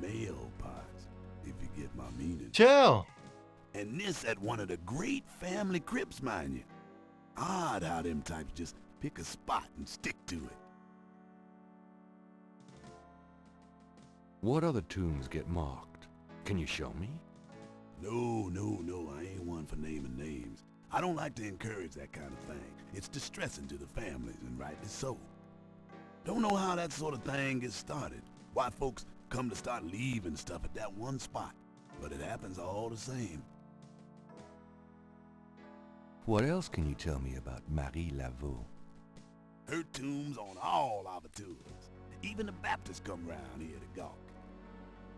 male parts, if you get my meaning. Chill. And this at one of the great family crypts, mind you. Odd how them types just pick a spot and stick to it. What other tombs get marked? Can you show me? No, I ain't one for naming names. I don't like to encourage that kind of thing. It's distressing to the families, and rightly so. Don't know how that sort of thing gets started. Why folks come to start leaving stuff at that one spot. But it happens all the same. What else can you tell me about Marie Laveau? Her tomb's on all our tours. Even the Baptists come round here to gawk.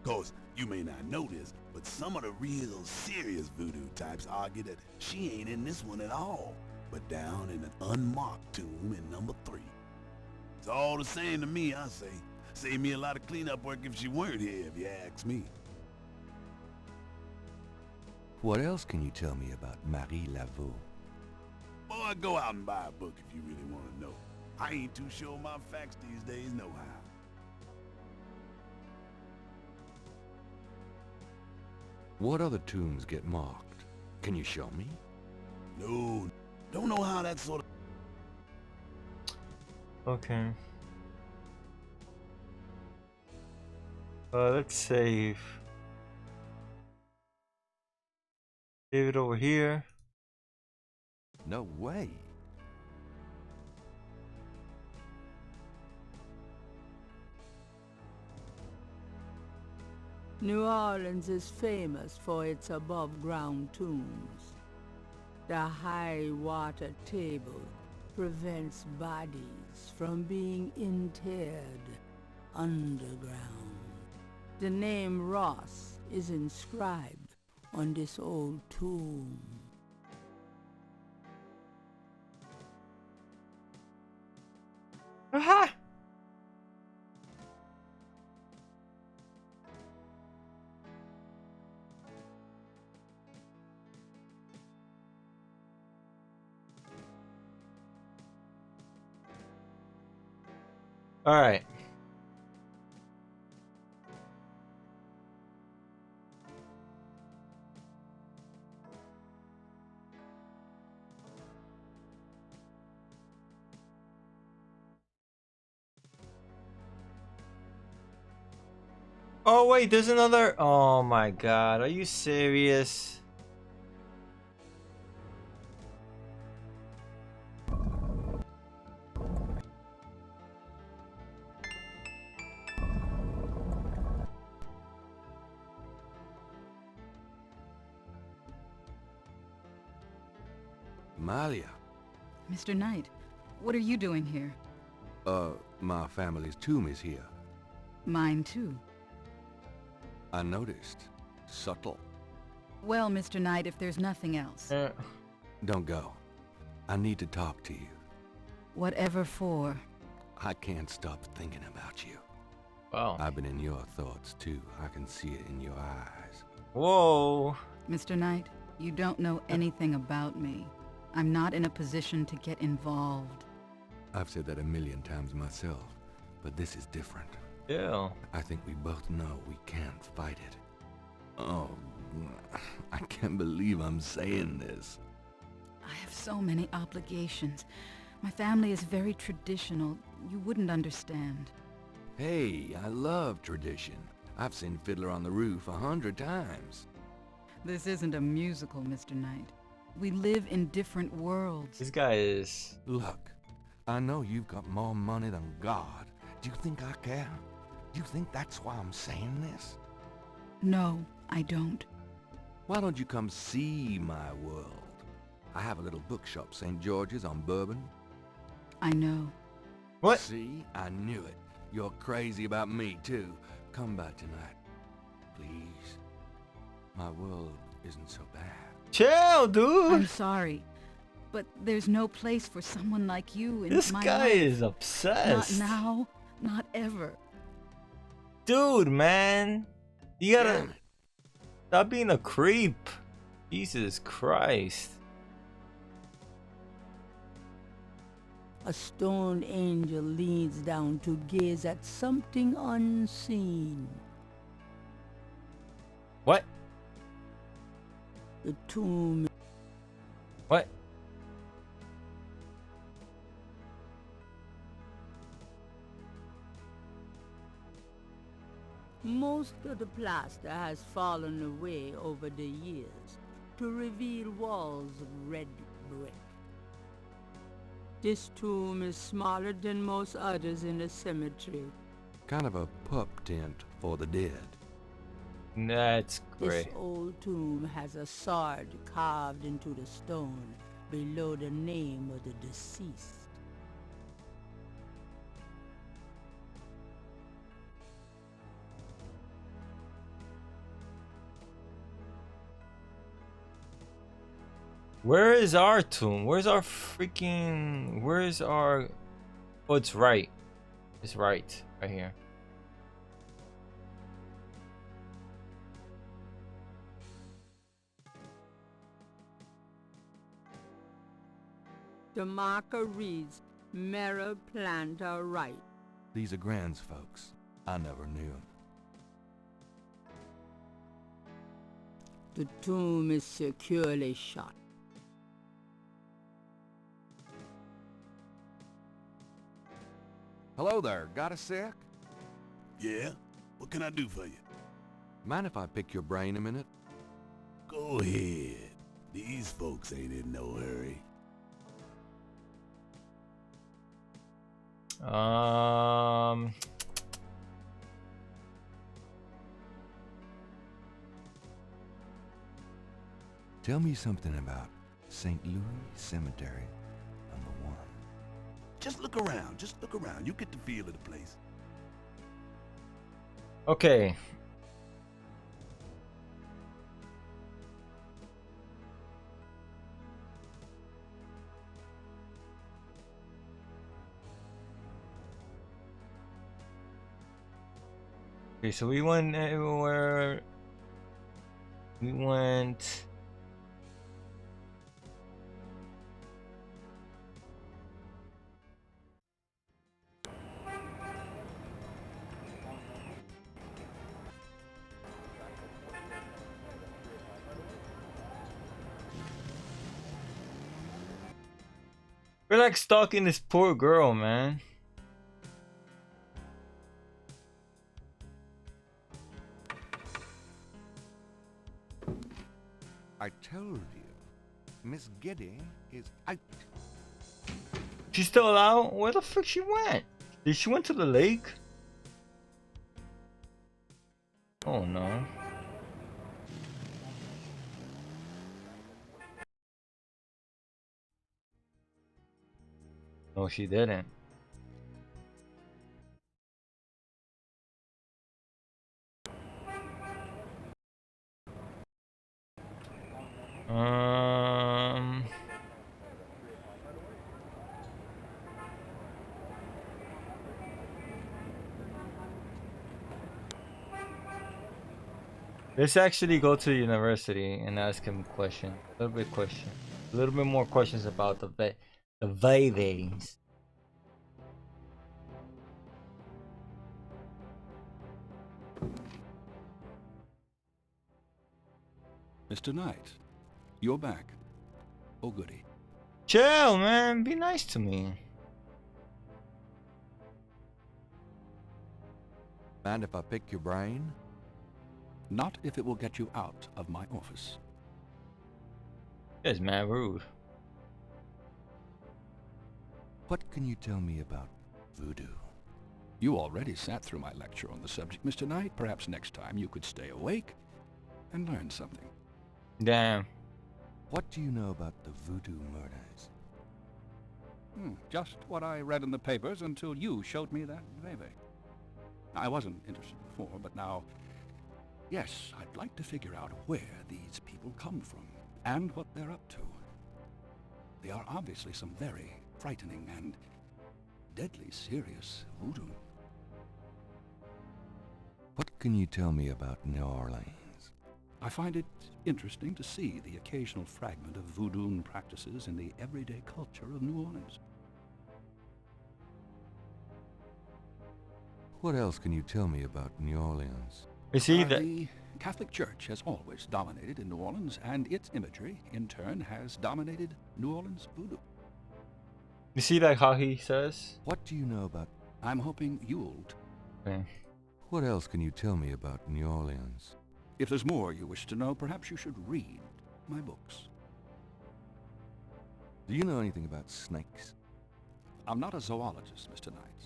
Course, you may not know this, but some of the real serious voodoo types argue that she ain't in this one at all, but down in an unmarked tomb in number 3. It's all the same to me, I say. Save me a lot of cleanup work if she weren't here, if you ask me. What else can you tell me about Marie Laveau? Boy, go out and buy a book if you really want to know. I ain't too sure my facts these days nohow. What other tombs get marked? Can you show me? Don't know how that sort of... Okay. Let's save. Save it over here. No way. New Orleans is famous for its above-ground tombs. The high water table prevents bodies from being interred underground. The name Ross is inscribed on this old tomb. Aha! All right. Oh wait, there's another. Oh my god, are you serious? Malia. Mr. Knight, what are you doing here? My family's tomb is here. Mine too. I noticed. Subtle. Well, Mr. Knight, if there's nothing else. Don't go. I need to talk to you. Whatever for. I can't stop thinking about you. Wow. I've been in your thoughts too. I can see it in your eyes. Whoa. Mr. Knight, you don't know anything about me. I'm not in a position to get involved. I've said that a million times myself, but this is different. Yeah. I think we both know we can't fight it. Oh, I can't believe I'm saying this. I have so many obligations. My family is very traditional. You wouldn't understand. Hey, I love tradition. I've seen Fiddler on the Roof 100 times. This isn't a musical, Mr. Knight. We live in different worlds. This guy is... Look, I know you've got more money than God. Do you think I care? Do you think that's why I'm saying this? No, I don't. Why don't you come see my world? I have a little bookshop, St. George's on Bourbon. I know. What? See? I knew it. You're crazy about me, too. Come by tonight. Please. My world isn't so bad. Chill, dude. I'm sorry, but there's no place for someone like you in This my guy life. is obsessed. Not now, not ever. Dude, man. You gotta... Stop being a creep. Jesus Christ. A stone angel leans down to gaze at something unseen. What? The tomb. What? Most of the plaster has fallen away over the years to reveal walls of red brick. This tomb is smaller than most others in the cemetery. Kind of a pup tent for the dead. That's This great. old tomb has a sword carved into the stone below the name of the deceased. Where is our tomb? Where's our freaking... Where's our... Oh, it's right. It's right. Right here. The marker reads, Mera Planta Right. These are Grand's folks. I never knew 'em. The tomb is securely shut. Hello there, got a sec? Yeah? What can I do for you? Mind if I pick your brain a minute? Go ahead. These folks ain't in no hurry. Tell me something about St. Louis Cemetery, #1. Just look around. Just look around. You get the feel of the place. Okay. Okay, so we went everywhere. We went. We're like stalking this poor girl, man. I told you, Miss Giddy is out. She's still out? Where the frick she went? Did she went to the lake? Oh no. No, she didn't. Let's actually go to the university and ask him a question. A little bit more questions about the Vivades. Mr. Knight, you're back. Oh, goody. Chill, man. Be nice to me. Mind if I pick your brain? Not if it will get you out of my office. That's mad rude. What can you tell me about voodoo? You already sat through my lecture on the subject, Mr. Knight. Perhaps next time you could stay awake and learn something. Damn. What do you know about the voodoo murders? Just what I read in the papers until you showed me that Veve. I wasn't interested before, but now, yes, I'd like to figure out where these people come from and what they're up to. They are obviously some very frightening and deadly serious voodoo. What can you tell me about New Orleans? I find it interesting to see the occasional fragment of voodoo practices in the everyday culture of New Orleans. What else can you tell me about New Orleans? You see that the Catholic Church has always dominated in New Orleans, and its imagery, in turn, has dominated New Orleans voodoo. You see like how he says? What do you know about... I'm hoping you'll... Okay. What else can you tell me about New Orleans? If there's more you wish to know, perhaps you should read my books. Do you know anything about snakes? I'm not a zoologist, Mr. Knight,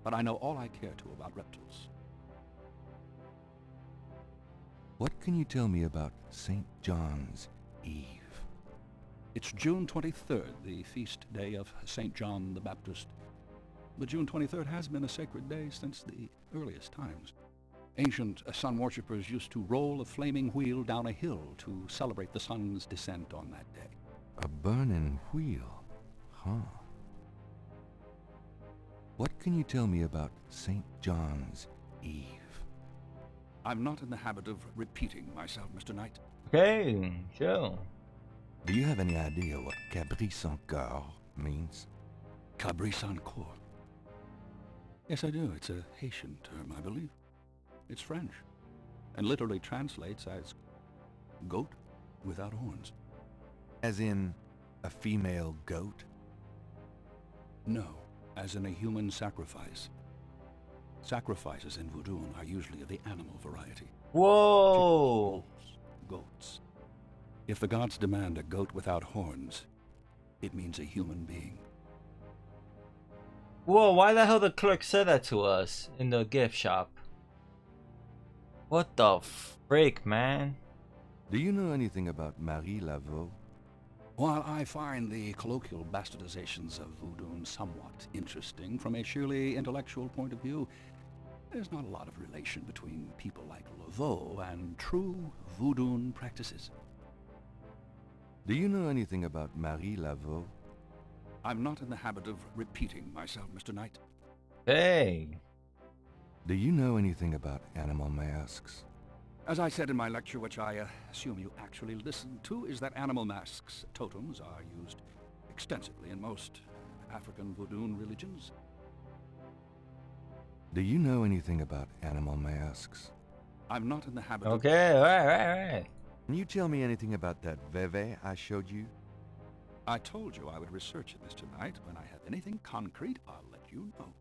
but I know all I care to about reptiles. What can you tell me about St. John's Eve? It's June 23rd, the feast day of St. John the Baptist. But June 23rd has been a sacred day since the earliest times. Ancient sun worshippers used to roll a flaming wheel down a hill to celebrate the sun's descent on that day. A burning wheel? Huh. What can you tell me about St. John's Eve? I'm not in the habit of repeating myself, Mr. Knight. Okay, chill. Do you have any idea what Cabri sans Corps means? Cabri sans corps. Yes, I do. It's a Haitian term, I believe. It's French, and literally translates as goat without horns. As in a female goat? No, as in a human sacrifice. Sacrifices in voodoo are usually of the animal variety. Whoa! Chickens, wolves, goats. If the gods demand a goat without horns, it means a human being. Whoa, why the hell the clerk said that to us in the gift shop? What the freak, man? Do you know anything about Marie Laveau? While I find the colloquial bastardizations of voodoo somewhat interesting from a sheerly intellectual point of view, there's not a lot of relation between people like Laveau and true voodoo practices. Do you know anything about Marie Laveau? I'm not in the habit of repeating myself, Mr. Knight. Hey. Do you know anything about animal masks? As I said in my lecture, which I assume you actually listened to, is that animal masks, totems, are used extensively in most African voodoo religions. Do you know anything about animal masks? I'm not in the habit of... Okay, right. Can you tell me anything about that veve I showed you? I told you I would research it, Mr. Knight. When I have anything concrete, I'll let you know.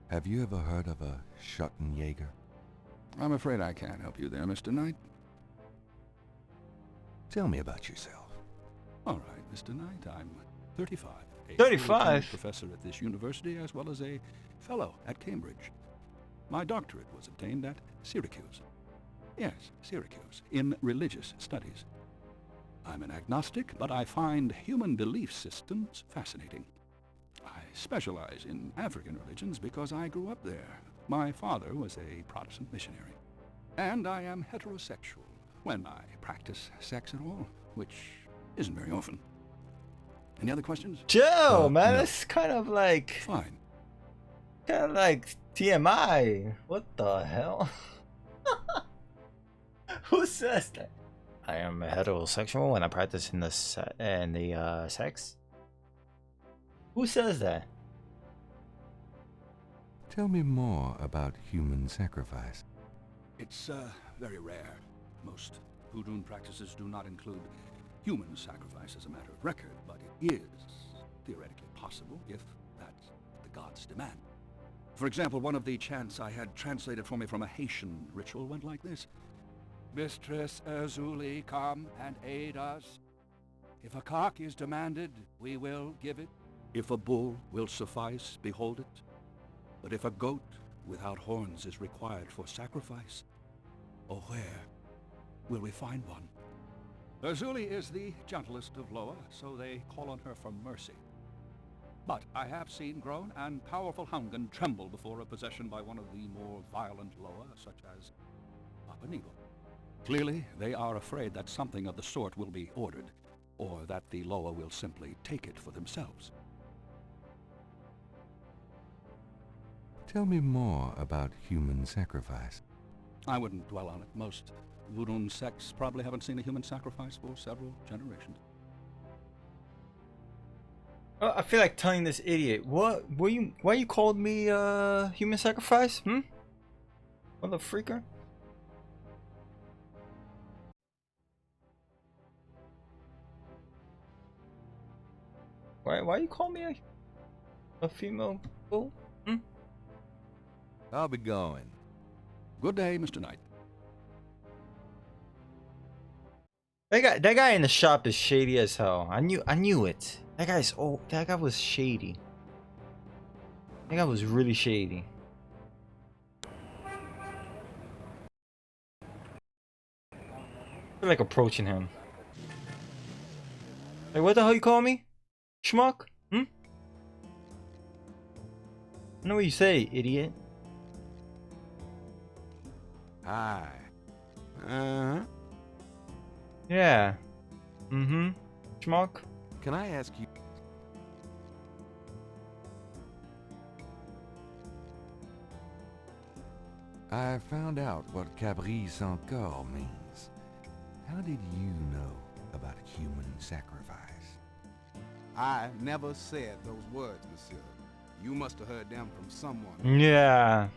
Have you ever heard of a Schottenjäger? I'm afraid I can't help you there, Mr. Knight. Tell me about yourself. All right, Mr. Knight, I'm 35. 35? Professor at this university, as well as a fellow at Cambridge. My doctorate was obtained at Syracuse. Yes, Syracuse, in religious studies. I'm an agnostic, but I find human belief systems fascinating. I specialize in African religions because I grew up there. My father was a Protestant missionary. And I am heterosexual, when I practice sex at all, which isn't very often. Any other questions? Chill, man. No. That's kind of like... Fine. Kind of like TMI. What the hell? Who says that? I am heterosexual when I practice in the sex. Who says that? Tell me more about human sacrifice. It's very rare. Most voodoo practices do not include human sacrifice as a matter of record, but it is theoretically possible if that's what the gods demand. For example, one of the chants I had translated for me from a Haitian ritual went like this. Mistress Azuli, come and aid us. If a cock is demanded, we will give it. If a bull will suffice, behold it. But if a goat without horns is required for sacrifice, oh, where will we find one? Azuli is the gentlest of Loa, so they call on her for mercy. But I have seen grown and powerful Hungan tremble before a possession by one of the more violent Loa, such as Papa Nebo. Clearly, they are afraid that something of the sort will be ordered, or that the Loa will simply take it for themselves. Tell me more about human sacrifice. I wouldn't dwell on it. Most voodoo sects probably haven't seen a human sacrifice for several generations. Oh, I feel like telling this idiot. Why you called me human sacrifice? Mother freaker? Why you call me a female bull? I'll be going. Good day, Mr. Knight. That guy in the shop is shady as hell. I knew it. That guy was shady. That guy was really shady. I feel like approaching him. Like, what the hell you call me? Schmuck? I know what you say, idiot. Hi. Uh-huh. Yeah. Schmuck? Can I ask you... I found out what Caprice encore means. How did you know about human sacrifice? I never said those words, monsieur. You must have heard them from someone. Yeah.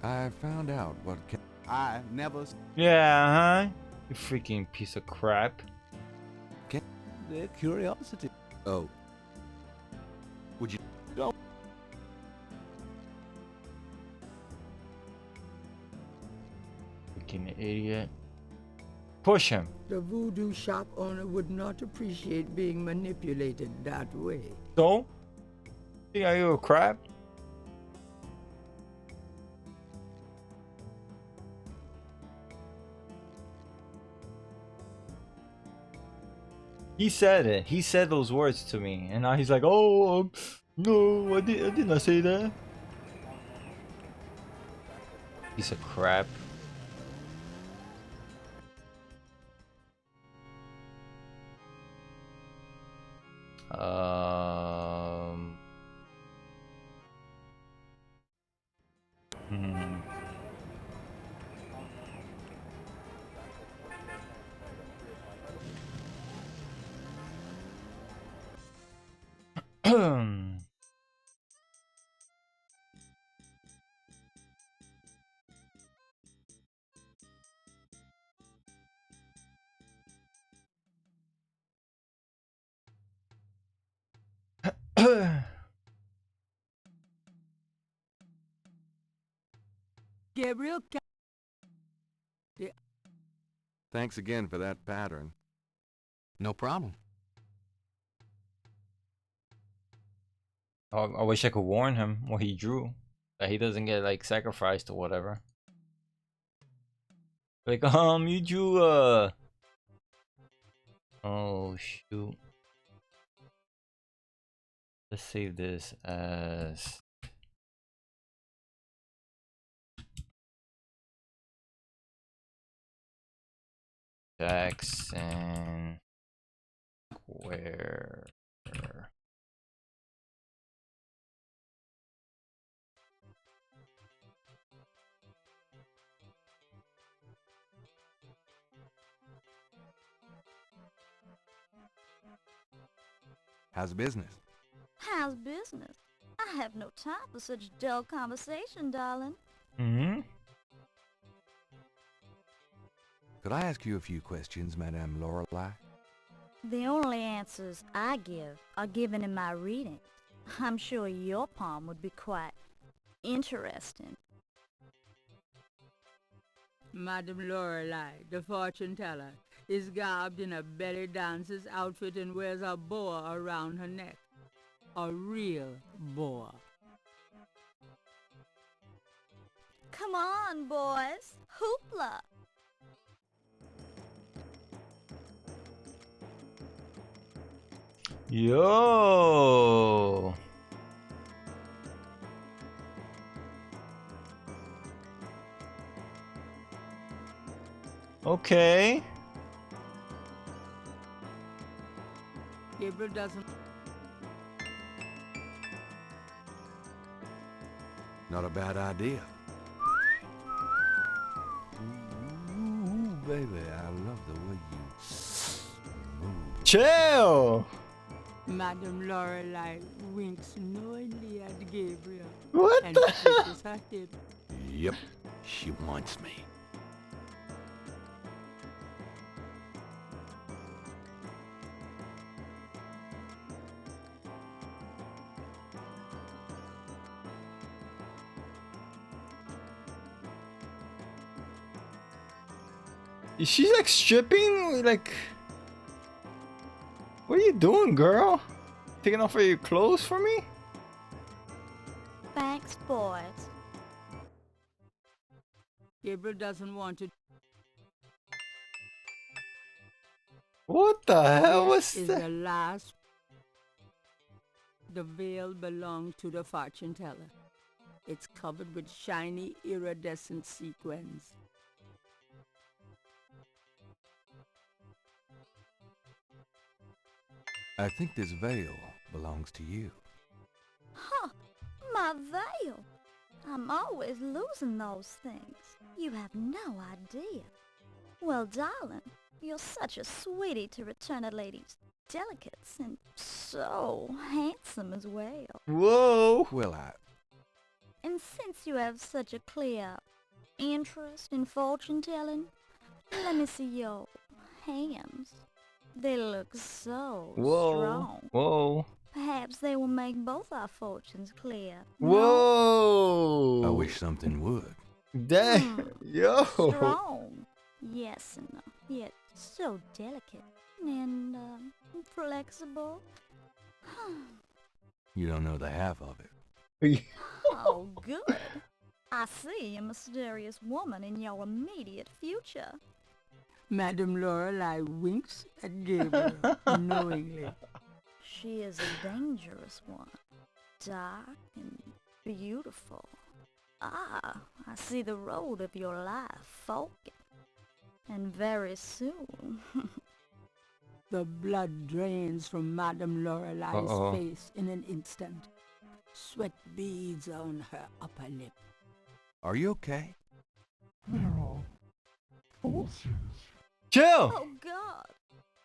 I found out what I never... Yeah, huh? You freaking piece of crap. Their curiosity. Oh. Would you... Don't fucking idiot. Push him. The voodoo shop owner would not appreciate being manipulated that way. So? Think I give a crap? He said it. He said those words to me, and now he's like, "Oh, no, I did not say that." Piece of crap. Hmm. Gabriel, Thanks again for that pattern. No problem. I wish I could warn him what he drew, that he doesn't get like sacrificed or whatever. Like, you drew oh shoot. Let's save this as Jackson Square. How's business? How's business? I have no time for such dull conversation, darling. Mm-hmm. Could I ask you a few questions, Madame Lorelei? The only answers I give are given in my readings. I'm sure your palm would be quite interesting. Madame Lorelei, the fortune teller, is garbed in a belly dancer's outfit and wears a boa around her neck. A real boa. Come on, boys. Hoopla! Yo. Okay. Gabriel doesn't... Not a bad idea. Ooh, baby, I love the way you move. Chill. Madame Lorelei winks knowingly at Gabriel. What and the pushes her hip. Yep, she wants me. Is she like stripping? Like, what are you doing, girl? Taking off all your clothes for me? Thanks, boys. Gabriel doesn't want to... What the hell was This is that? the last... The veil belonged to the fortune teller. It's covered with shiny, iridescent sequins. I think this veil belongs to you. Huh, my veil. I'm always losing those things. You have no idea. Well, darling, you're such a sweetie to return a lady's delicates and so handsome as well. Whoa. Well, And since you have such a clear interest in fortune telling, let me see your hands. They look so strong. Whoa. Perhaps they will make both our fortunes clear. Whoa. I wish something would. Dang, yo. Strong. Yes, and yet so delicate and flexible. You don't know the half of it. Oh, good. I see a mysterious woman in your immediate future. Madame Lorelei winks at Gabriel knowingly. She is a dangerous one. Dark and beautiful. Ah, I see the road of your life forking. And very soon. The blood drains from Madame Lorelei's Uh-oh. face in an instant. Sweat beads on her upper lip. Are you okay? Chill! Oh God!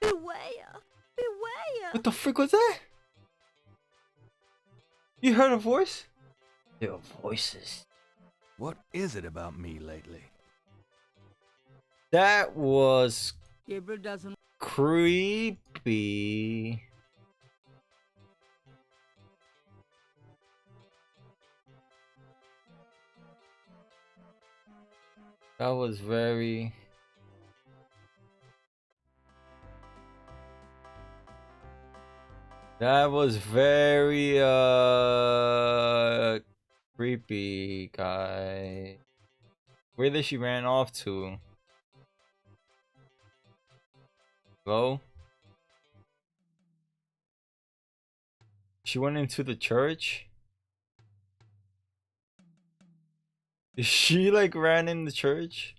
Beware! Beware! What the frick was that? You heard a voice? There are voices. What is it about me lately? That was Gabriel doesn't... creepy. That was very... That was very creepy, guy. Where did she ran off to? Hello? She went into the church? Is she like ran in the church?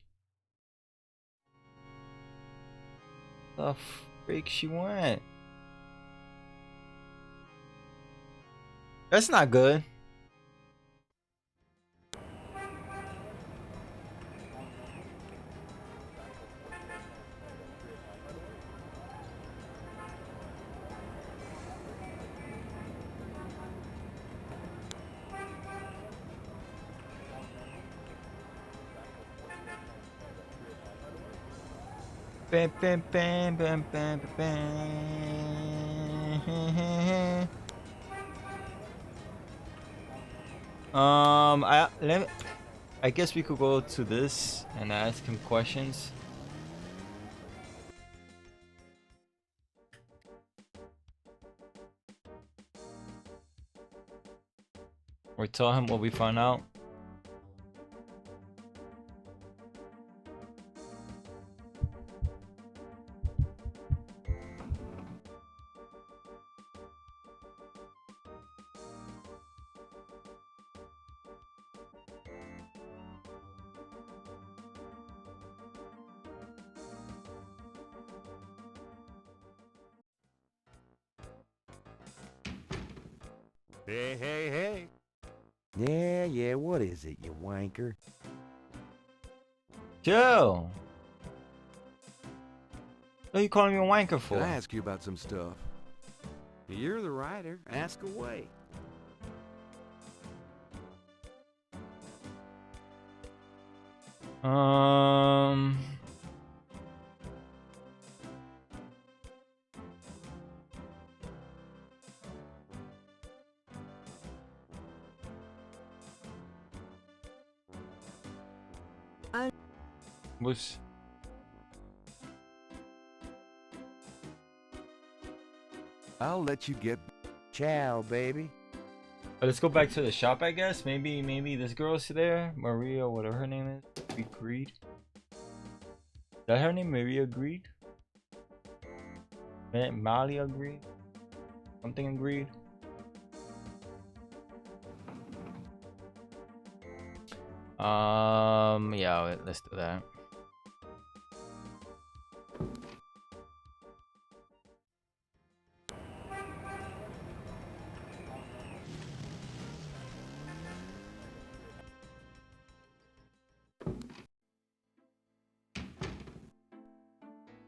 The freak she went? That's not good. Bam, bam, bam, bam, bam, bam. I guess we could go to this and ask him questions. Or tell him what we found out. Hey, hey, hey. Yeah, what is it, you wanker? Joe! What are you calling me a wanker for? Can I ask you about some stuff? You're the writer. Ask away. Was I'll let you get... Ciao, baby. let's go back to the shop, I guess. Maybe this girl's there, Maria, whatever her name is. We Greed. Is that her name, Maria Greed? Malia Greed? Something agreed. Yeah, let's do that.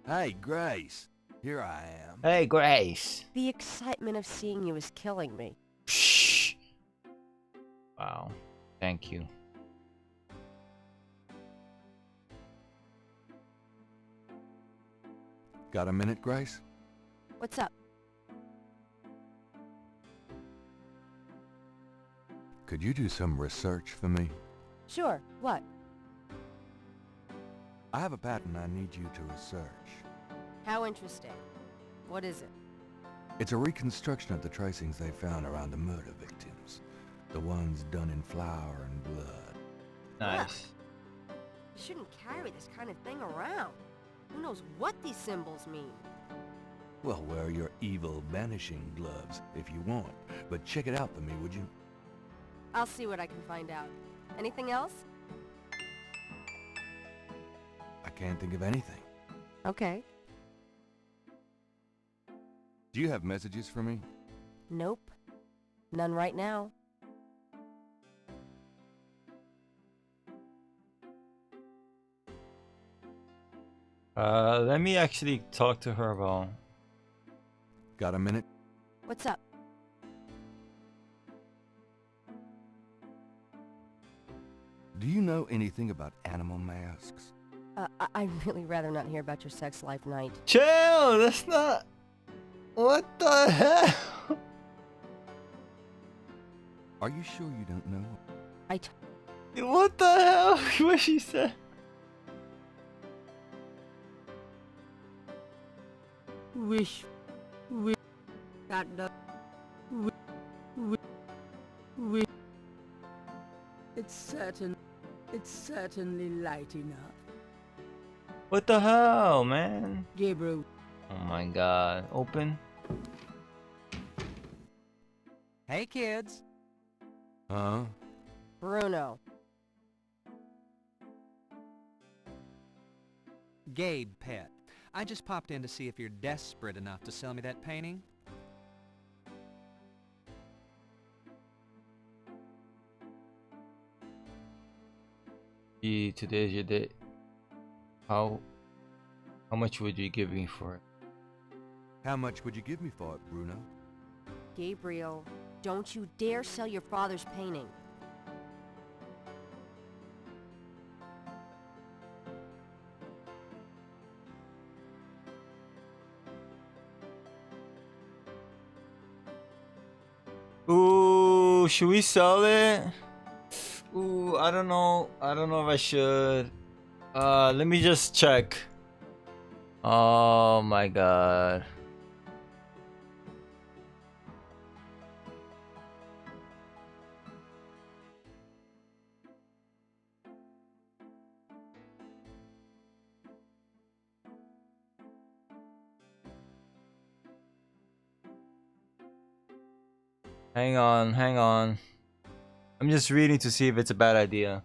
Hey, Grace. Here I am. Hey, Grace. The excitement of seeing you is killing me. Shh. Wow. Thank you. Got a minute, Grace? What's up? Could you do some research for me? Sure, what? I have a pattern I need you to research. How interesting. What is it? It's a reconstruction of the tracings they found around the murder victims. The ones done in flour and blood. Nice. You shouldn't carry this kind of thing around. Who knows what these symbols mean? Well, wear your evil banishing gloves if you want, but check it out for me, would you? I'll see what I can find out. Anything else? I can't think of anything. Okay. Do you have messages for me? Nope. None right now. Let me actually talk to her about... Got a minute? What's up? Do you know anything about animal masks? I'd really rather not hear about your sex life, Knight. Chill! That's not... What the hell? Are you sure you don't know? What the hell? What she said? Wish that the it's certainly light enough. What the hell, man? Gabriel. Oh my god. Open. Hey, kids. Huh? Bruno. Gabe, pet. I just popped in to see if you're desperate enough to sell me that painting. Today's your day. How much would you give me for it? How much would you give me for it, Bruno? Gabriel, don't you dare sell your father's painting. Ooh, should we sell it? Ooh, I don't know. I don't know if I should. Let me just check. Oh my god. Hang on, hang on. I'm just reading to see if it's a bad idea.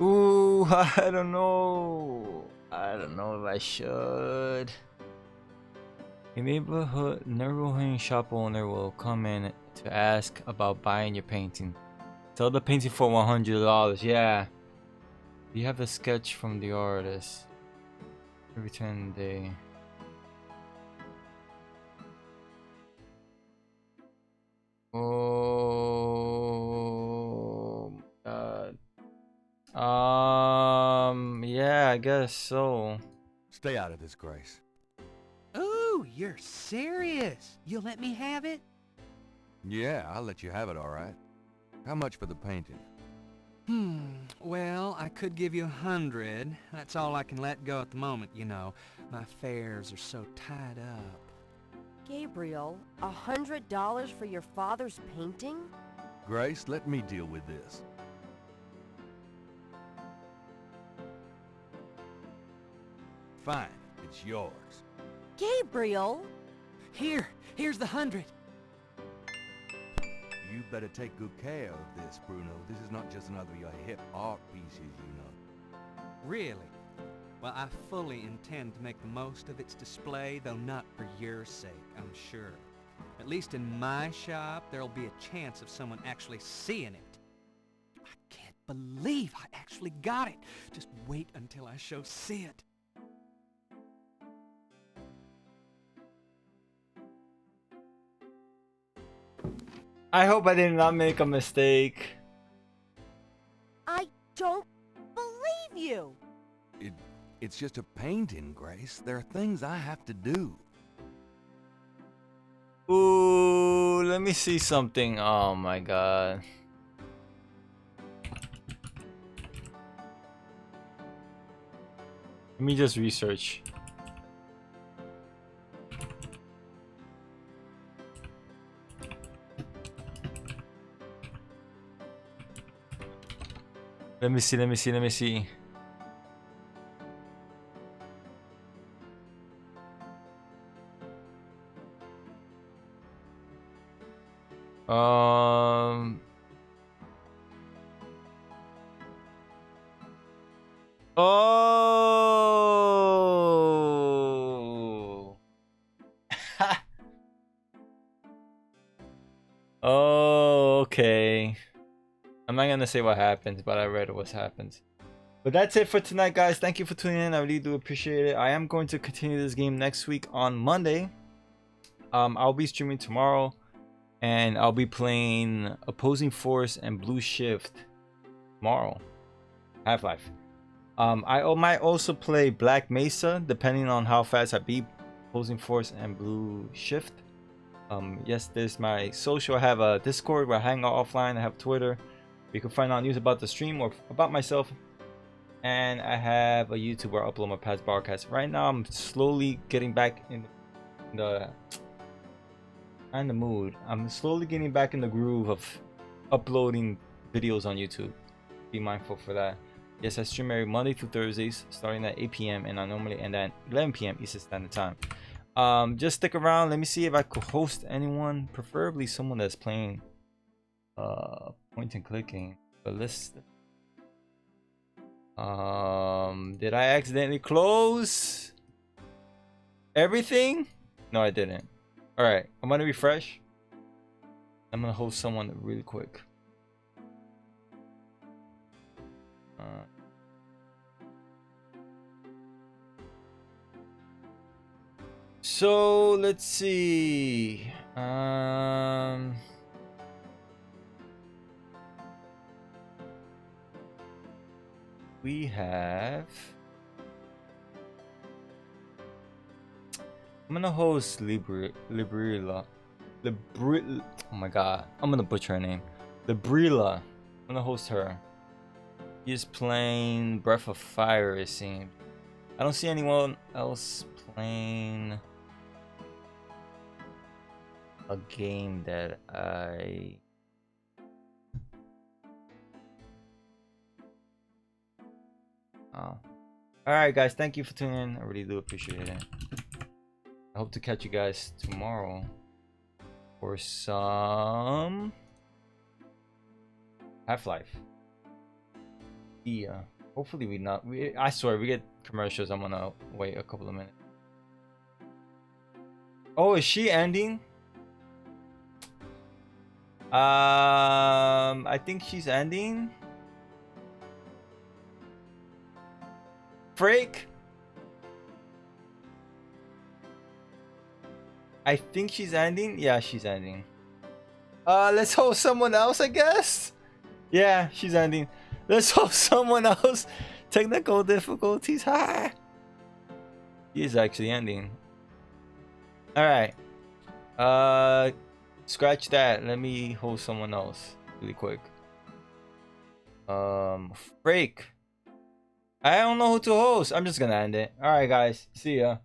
Ooh, I don't know. I don't know if I should. A neighborhood shop owner will come in to ask about buying your painting. Sell the painting for $100. Yeah. You have a sketch from the artist. Return day. Oh god. Yeah, I guess so. Stay out of this, Grace. Ooh, you're serious? You'll let me have it? Yeah, I'll let you have it, all right. How much for the painting? Well, I could give you 100. That's all I can let go at the moment, you know. My fares are so tied up. Gabriel, $100 for your father's painting? Grace, let me deal with this. Fine, it's yours. Gabriel! Here's the 100. You better take good care of this, Bruno. This is not just another of your hip art pieces, you know. Really? Well, I fully intend to make the most of its display, though not for your sake, I'm sure. At least in my shop, there'll be a chance of someone actually seeing it. I can't believe I actually got it. Just wait until I show Sid. I hope I did not make a mistake. I don't believe you. It's just a painting, Grace. There are things I have to do. Ooh, let me see something. Oh my god. Let me just research. Let me see. Oh. Oh, okay. I'm not gonna say what happens, but I read what happens. But that's it for tonight, guys. Thank you for tuning in. I really do appreciate it. I am going to continue this game next week on Monday. I'll be streaming tomorrow, and I'll be playing Opposing Force and Blue Shift tomorrow. Half-Life. I might also play Black Mesa, depending on how fast I beat Opposing Force and Blue Shift. Yes, there's my social. I have a Discord where I hang out offline. I have Twitter. You can find out news about the stream or about myself. And I have a YouTube where I upload my past broadcasts. Right now, I'm slowly getting back in the mood. I'm slowly getting back in the groove of uploading videos on YouTube. Be mindful for that. Yes, I stream every Monday through Thursdays, starting at 8 p.m. and I normally end at 11 p.m. Eastern Standard Time. Just stick around. Let me see if I could host anyone, preferably someone that's playing point and clicking. But let's. Did I accidentally close everything? No, I didn't. All right, I'm gonna refresh. I'm gonna host someone really quick. So let's see. We have. I'm gonna host Librila. Oh my god, I'm gonna butcher her name. Librila. I'm gonna host her. She's playing Breath of Fire, it seems. I don't see anyone else playing a game that I. Oh. Alright guys, thank you for tuning in. I really do appreciate it. I hope to catch you guys tomorrow for some Half-Life. Yeah. Hopefully I swear we get commercials. I'm gonna wait a couple of minutes. Oh, is she ending? I think she's ending. Freak. I think she's ending. Yeah, she's ending. Let's host someone else, I guess. Yeah, she's ending. Let's hope someone else. Technical difficulties. Hi. He is actually ending. Alright. Scratch that. Let me host someone else really quick. Freak. I don't know who to host. I'm just gonna end it. Alright guys. See ya.